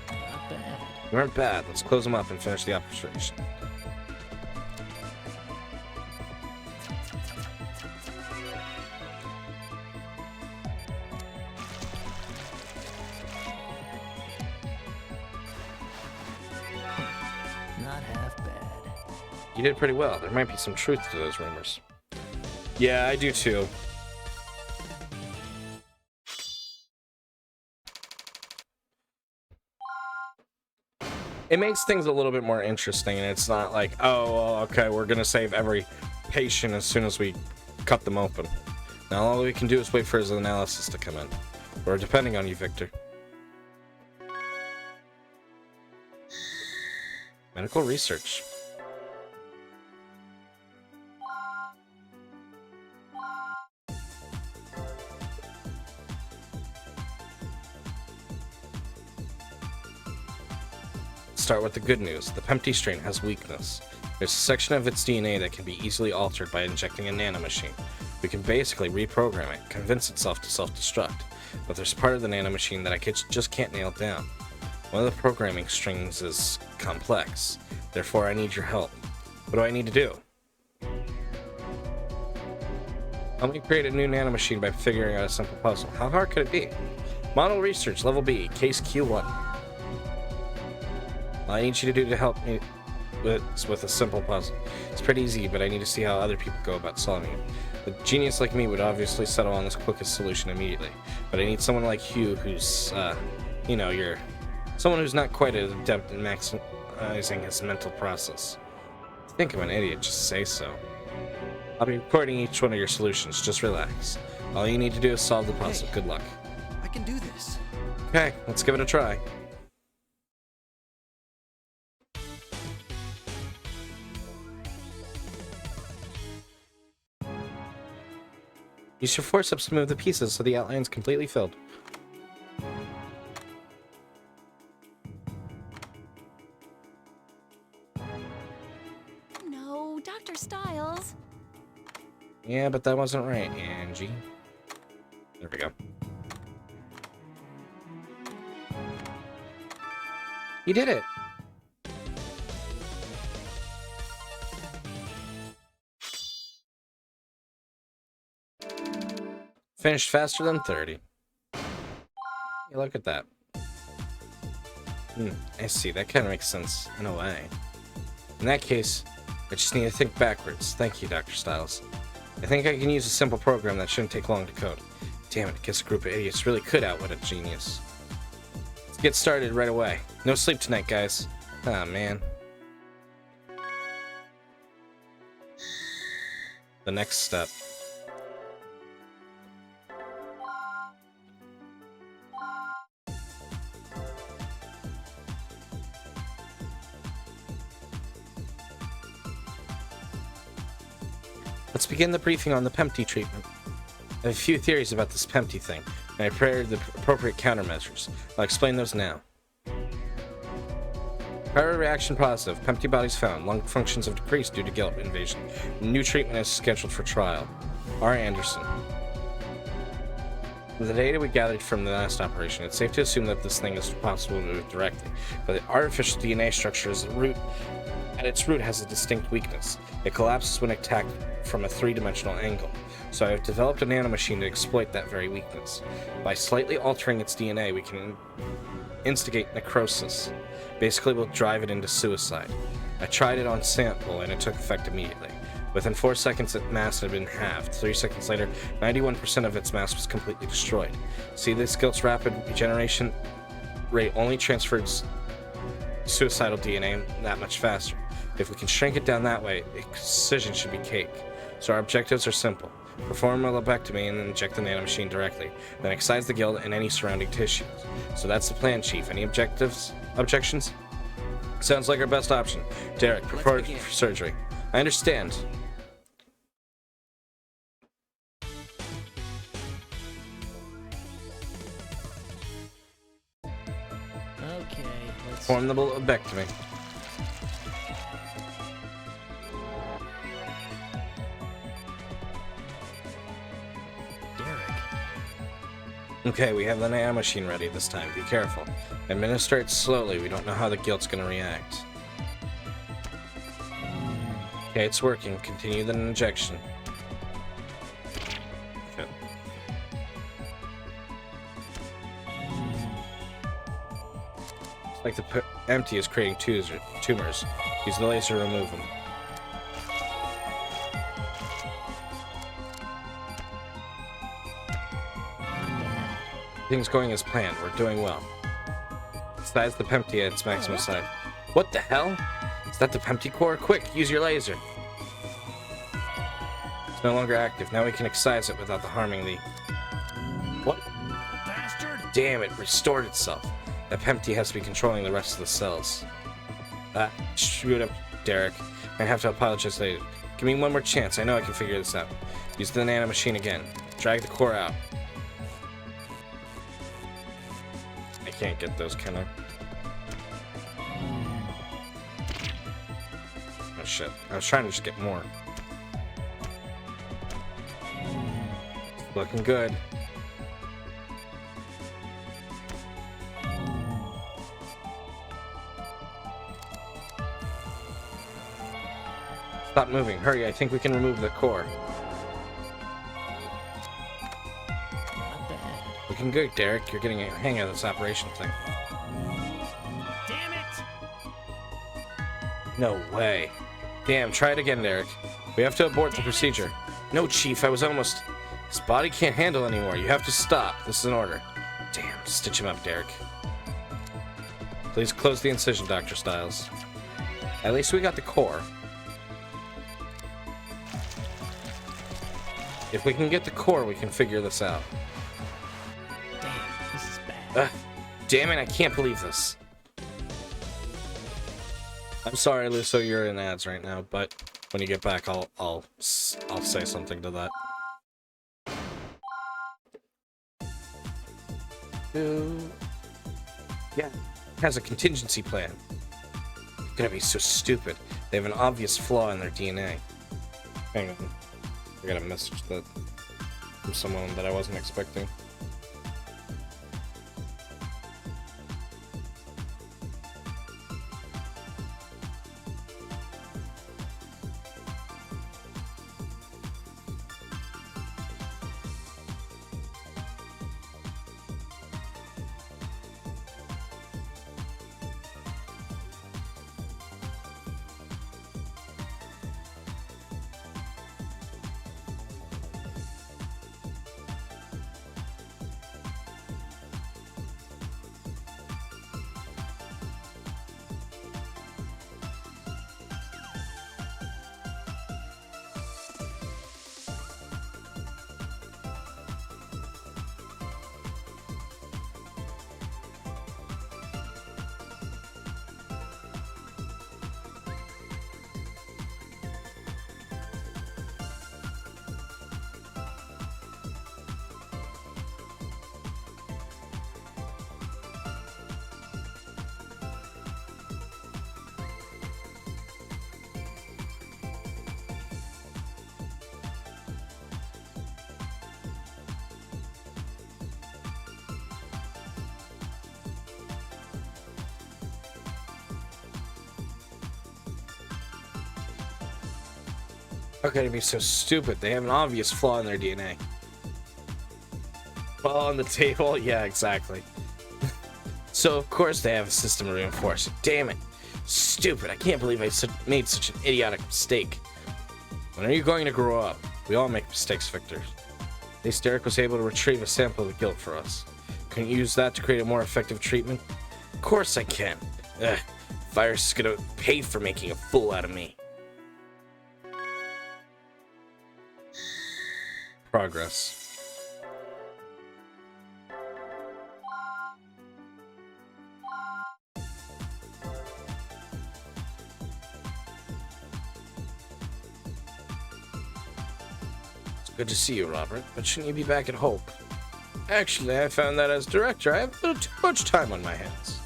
Not bad. You weren't bad. Let's close them up and finish the operation. Not half bad. You did pretty well. There might be some truth to those rumors. Yeah, I do too. It makes things a little bit more interesting, and it's not like, oh, well, okay, we're gonna save every patient as soon as we cut them open. Now all we can do is wait for his analysis to come in. We're depending on you, Victor. Medical research. Start with the good news. The Pempty strain has weakness. There's a section of its DNA that can be easily altered by injecting a nanomachine. We can basically reprogram it, convince itself to self-destruct. But there's part of the nanomachine that I just can't nail down. One of the programming strings is complex. Therefore, I need your help. What do I need to do? Help me create a new nanomachine by figuring out a simple puzzle. How hard could it be? Model research, level B, case Q1. All I need you to do to help me with a simple puzzle. It's pretty easy, but I need to see how other people go about solving it. A genius like me would obviously settle on this quickest solution immediately, but I need someone like you who's, you know, someone who's not quite as adept in maximizing his mental process. If you think I'm an idiot, just say so. I'll be recording each one of your solutions. Just relax. All you need to do is solve the puzzle. Good luck. I can do this. Okay, let's give it a try. Use your forceps to move the pieces so the outline's completely filled. No, Dr. Styles. Yeah, but that wasn't right, Angie. There we go. You did it! Finished faster than 30. Yeah, look at that. I see. That kind of makes sense, in a way. In that case, I just need to think backwards. Thank you, Dr. Styles. I think I can use a simple program that shouldn't take long to code. Damn it, I guess a group of idiots really could outwit a genius. Let's get started right away. No sleep tonight, guys. Ah, man. The next step. Let's begin the briefing on the Pempty treatment. I have a few theories about this Pempty thing, and I prepared the appropriate countermeasures. I'll explain those now. Prior reaction positive. Pempty bodies found. Lung functions have decreased due to guilt invasion. New treatment is scheduled for trial. R. Anderson. With the data we gathered from the last operation, it's safe to assume that this thing is possible to move directly, but the artificial DNA structure at its root has a distinct weakness. It collapses when attacked from a three-dimensional angle. So I have developed a nanomachine to exploit that very weakness. By slightly altering its DNA, we can instigate necrosis. Basically, we'll drive it into suicide. I tried it on sample, and it took effect immediately. Within 4 seconds, its mass had been halved. 3 seconds later, 91% of its mass was completely destroyed. See this guilt's rapid regeneration rate only transfers suicidal DNA that much faster. If we can shrink it down that way, excision should be cake. So our objectives are simple. Perform a lobectomy and then inject the nanomachine directly. Then excise the guild and any surrounding tissues. So that's the plan, Chief. Any objections? Sounds like our best option. Derek, prepare for surgery. I understand. Okay, let's... Perform the lobectomy. Derek. Okay, we have the nanomachine ready this time. Be careful. Administer it slowly. We don't know how the guilt's gonna react. Okay, it's working. Continue the injection. Okay. It's like the empty is creating tumors. Use the laser to remove them. Things going as planned. We're doing well. Size the Pempty at its maximum size. What the hell? Is that the Pempty core? Quick, use your laser. It's no longer active. Now we can excise it without the harming the... What? Bastard! Damn, it restored itself. That Pempty has to be controlling the rest of the cells. Shoot up, Derek. I have to apologize later. Give me one more chance. I know I can figure this out. Use the nano machine again. Drag the core out. I can't get those, can I? Oh shit. I was trying to just get more. Looking good. Stop moving. Hurry, I think we can remove the core. Not bad. Looking good, Derek. You're getting a hang of this operation thing. Damn it! No way. Damn, try it again, Derek. We have to abort the procedure. No, Chief, I was almost... His body can't handle anymore. You have to stop. This is an order. Damn, stitch him up, Derek. Please close the incision, Dr. Styles. At least we got the core. If we can get the core, we can figure this out. Damn, this is bad. Damn it, I can't believe this. I'm sorry, Luso, you're in ads right now, but when you get back, I'll say something to that. Yeah, it has a contingency plan. It's gonna be so stupid. They have an obvious flaw in their DNA. Hang on. I got a message that from someone that I wasn't expecting. How could it be so stupid? They have an obvious flaw in their DNA. Well, on the table? Yeah, exactly. So, of course, they have a system to reinforce it. Damn it. Stupid. I can't believe I made such an idiotic mistake. When are you going to grow up? We all make mistakes, Victor. At least Derek was able to retrieve a sample of the guilt for us. Can you use that to create a more effective treatment? Of course I can. Ugh. Virus is gonna pay for making a fool out of me. Progress. It's good to see you, Robert, but shouldn't you be back at Hope? Actually, I found that as director, I have a little too much time on my hands.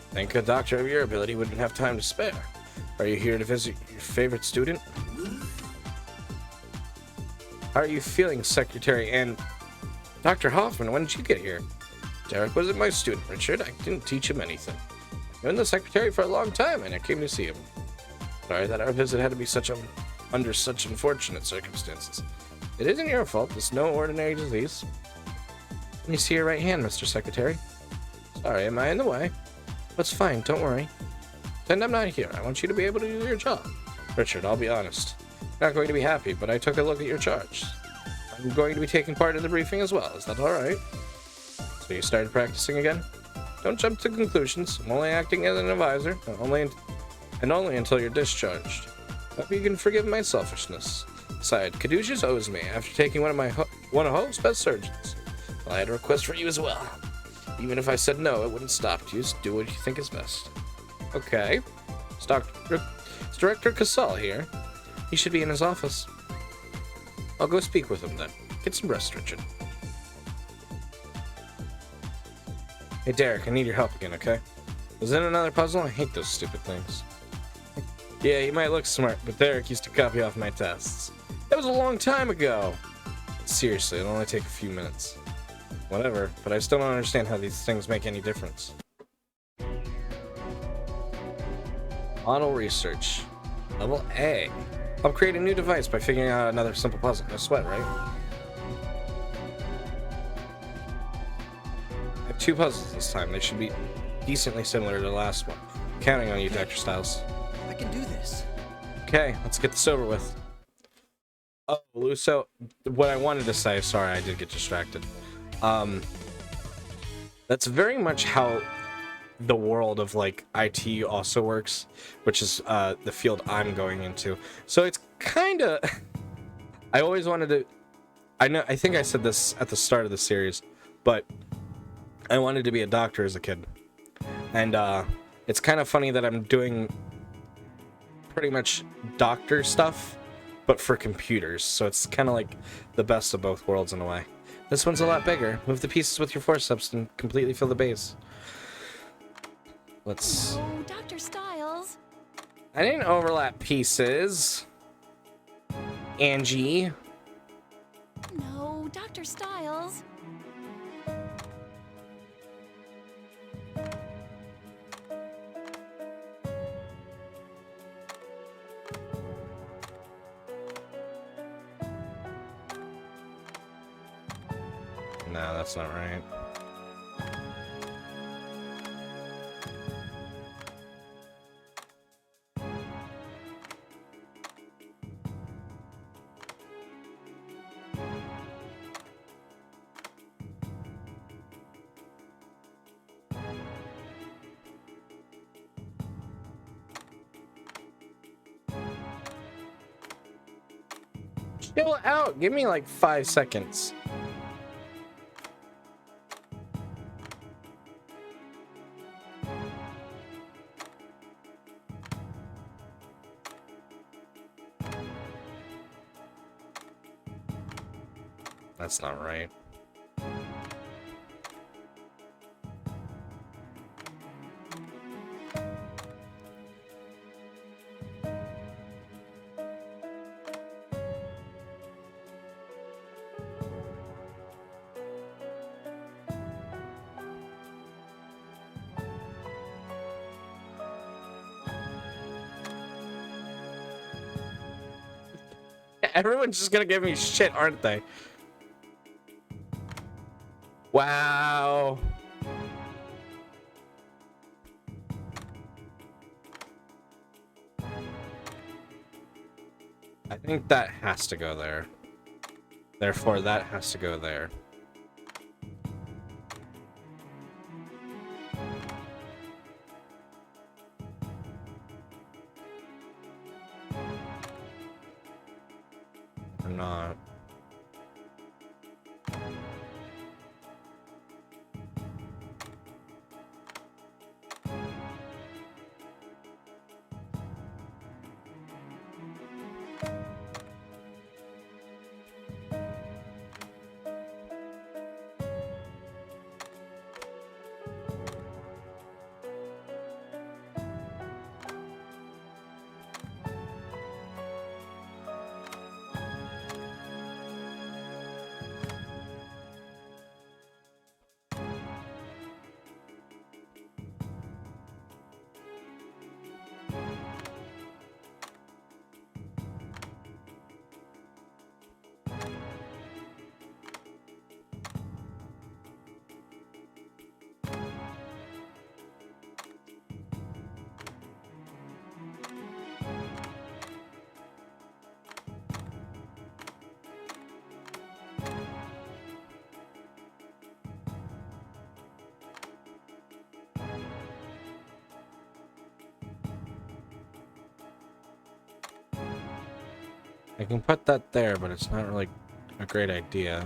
Think a doctor of your ability wouldn't have time to spare. Are you here to visit your favorite student? How are you feeling, Secretary? And Dr. Hoffman, when did you get here? Derek wasn't my student, Richard. I didn't teach him anything. I've been the secretary for a long time, and I came to see him. Sorry that our visit had to be under such unfortunate circumstances. It isn't your fault. It's no ordinary disease. Let me see your right hand, Mr. Secretary. Sorry, am I in the way? That's fine, don't worry. Pretend I'm not here. I want you to be able to do your job. Richard, I'll be honest. Not going to be happy, but I took a look at your charts. I'm going to be taking part in the briefing as well. Is that all right? So you started practicing again? Don't jump to conclusions. I'm only acting as an advisor, and only until you're discharged. Hope you can forgive my selfishness. Besides, Caduceus owes me after taking one of Hope's best surgeons. Well, I had a request for you as well. Even if I said no, it wouldn't stop you. Just do what you think is best. Okay. It's Director Casal here. He should be in his office. I'll go speak with him then. Get some rest, Richard. Hey, Derek, I need your help again, okay? Was in another puzzle? I hate those stupid things. Yeah, you might look smart, but Derek used to copy off my tests. That was a long time ago! Seriously, it'll only take a few minutes. Whatever, but I still don't understand how these things make any difference. Model research. Level A. I'll create a new device by figuring out another simple puzzle. No sweat, right? I have 2 puzzles this time. They should be decently similar to the last one. I'm counting on you, Dr. Styles. I can do this. Okay, let's get this over with. Oh, so what I wanted to say, sorry, I did get distracted. That's very much how the world of like IT also works, which is the field I'm going into. So it's kind of I always wanted to I think I said this at the start of the series, but I wanted to be a doctor as a kid. And it's kind of funny that I'm doing pretty much doctor stuff, but for computers. So it's kind of like the best of both worlds in a way. This one's a lot bigger. Move the pieces with your forceps and completely fill the base. Let's... Oh, Dr. Styles. I didn't overlap pieces. Angie. No, Dr. Styles. No, that's not right. Chill out. Give me like 5 seconds. That's not right. Everyone's just gonna give me shit, aren't they? Wow. I think that has to go there. Therefore, that has to go there. I'm not. I can put that there, but it's not really a great idea.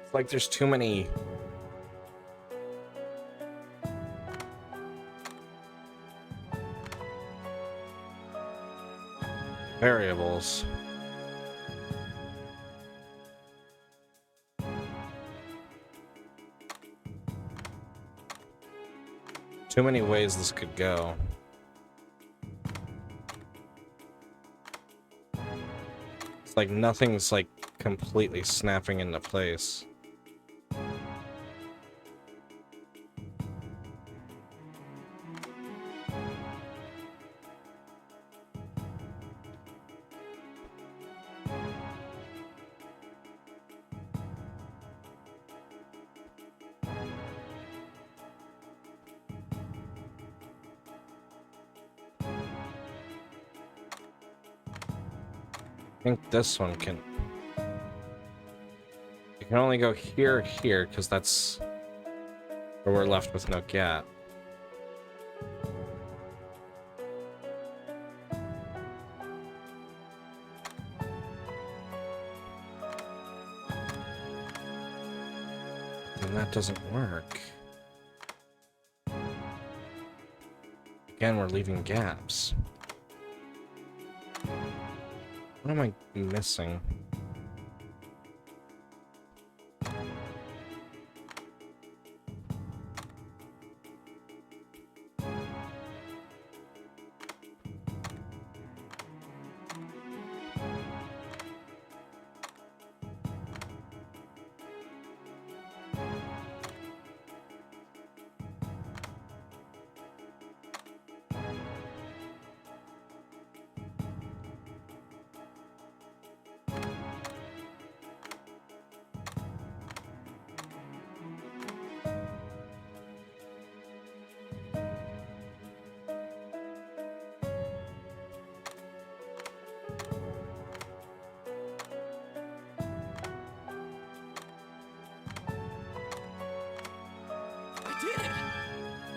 It's like there's too many variables. Too many ways this could go. It's like nothing's like completely snapping into place. I think this one can... You can only go here, here, because that's where we're left with no gap. And that doesn't work. Again, we're leaving gaps. What am I missing?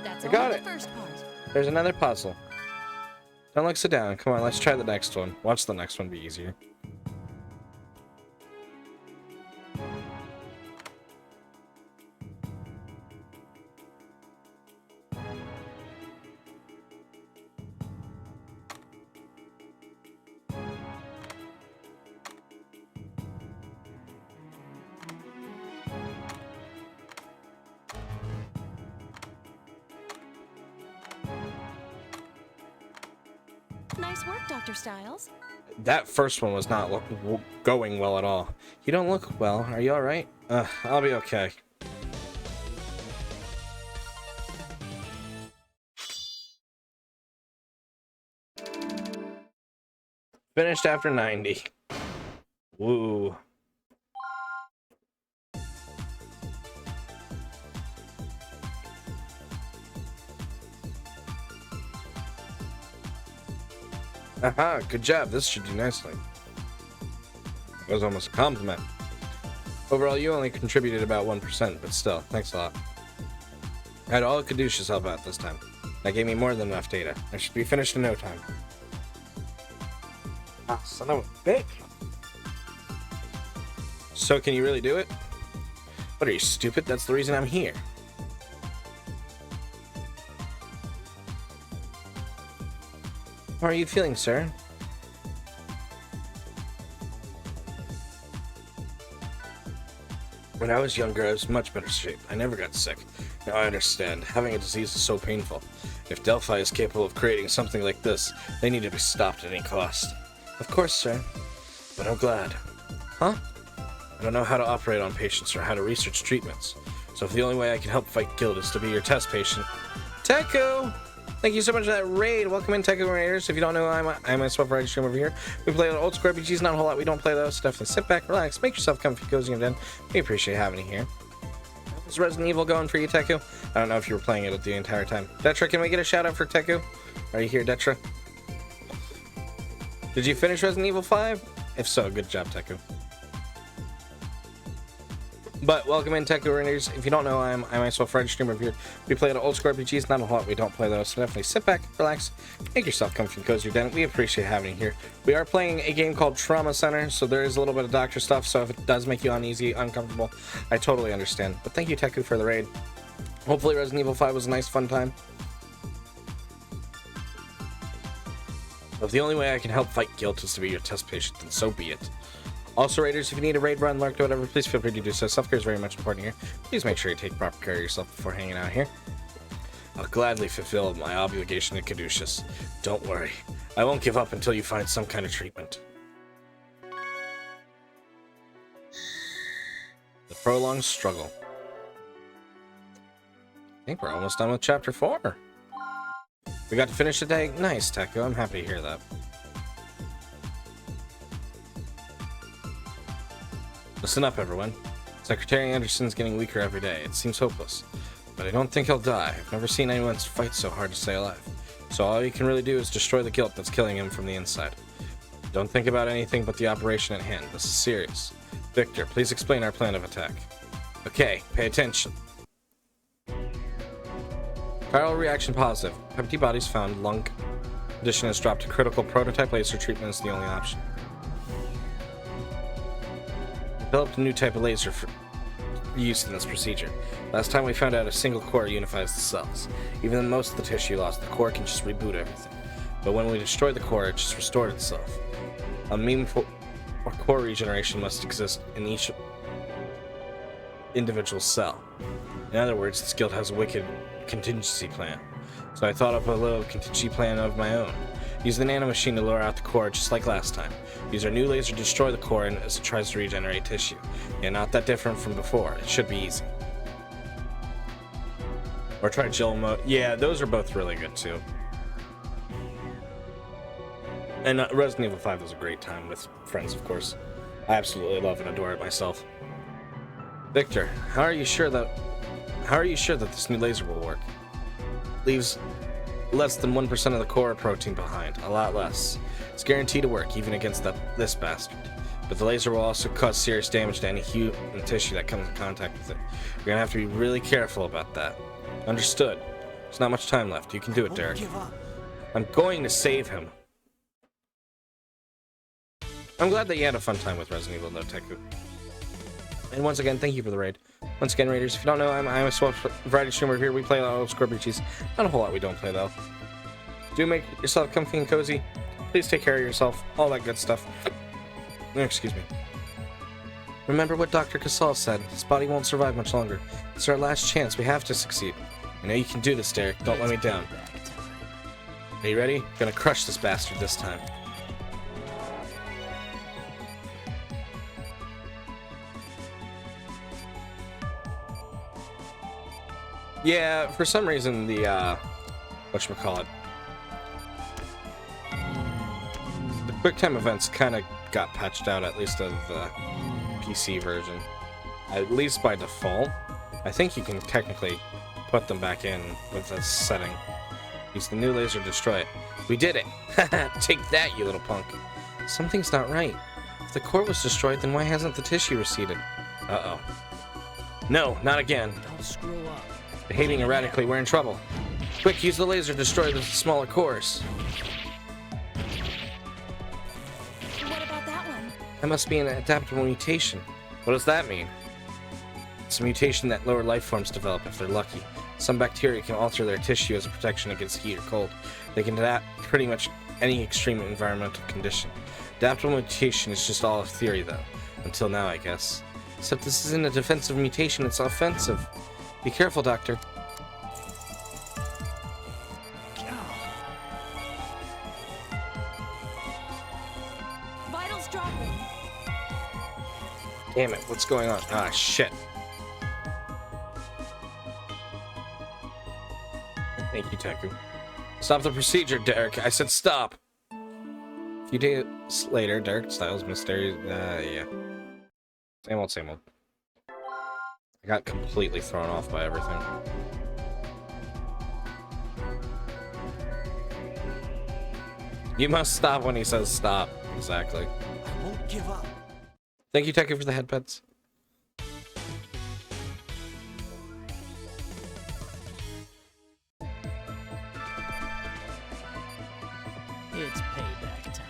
That's I got only it. the first part. There's another puzzle. Don't look, sit down. Come on, let's try the next one. Watch the next one be easier. Nice work, Dr. Styles. That first one was not going well at all. You don't look well. Are you alright? I'll be okay. Finished after 90. Woo. Aha, good job. This should do nicely. That was almost a compliment. Overall, you only contributed about 1%, but still, thanks a lot. I had all Kadusha's help out this time. That gave me more than enough data. I should be finished in no time. Ah, son of a bitch. So, can you really do it? What are you, stupid? That's the reason I'm here. How are you feeling, sir? When I was younger, I was in much better shape. I never got sick. Now I understand. Having a disease is so painful. If Delphi is capable of creating something like this, they need to be stopped at any cost. Of course, sir. But I'm glad. Huh? I don't know how to operate on patients or how to research treatments. So if the only way I can help fight guilt is to be your test patient... Teku! Thank you so much for that raid. Welcome in, Teku Raiders. If you don't know, I'm myself, Rider Stream over here. We play old school RPGs, not a whole lot. We don't play those. So definitely sit back, relax, make yourself comfy, cozy, and then we appreciate having you here. Is Resident Evil going for you, Teku? I don't know if you were playing it the entire time. Detra, can we get a shout out for Teku? Are you here, Detra? Did you finish Resident Evil 5? If so, good job, Teku. But welcome in, Teku Raiders. If you don't know, I myself, Rider Stream over here. We play old school RPGs, not a whole lot. We don't play those. So definitely sit back, relax, make yourself comfy and cozy, then we appreciate having you here. We are playing a game called Trauma Center, so there is a little bit of doctor stuff. So if it does make you uneasy, uncomfortable, I totally understand. But thank you, Teku, for the raid. Hopefully Resident Evil 5 was a nice, fun time. If the only way I can help fight guilt is to be your test patient, then so be it. Also, Raiders, if you need a raid run, lurk, or whatever, please feel free to do so. Self-care is very much important here. Please make sure you take proper care of yourself before hanging out here. I'll gladly fulfill my obligation to Caduceus. Don't worry. I won't give up until you find some kind of treatment. The prolonged struggle. I think we're almost done with chapter 4. We got to finish today? Nice, Teku. I'm happy to hear that. Listen up, everyone. Secretary Anderson's getting weaker every day. It seems hopeless. But I don't think he'll die. I've never seen anyone fight so hard to stay alive. So all you can really do is destroy the guilt that's killing him from the inside. Don't think about anything but the operation at hand. This is serious. Victor, please explain our plan of attack. Okay, pay attention. Viral reaction positive. Empty bodies found. Lung condition has dropped to critical. Prototype laser treatment is the only option. Developed a new type of laser for use in this procedure. Last time we found out a single core unifies the cells. Even though most of the tissue lost, the core can just reboot everything. But when we destroy the core, it just restored itself. A meaningful core regeneration must exist in each individual cell. In other words, this guild has a wicked contingency plan. So I thought up a little contingency plan of my own. Use the nanomachine to lure out the core just like last time. Use our new laser to destroy the core as it tries to regenerate tissue. Yeah, not that different from before. It should be easy. Or try gel mode. Yeah, those are both really good too. And Resident Evil 5 was a great time with friends, of course. I absolutely love and adore it myself. Victor, how are you sure that this new laser will work? Leaves less than 1% of the core protein behind. A lot less. It's guaranteed to work, even against this bastard. But the laser will also cause serious damage to any human tissue that comes in contact with it. You're gonna have to be really careful about that. Understood. There's not much time left. You can do it, Derek. I'm going to save him. I'm glad that you had a fun time with Resident Evil, though, Teku. And once again, thank you for the raid. Once again, Raiders, if you don't know, I'm a variety streamer here. We play a lot of old RPGs. Not a whole lot we don't play, though. Do make yourself comfy and cozy. Please take care of yourself. All that good stuff. Excuse me. Remember what Dr. Casal said. His body won't survive much longer. It's our last chance. We have to succeed. I know you can do this, Derek. Don't let me down. Are you ready? Gonna crush this bastard this time. Yeah, for some reason the whatchamacallit, the QuickTime events kind of got patched out, at least of the PC version. At least by default. I think you can technically put them back in with this setting. Use the new laser to destroy it. We did it! Take that, you little punk. Something's not right. If the core was destroyed, then why hasn't the tissue receded? Uh-oh. No, not again. Don't screw up. Behaving erratically, we're in trouble. Quick, use the laser to destroy the smaller cores. What about that one? That must be an adaptable mutation. What does that mean? It's a mutation that lower life forms develop if they're lucky. Some bacteria can alter their tissue as a protection against heat or cold. They can adapt pretty much any extreme environmental condition. Adaptable mutation is just all a theory, though. Until now, I guess. Except this isn't a defensive mutation, it's offensive. Be careful, Doctor. Vitals dropping. Damn it, what's going on? Ah, shit. Thank you, Teku. Stop the procedure, Derek. I said stop. A few days later, Derek Styles mysterious. Yeah. Same old, same old. I got completely thrown off by everything. You must stop when he says stop. Exactly. I won't give up. Thank you, Teku, for the head pets. It's payback time.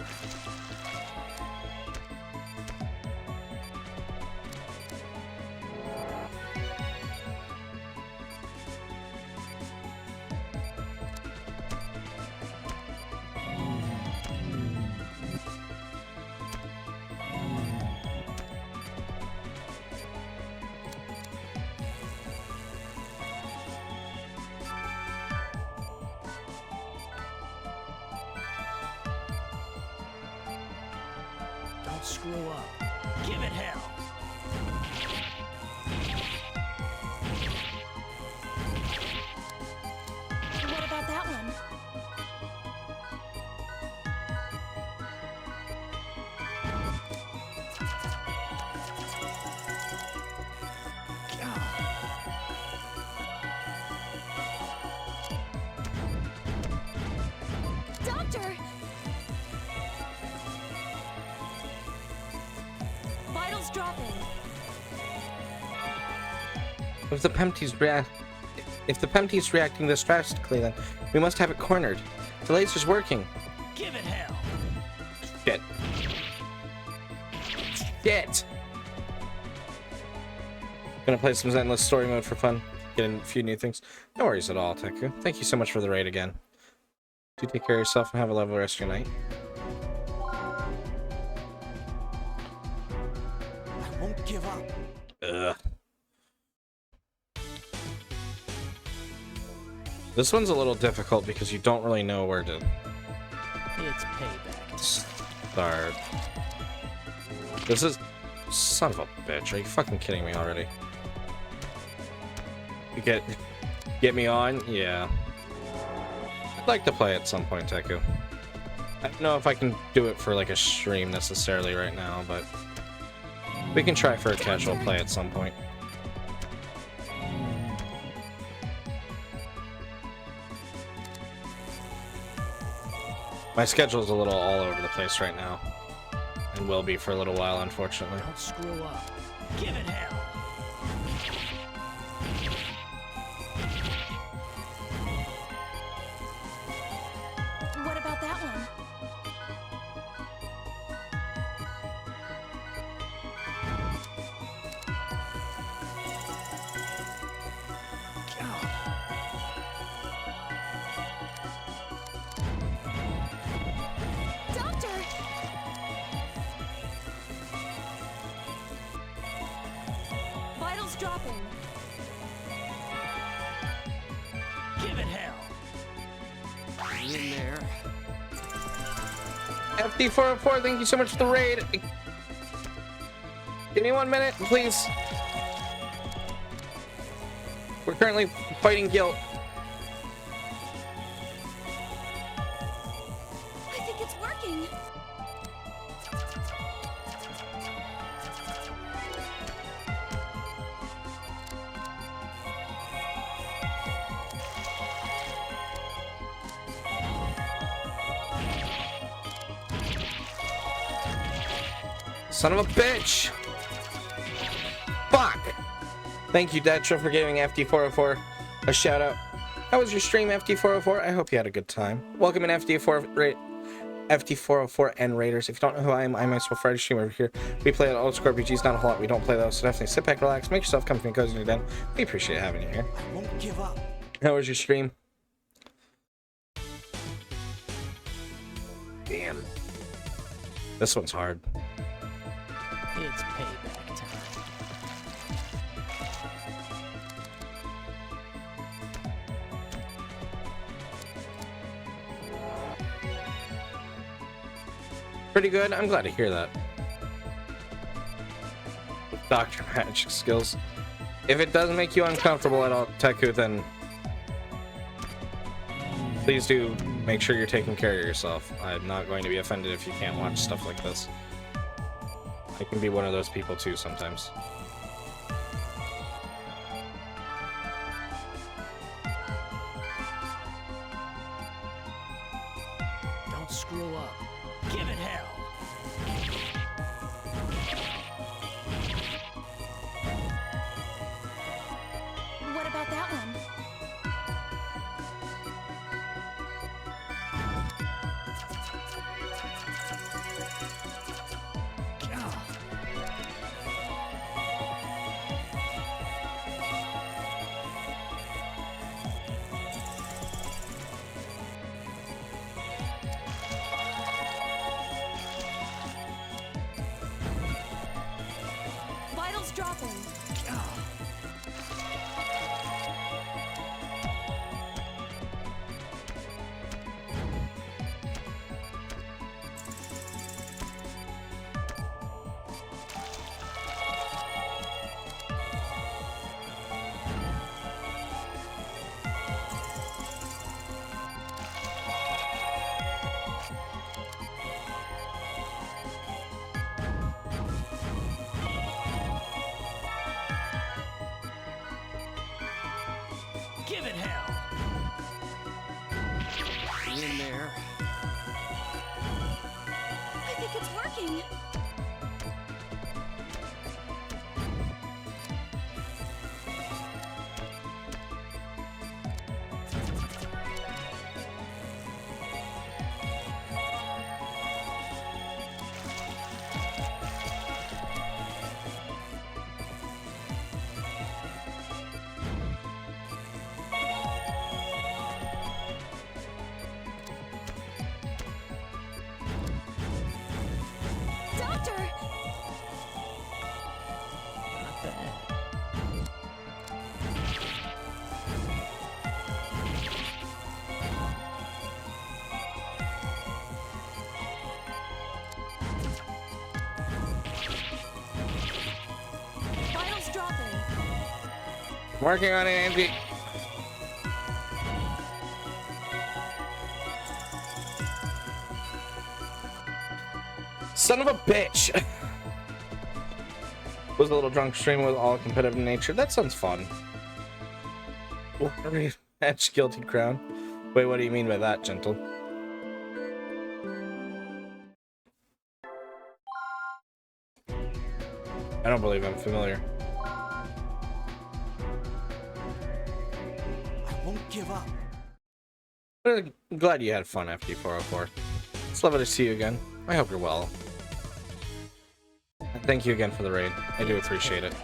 Don't screw up. Give it hell. What about that one? Doctor! Vitals dropping. If the Pempty's reacting this drastically, then we must have it cornered. The laser's working. Give it hell. Shit. Shit. Gonna play some Endless Story Mode for fun. Get a few new things. No worries at all, Teku. Thank you so much for the raid again. Do take care of yourself and have a lovely rest of your night. I won't give up. Ugh. This one's a little difficult because you don't really know where to It's payback. start. This is... Son of a bitch. Are you fucking kidding me already? You get me on? Yeah. I'd like to play at some point, Teku. I don't know if I can do it for like a stream necessarily right now, but we can try for a casual play at some point. My schedule's a little all over the place right now, and will be for a little while, unfortunately. Don't screw up. Give it hell. What about that one? Doctor! Vitals dropping. Give it hell. Hang in there. FD404, thank you so much for the raid. Give me 1 minute, please. We're currently fighting guilt. I think it's working. Son of a bitch! Fuck! Thank you, Detra, for giving FD404 a shout out. How was your stream, FD404? I hope you had a good time. Welcome in, FD404. FT404 and Raiders. If you don't know who I am, I'm a Friday streamer over here. We play old school RPGs, not a whole lot. We don't play those, so definitely sit back, relax, make yourself comfy and cozy in your den. We appreciate having you here. I won't give up. How was your stream? Damn. This one's hard. It's payback time. Pretty good. I'm glad to hear that. Dr. Magic skills. If it doesn't make you uncomfortable at all, Teku, then please do make sure you're taking care of yourself. I'm not going to be offended if you can't watch stuff like this. I can be one of those people too sometimes. Don't screw up. Give it hell. What about that one? Vitals dropping. Give it hell. In there. I think it's working. Doctor! Not bad. Vitals dropping. Working on it, Angie. Son of a bitch. Was a little drunk stream with all competitive in nature. That sounds fun. Match guilty crown. Wait, what do you mean by that, gentle? I don't believe I'm familiar. I won't give up. But I'm glad you had fun, FD404. It's lovely to see you again. I hope you're well. And thank you again for the raid. I do appreciate it.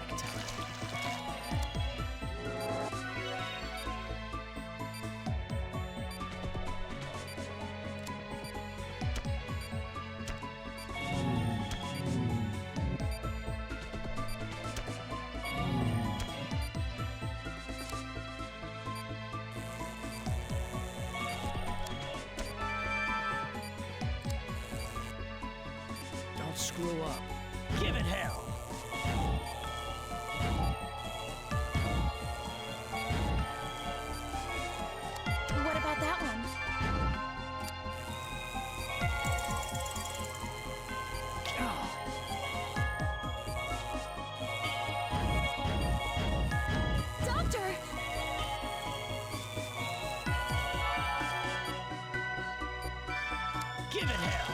Don't screw up. Give it hell. What about that one? Doctor! Give it hell.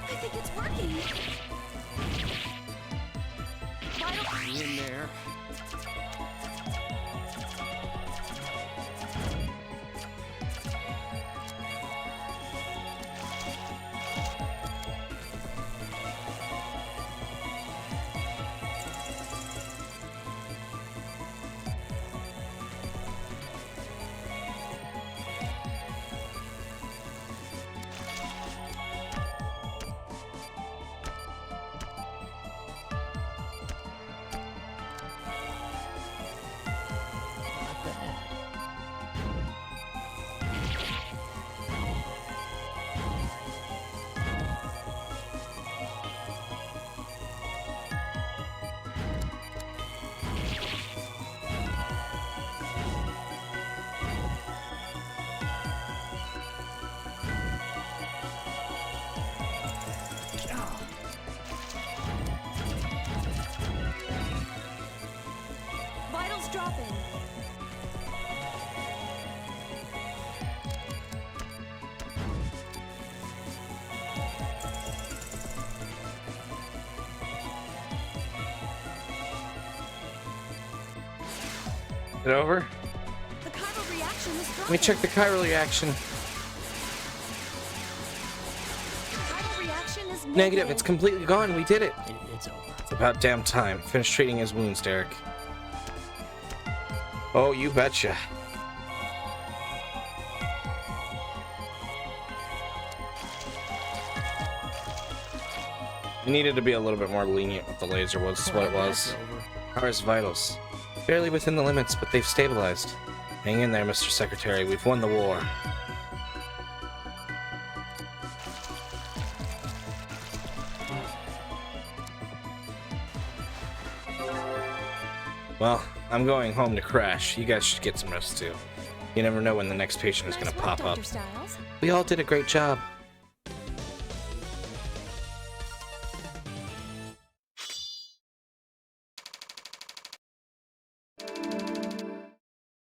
I think it's working. Vital. In there. It over? The chiral reaction is Let me check the chiral reaction. chiral reaction is Negative. It's completely gone. We did it. It's over. It's about damn time. Finish treating his wounds, Derek. Oh, you betcha. You needed to be a little bit more lenient with the laser, was what it was. How are his vitals? Barely within the limits, but they've stabilized. Hang in there, Mr. Secretary. We've won the war. Well, I'm going home to crash. You guys should get some rest too. You never know when the next patient is going to pop up. Dr. Styles. We all did a great job.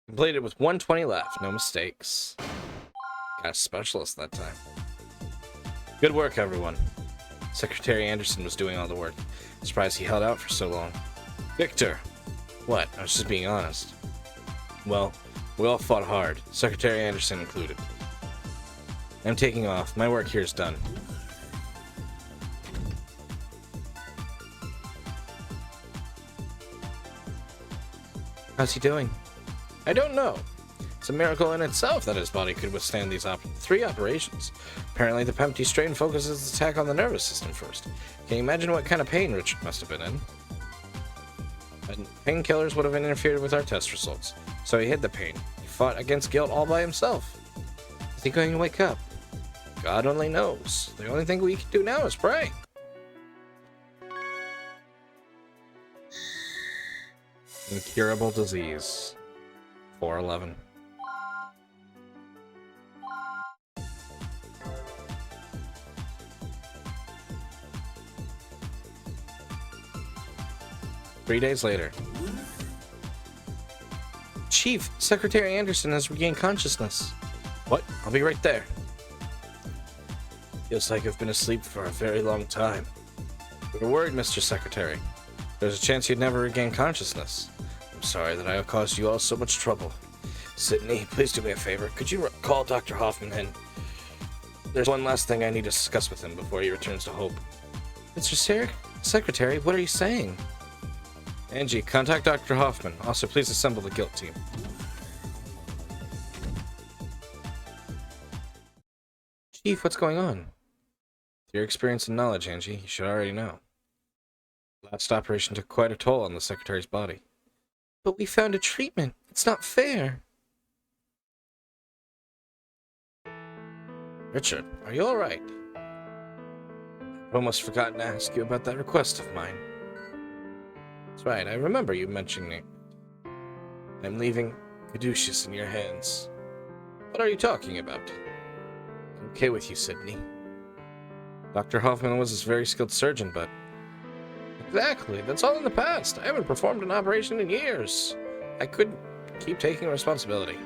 Completed with 120 left. No mistakes. Got a specialist that time. Good work, everyone. Secretary Anderson was doing all the work. Surprised he held out for so long. Victor! What? I was just being honest. Well, we all fought hard, Secretary Anderson included. I'm taking off. My work here is done. How's he doing? I don't know. It's a miracle in itself that his body could withstand these 3 operations. Apparently the Pempty strain focuses its attack on the nervous system first. Can you imagine what kind of pain Richard must have been in? And painkillers would have interfered with our test results, so he hid the pain. He fought against guilt all by himself. Is he going to wake up? God only knows. The only thing we can do now is pray. Incurable disease. 411. Three days later. Chief, Secretary Anderson has regained consciousness. What? I'll be right there. Feels like I've been asleep for a very long time. We were worried, Mr. Secretary. There's a chance you'd never regain consciousness. I'm sorry that I caused you all so much trouble. Sydney, please do me a favor. Could you call Dr. Hoffman in? There's one last thing I need to discuss with him before he returns to Hope. Mr. Secretary, what are you saying? Angie, contact Dr. Hoffman. Also, please assemble the guilt team. Chief, what's going on? With your experience and knowledge, Angie, you should already know. Last operation took quite a toll on the Secretary's body. But we found a treatment. It's not fair. Richard, are you alright? I've almost forgotten to ask you about that request of mine. That's right, I remember you mentioning it. I'm leaving Caduceus in your hands. What are you talking about? I'm okay with you, Sydney. Dr. Hoffman was a very skilled surgeon, but... Exactly, that's all in the past. I haven't performed an operation in years. I couldn't keep taking responsibility.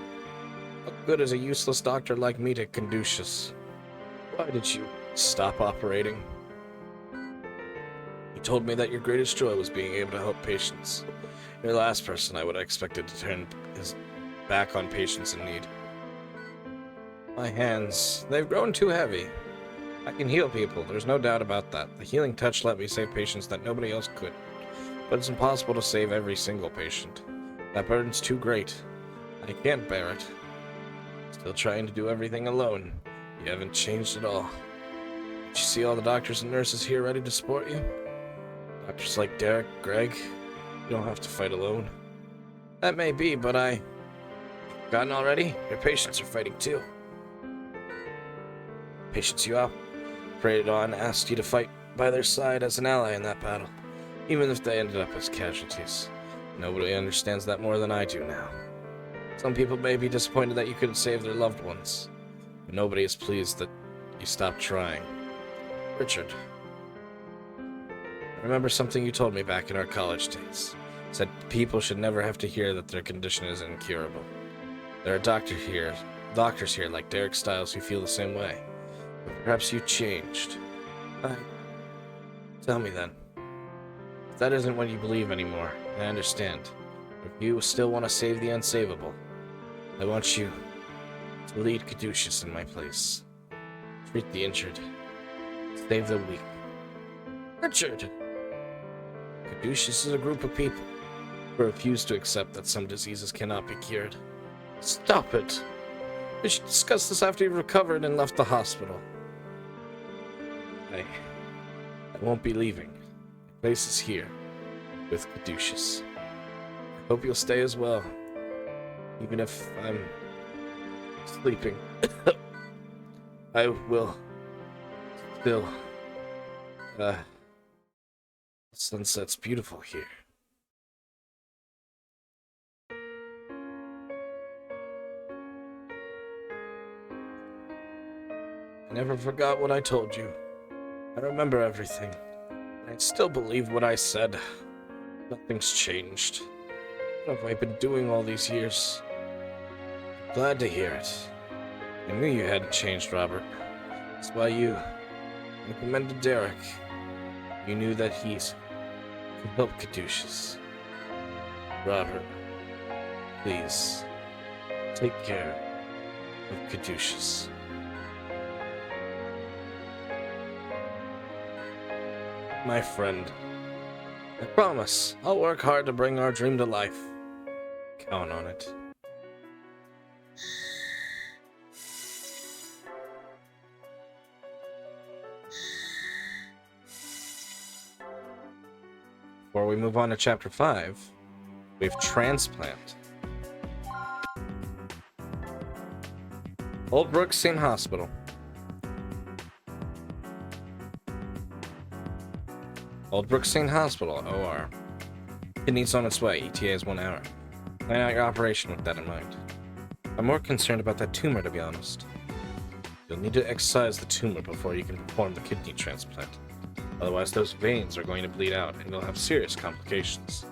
What good is a useless doctor like me to Caduceus? Why did you stop operating? You told me that your greatest joy was being able to help patients. You're the last person I would have expected to turn his back on patients in need. My hands, they've grown too heavy. I can heal people, there's no doubt about that. The healing touch let me save patients that nobody else could. But it's impossible to save every single patient. That burden's too great. I can't bear it. Still trying to do everything alone. You haven't changed at all. Did you see all the doctors and nurses here ready to support you? Doctors like Derek, Greg, you don't have to fight alone. That may be, but Forgotten already? Your patients are fighting too. Patients you operated on asked you to fight by their side as an ally in that battle, even if they ended up as casualties. Nobody understands that more than I do now. Some people may be disappointed that you couldn't save their loved ones, but nobody is pleased that you stopped trying. Richard, I remember something you told me back in our college days. Said people should never have to hear that their condition is incurable. There are doctors here like Derek Styles who feel the same way. But perhaps you changed. Tell me then. If that isn't what you believe anymore, I understand. If you still want to save the unsavable, I want you to lead Caduceus in my place. Treat the injured. Save the weak. Richard! Caduceus is a group of people who refuse to accept that some diseases cannot be cured. Stop it! We should discuss this after you've recovered and left the hospital. I won't be leaving. My place is here, with Caduceus. I hope you'll stay as well, even if I'm sleeping. I will still. The sunset's beautiful here. I never forgot what I told you. I remember everything. I still believe what I said. Nothing's changed. What have I been doing all these years? Glad to hear it. I knew you hadn't changed, Robert. That's why you recommended Derek. You knew that he could help Caduceus. Robert, please, take care of Caduceus. My friend, I promise I'll work hard to bring our dream to life. Count on it. Before we move on to Chapter 5, we have Transplant. Old Brookstein Hospital. Old Brookstein Hospital, OR. Kidney's on its way. ETA is 1 hour. Plan out your operation with that in mind. I'm more concerned about that tumor, to be honest. You'll need to excise the tumor before you can perform the kidney transplant. Otherwise, those veins are going to bleed out, and you'll have serious complications.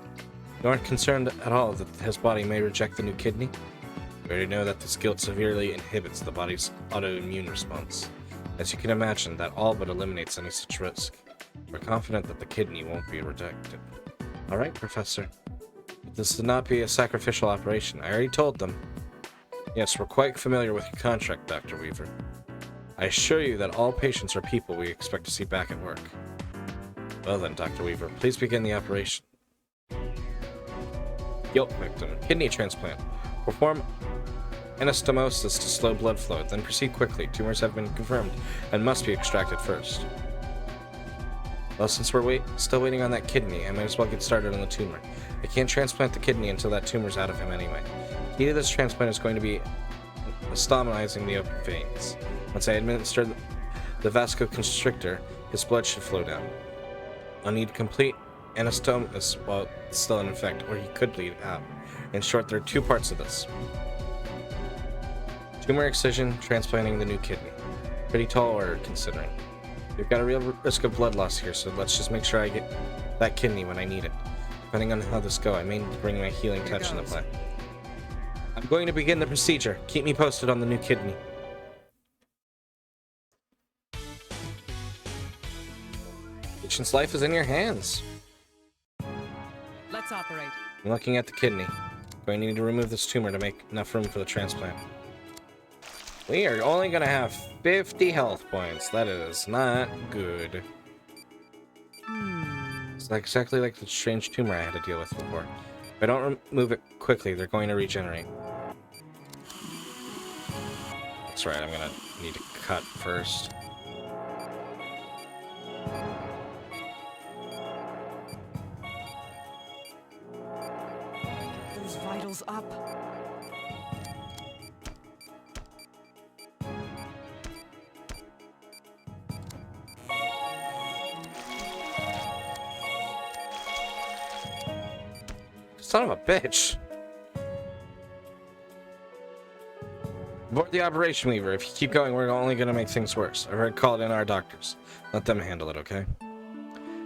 You aren't concerned at all that his body may reject the new kidney? You already know that this guilt severely inhibits the body's autoimmune response. As you can imagine, that all but eliminates any such risk. We're confident that the kidney won't be rejected. Alright, Professor. But this will not be a sacrificial operation. I already told them. Yes, we're quite familiar with your contract, Dr. Weaver. I assure you that all patients are people we expect to see back at work. Well then, Dr. Weaver, please begin the operation. Guilt victim. Kidney transplant. Perform anastomosis to slow blood flow, then proceed quickly. Tumors have been confirmed and must be extracted first. Well, since we're still waiting on that kidney, I might as well get started on the tumor. I can't transplant the kidney until that tumor's out of him anyway. The key to this transplant is going to be anatomizing the open veins. Once I administer the vasoconstrictor, his blood should flow down. I'll need complete anastomosis while it's still in effect, or he could bleed out. In short, there are two parts of this. Tumor excision, transplanting the new kidney. Pretty tall order, considering. We've got a real risk of blood loss here, so let's just make sure I get that kidney when I need it. Depending on how this goes, I may need to bring my healing touch into play. I'm going to begin the procedure. Keep me posted on the new kidney. Patient's life is in your hands. Let's operate. I'm looking at the kidney. Going to need to remove this tumor to make enough room for the transplant. We are only going to have 50 health points. That is not good. It's like exactly like the strange tumor I had to deal with before. If I don't remove it quickly, they're going to regenerate. That's right, I'm going to need to cut first. Those vitals up. Son of a bitch. Abort the operation, Weaver. If you keep going, we're only going to make things worse. I've already called in our doctors. Let them handle it, okay?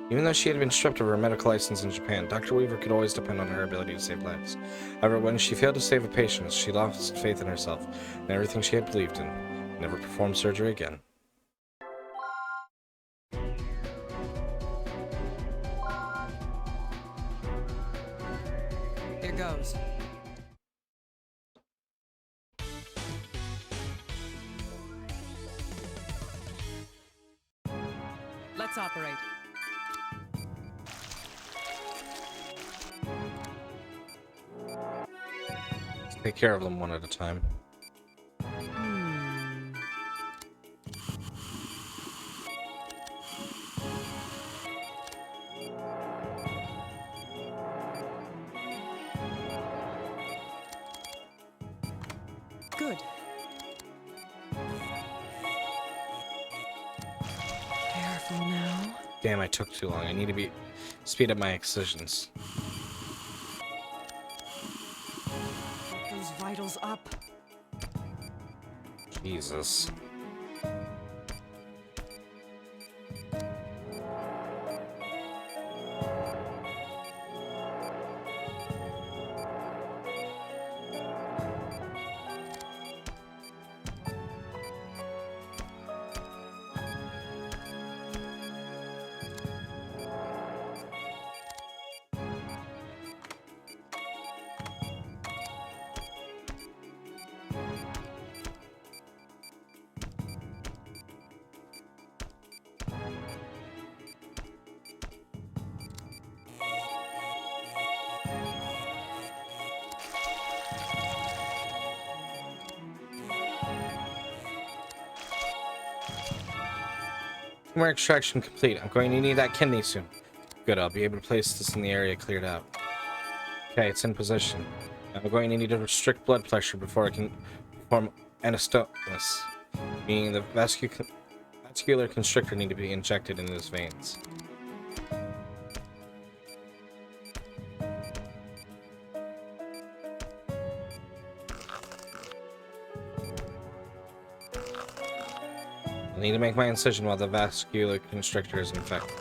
Even though she had been stripped of her medical license in Japan, Dr. Weaver could always depend on her ability to save lives. However, when she failed to save a patient, she lost faith in herself and everything she had believed in. Never performed surgery again. Here goes. Let's operate. Let's take care of them one at a time. Good. Careful now. Damn, I took too long. I need to speed up my excisions. Those vitals up. Jesus. Tumor extraction complete. I'm going to need that kidney soon. Good, I'll be able to place this in the area cleared out. Okay, it's in position. I'm going to need to restrict blood pressure before I can perform anastomosis, meaning the vascular constrictor need to be injected into his veins. I need to make my incision while the vascular constrictor is infected.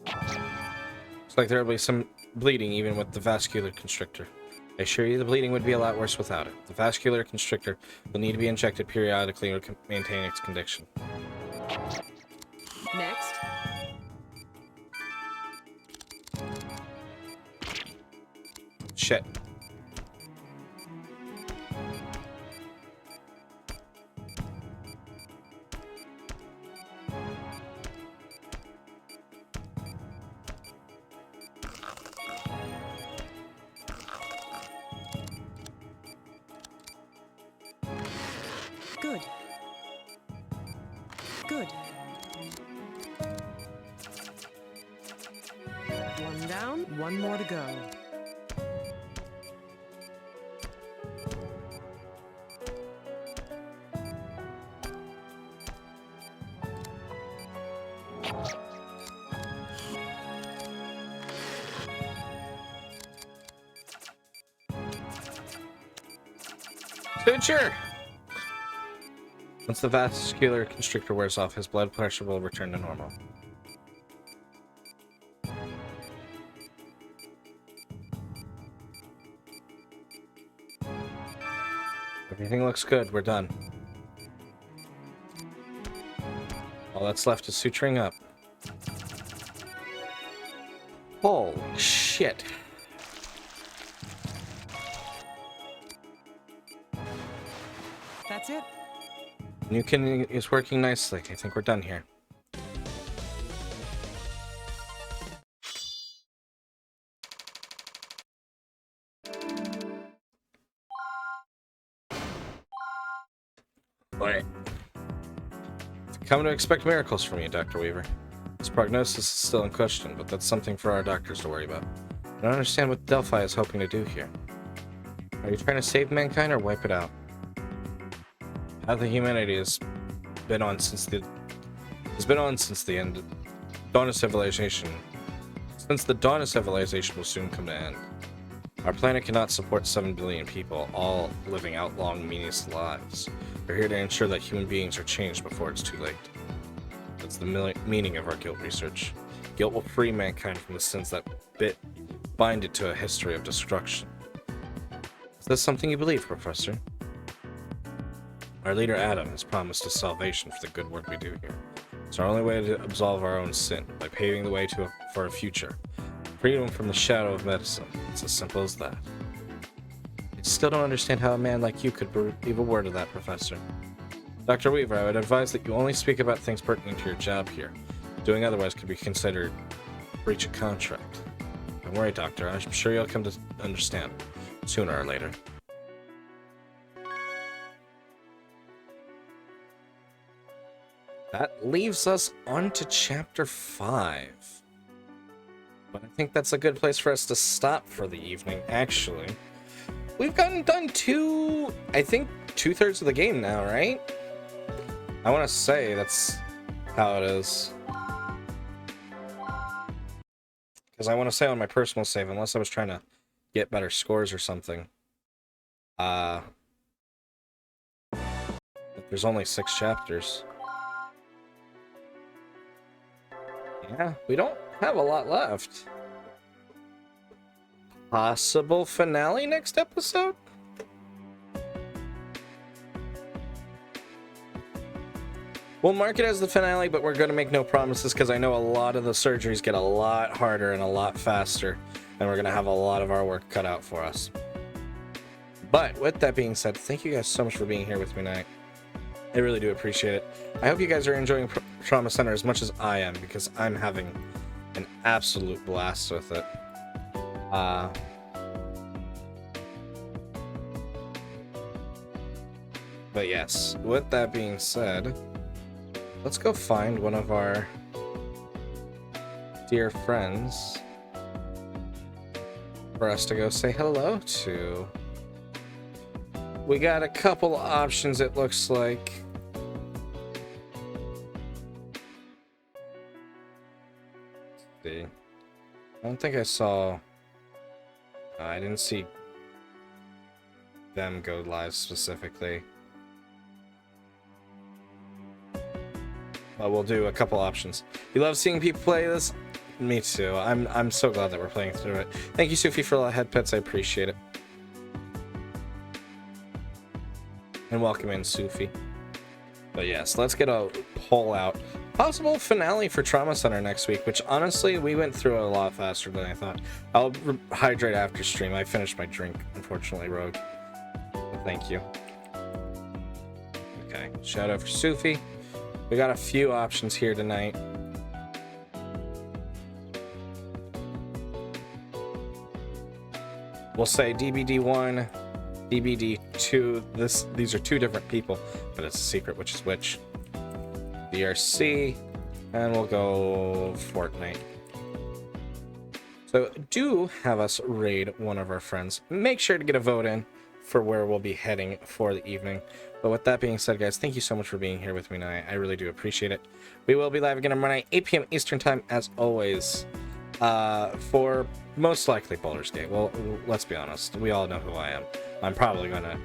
Looks like there will be some bleeding even with the vascular constrictor. I assure you the bleeding would be a lot worse without it. The vascular constrictor will need to be injected periodically to maintain its condition. Next. Shit. Good. Good. One down, one more to go. Suture! Once the vascular constrictor wears off, his blood pressure will return to normal. Everything looks good. We're done. All that's left is suturing up. Holy shit. That's it. New kidney is working nicely. I think we're done here. Alright. Come to expect miracles from you, Dr. Weaver. His prognosis is still in question, but that's something for our doctors to worry about. I don't understand what Delphi is hoping to do here. Are you trying to save mankind or wipe it out? Path of humanity has been on since the end. Dawn of civilization. Since the dawn of civilization will soon come to end. Our planet cannot support 7 billion people, all living out long, meaningless lives. We're here to ensure that human beings are changed before it's too late. That's the meaning of our guilt research. Guilt will free mankind from the sins that bind it to a history of destruction. Is this something you believe, Professor? Our leader Adam has promised us salvation for the good work we do here. It's our only way to absolve our own sin, by paving the way for a future. Freedom from the shadow of medicine. It's as simple as that. I Still don't understand how a man like you could believe a word of that, Professor. Dr. Weaver, I would advise that you only speak about things pertinent to your job here. Doing otherwise could be considered breach of contract. Don't worry, Doctor. I'm sure you'll come to understand sooner or later. That leaves us on to Chapter 5. But I think that's a good place for us to stop for the evening, actually. We've gotten done I think 2/3 of the game now, right? I want to say that's how it is. Because I want to say on my personal save, unless I was trying to get better scores or something. There's only 6 chapters. Yeah, we don't have a lot left. Possible finale next episode? We'll mark it as the finale, but we're going to make no promises because I know a lot of the surgeries get a lot harder and a lot faster, and we're going to have a lot of our work cut out for us. But with that being said, thank you guys so much for being here with me tonight. I really do appreciate it. I hope you guys are enjoying Trauma Center as much as I am, because I'm having an absolute blast with it. But yes, with that being said, let's go find one of our dear friends for us to go say hello to. We got a couple options, it looks like. Let's see. I don't think I saw... I didn't see them go live specifically. But we'll do a couple options. You love seeing people play this? Me too. I'm so glad that we're playing through it. Thank you, Sufi, for all the head pets. I appreciate it. And welcome in, Sufi. But yes, let's get a poll out. Possible finale for Trauma Center next week, which honestly, we went through it a lot faster than I thought. I'll hydrate after stream. I finished my drink, unfortunately, Rogue. But thank you. Okay, shout out for Sufi. We got a few options here tonight. We'll say DBD1, DBD2. These are 2 different people, but it's a secret which is which. DRC, and we'll go Fortnite. So do have us raid one of our friends. Make sure to get a vote in for where we'll be heading for the evening. But with that being said, guys, thank you so much for being here with me tonight. I really do appreciate it. We will be live again tomorrow night, 8 p.m. Eastern time, as always, for most likely Baldur's Gate. Well, let's be honest. We all know who I am. I'm probably gonna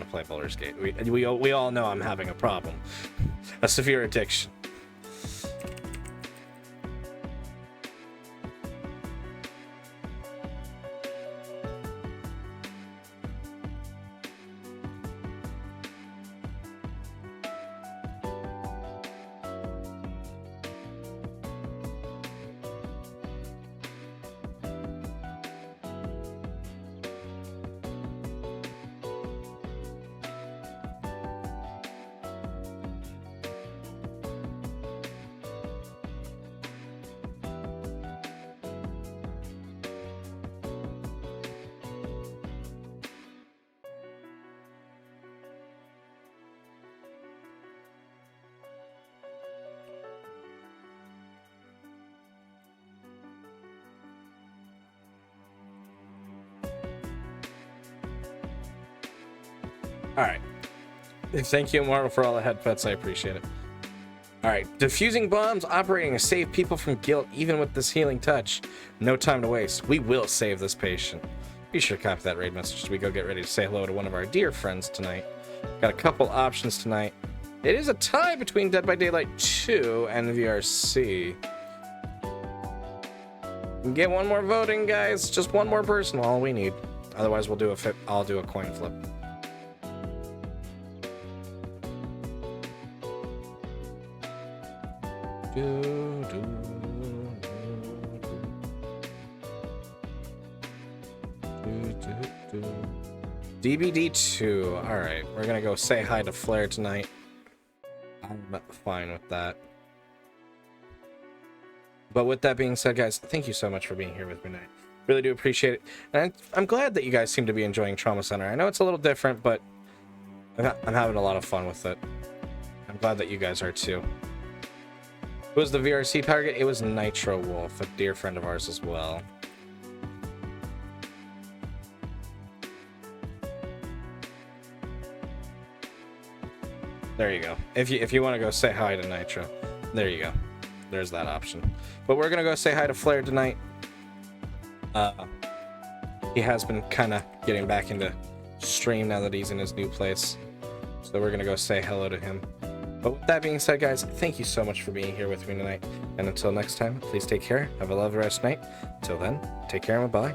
play Baldur's Gate. We all know I'm having a problem, a severe addiction. Alright. Thank you, Immortal, for all the head pets. I appreciate it. Alright. Diffusing bombs, operating to save people from guilt, even with this healing touch. No time to waste. We will save this patient. Be sure to copy that raid message as we go get ready to say hello to one of our dear friends tonight. Got a couple options tonight. It is a tie between Dead by Daylight 2 and VRC. Get one more voting, guys. Just one more person, all we need. Otherwise, we'll do I'll do a coin flip. DBD2. Alright, we're gonna go say hi to Flair tonight. I'm fine with that. But with that being said, guys, thank you so much for being here with me tonight. Really do appreciate it. And I'm glad that you guys seem to be enjoying Trauma Center. I know it's a little different, but I'm having a lot of fun with it. I'm glad that you guys are too. Who was the VRC target? It was Nitro Wolf, a dear friend of ours as well. There you go. If you want to go say hi to Nitro, there you go. There's that option. But we're gonna go say hi to Flair tonight. He has been kind of getting back into stream now that he's in his new place, so we're gonna go say hello to him. But with that being said, guys, thank you so much for being here with me tonight. And until next time, please take care. Have a lovely rest of the night. Until then, take care and bye.